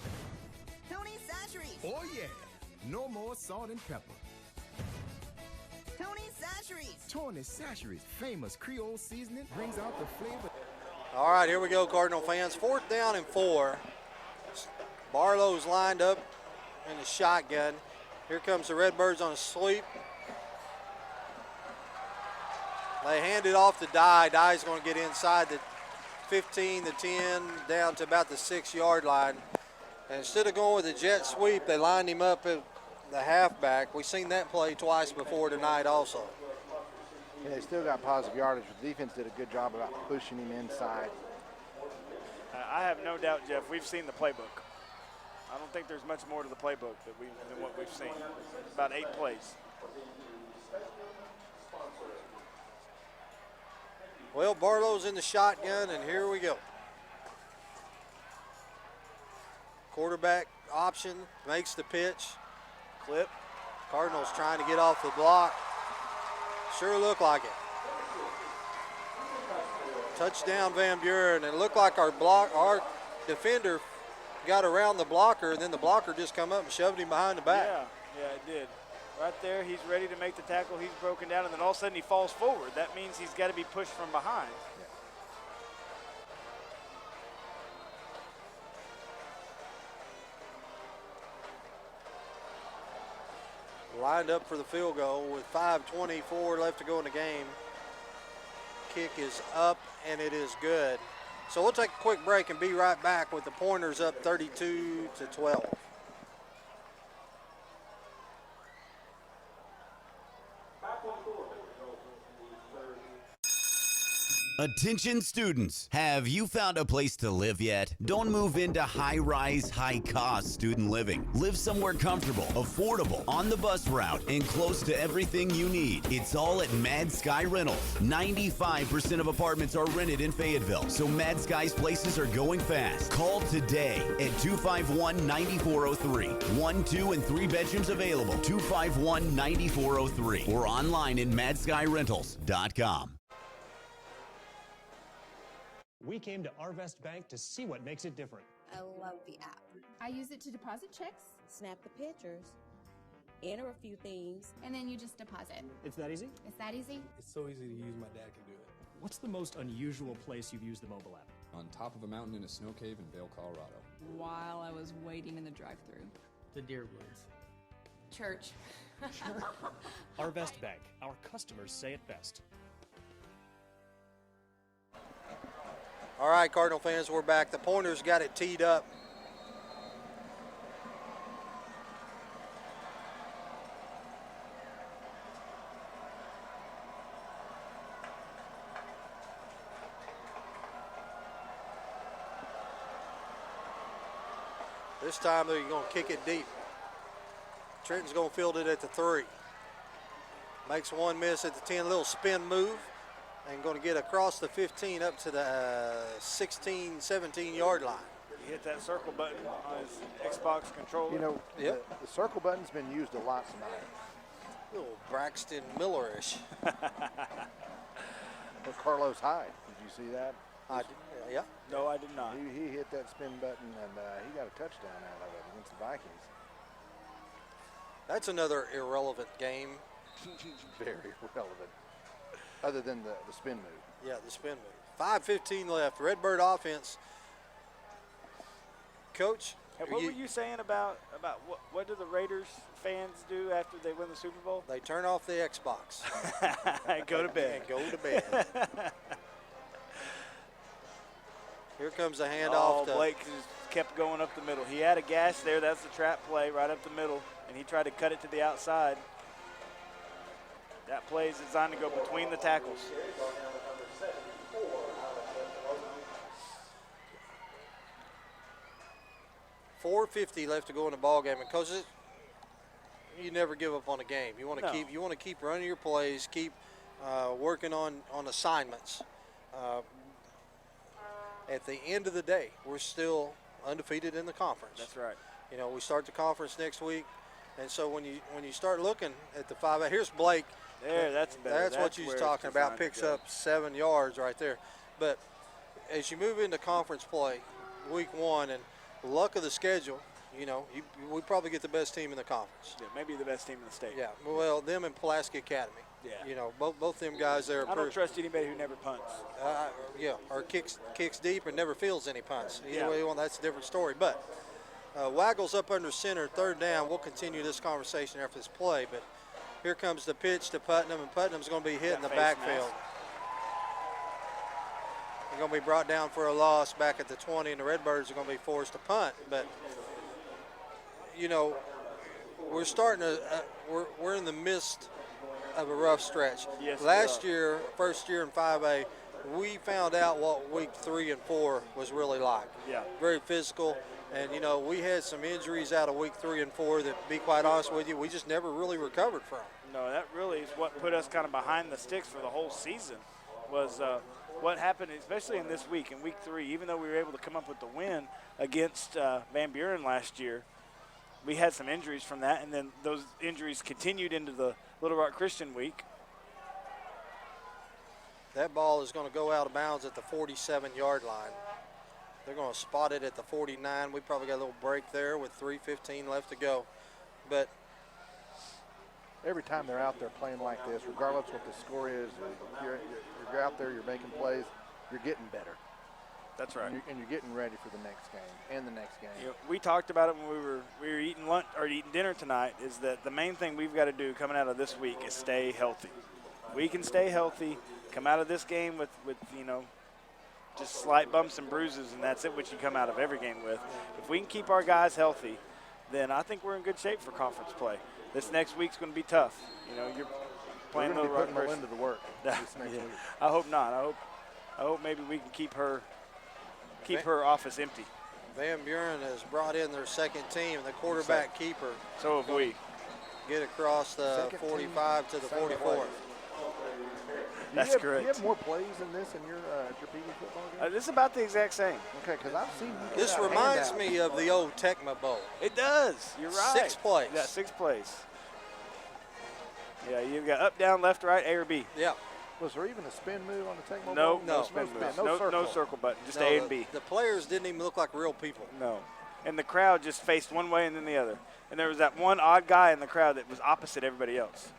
Tony's Sasheries. Oh yeah, no more salt and pepper. Tony's Sasheries. Tony's Sasheries, famous Creole seasoning, brings out the flavor. All right, here we go, Cardinal fans. 4th down and 4. Barlow's lined up in the shotgun. Here comes the Redbirds on a sweep. They hand it off to Dye. Dye's going to get inside the 15, the 10, down to about the 6-yard line. And instead of going with a jet sweep, they lined him up at the halfback. We've seen that play twice before tonight also. Yeah, they still got positive yardage. The defense did a good job about pushing him inside. I have no doubt, Jeff, we've seen the playbook. I don't think there's much more to the playbook than what we've seen. About 8 plays. Well, Barlow's in the shotgun, and here we go. Quarterback option, makes the pitch. Clip. Cardinals trying to get off the block. Sure looked like it. Touchdown Van Buren, and it looked like our defender got around the blocker, and then the blocker just come up and shoved him behind the back. Yeah, it did. Right there, he's ready to make the tackle. He's broken down, and then all of a sudden he falls forward. That means he's got to be pushed from behind. Lined up for the field goal with 5:24 left to go in the game. Kick is up, and it is good. So we'll take a quick break and be right back with the Pointers up 32-12. Attention students, have you found a place to live yet? Don't move into high-rise, high-cost student living. Live somewhere comfortable, affordable, on the bus route, and close to everything you need. It's all at Mad Sky Rentals. 95% of apartments are rented in Fayetteville, so Mad Sky's places are going fast. Call today at 251-9403. 1, 2, and 3 bedrooms available. 251-9403 or online at madskyrentals.com. We came to Arvest Bank to see what makes it different. I love the app. I use it to deposit checks, Snap the pictures, enter a few things, and then you just deposit. It's that easy? It's that easy? It's so easy to use, my dad can do it. What's the most unusual place you've used the mobile app? On top of a mountain in a snow cave in Vail, Colorado. While I was waiting in the drive-thru. The Deer Woods. Church. Arvest Bank. Our customers say it best. All right, Cardinal fans, we're back. The Pointers got it teed up. This time they're going to kick it deep. Trenton's going to field it at the 3. Makes one miss at the 10, little spin move. And going to get across the 15 up to the 16, 17-yard line. He hit that circle button on his Xbox controller. You know, the circle button's been used a lot tonight. Little Braxton Miller-ish. For Carlos Hyde, did you see that? Yeah. No, I did not. He hit that spin button, and he got a touchdown out of it against the Vikings. That's another irrelevant game. Very relevant. Other than the spin move. Yeah, the spin move. 5:15 left. Redbird offense. Coach, Hey, what were you saying about what do the Raiders fans do after they win the Super Bowl? They turn off the Xbox. Go to bed. And go to bed. Here comes a handoff. Oh, Blake is kept going up the middle. He had a gash there. That's the trap play right up the middle, and he tried to cut it to the outside. That play is designed to go between the tackles. .450 left to go in the ball game, and coaches, you never give up on a game. You want to keep running your plays, keep working on assignments. At the end of the day, we're still undefeated in the conference. That's right. You know, we start the conference next week, and so when you start looking at the 5, here's Blake. There, that's better. That's what you was talking about. Picks up 7 yards right there. But as you move into conference play, week 1, and luck of the schedule, you know, we probably get the best team in the conference. Yeah, maybe the best team in the state. Yeah, well, them and Pulaski Academy. Yeah. You know, both them guys there. I don't trust anybody who never punts. Yeah, or kicks deep and never feels any punts. Either way you want, that's a different story. But Waggle's up under center, 3rd down. We'll continue this conversation after this play. But here comes the pitch to Putnam, and Putnam's going to be hit in the backfield. They're going to be brought down for a loss back at the 20, and the Redbirds are going to be forced to punt. But, you know, we're starting to we're in the midst of a rough stretch. Yes, Last year, first year in 5A, we found out what week 3 and 4 was really like. Yeah. Very physical. And, you know, we had some injuries out of week 3 and 4 that, to be quite honest with you, we just never really recovered from. No, that really is what put us kind of behind the sticks for the whole season was what happened, especially in this week, in week 3. Even though we were able to come up with the win against Van Buren last year, we had some injuries from that, and then those injuries continued into the Little Rock Christian week. That ball is going to go out of bounds at the 47-yard line. They're going to spot it at the 49. We probably got a little break there with 3:15 left to go. But every time they're out there playing like this, regardless what the score is, you're out there, you're making plays, you're getting better. That's right. And you're getting ready for the next game and the next game. You know, we talked about it when we were eating lunch or eating dinner tonight, is that the main thing we've got to do coming out of this week is stay healthy. We can stay healthy, come out of this game with you know, just slight bumps and bruises, and that's it, which you come out of every game with. If we can keep our guys healthy, then I think we're in good shape for conference play. This next week's going to be tough. You know, you're playing Little Rock Christian. Into the work this next week. I hope not. I hope maybe we can keep her office empty. Van Buren has brought in their 2nd team, the quarterback keeper. So have we. Get across the 45 to the 44. That's correct. Do you have more plays than this in your PD football game? This is about the exact same. Okay, because I've seen you get This reminds me of the old Tecma Bowl. It does. You're right. 6 plays. Yeah, 6 plays. Yeah, you've got up, down, left, right, A or B. Yeah. Was there even a spin move on the Tecmo No, Bowl? no spin move. No circle button, just No, A and B. The players didn't even look like real people. No. And the crowd just faced one way and then the other. And there was that one odd guy in the crowd that was opposite everybody else.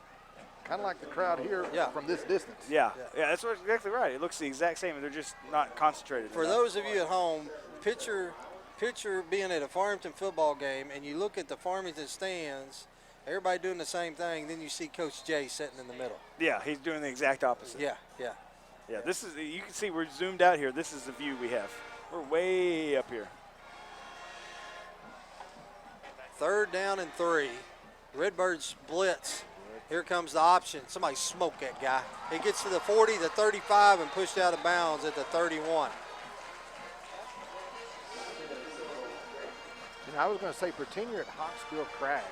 Kind of like the crowd here from this distance. Yeah, that's exactly right. It looks the exact same, and they're just not concentrated For enough. those of you at home, picture being at a Farmington football game, and you look at the Farmington stands, everybody doing the same thing, then you see Coach Jay sitting in the middle. Yeah, he's doing the exact opposite. Yeah. Yeah, this is, you can see we're zoomed out here. This is the view we have. We're way up here. 3rd down and 3. Redbirds blitz. Here comes the option. Somebody smoke that guy. He gets to the 40, the 35, and pushed out of bounds at the 31. You know, I was going to say, pretend you're at Hawksbill Crag,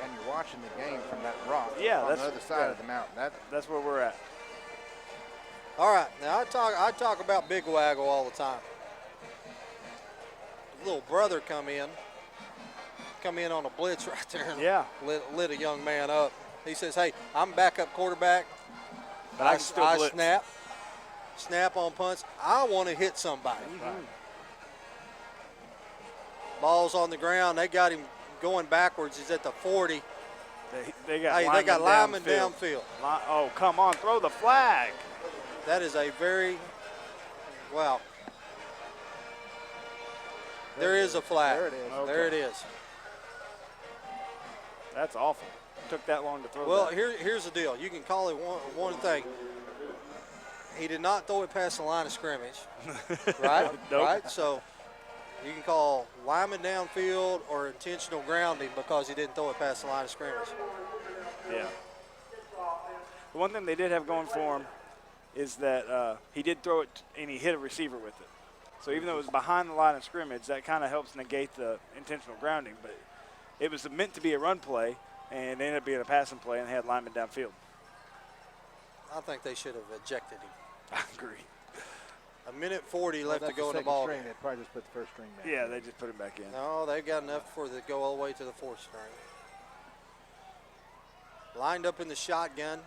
and you're watching the game from that rock on the other side of the mountain. That's where we're at. All right, now I talk about Big Waggle all the time. His little brother come in on a blitz right there and lit a young man up. He says, hey, I'm backup quarterback, but I still snap on punts. I want to hit somebody. Ball's on the ground. They got him going backwards. He's at the 40. They got linemen downfield. Oh, come on, throw the flag. That is a very, wow. There is a flag. There it is. Okay. There it is. That's awful. Took that long to throw. Well, that. here's the deal. You can call it one thing. He did not throw it past the line of scrimmage, right? Nope. Right. So You can call lineman downfield or intentional grounding because he didn't throw it past the line of scrimmage. Yeah. The one thing they did have going for him is that he did throw it and he hit a receiver with it. So even though it was behind the line of scrimmage, that kind of helps negate the intentional grounding. But it was meant to be a run play, and it ended up being a passing play, and they had linemen downfield. I think they should have ejected him. I agree. A minute 40 left to go in the ball game. They'd probably just put the first string back. Yeah, they just put it back in. No, they've got enough for the go all the way to the fourth string. Lined up in the shotgun.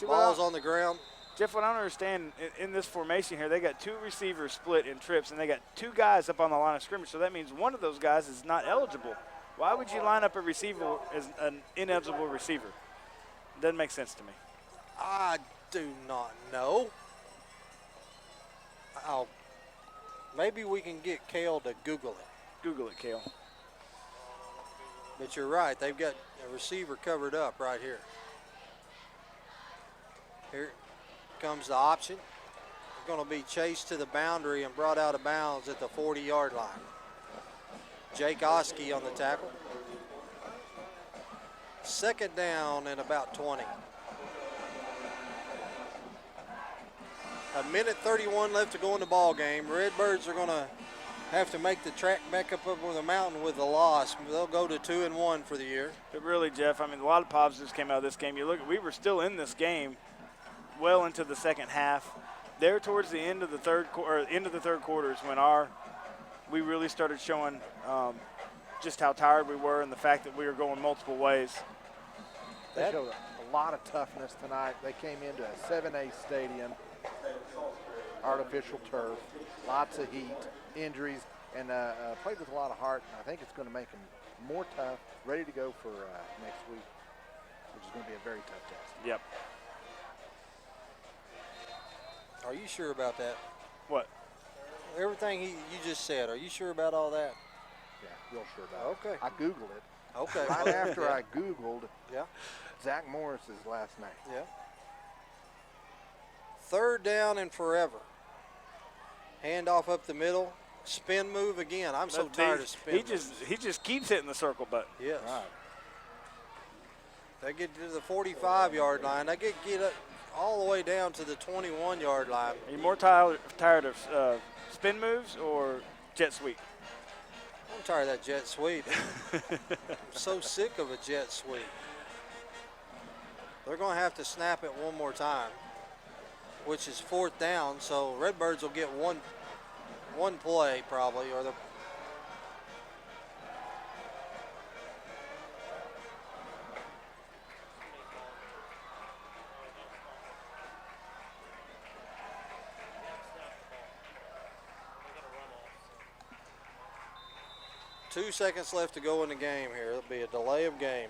Ball's on the ground. Jeff, what I don't understand, in this formation here, they got 2 receivers split in trips, and they got 2 guys up on the line of scrimmage, so that means one of those guys is not eligible. Why would you line up a receiver as an ineligible receiver? Doesn't make sense to me. I do not know. Maybe we can get Kale to Google it. Google it, Kale. But you're right. They've got a receiver covered up right here. Here comes the option. It's going to be chased to the boundary and brought out of bounds at the 40-yard line. Jake Oskey on the tackle. Second down and about 20. A minute 31 left to go in the ball game. Redbirds are going to have to make the track back up over the mountain with a loss. They'll go to 2-1 for the year. But really, Jeff, I mean, a lot of positives came out of this game. You look, we were still in this game well into the second half. There towards the end of the third quarter is when we really started showing just how tired we were and the fact that we were going multiple ways. They showed a lot of toughness tonight. They came into a 7A stadium, artificial turf, lots of heat, injuries, and played with a lot of heart. And I think it's going to make them more tough, ready to go for next week, which is going to be a very tough test. Yep. Are you sure about that? What? Everything you just said, are you sure about all that? Yeah, real sure about it. Okay. I Googled it. Okay. Right after I Googled yeah. Zach Morris's last name. Yeah. Third down and forever. Handoff up the middle. Spin move again. I'm so tired of spin moves. He just keeps hitting the circle button. Yes. Right. They get to the 45-yard line. They get up all the way down to the 21-yard line. Are you more tired of spin moves or jet sweep? I'm tired of that jet sweep. I'm so sick of a jet sweep. They're going to have to snap it one more time, which is fourth down. So Redbirds will get one play probably, or the. Two seconds left to go in the game here. It'll be a delay of game.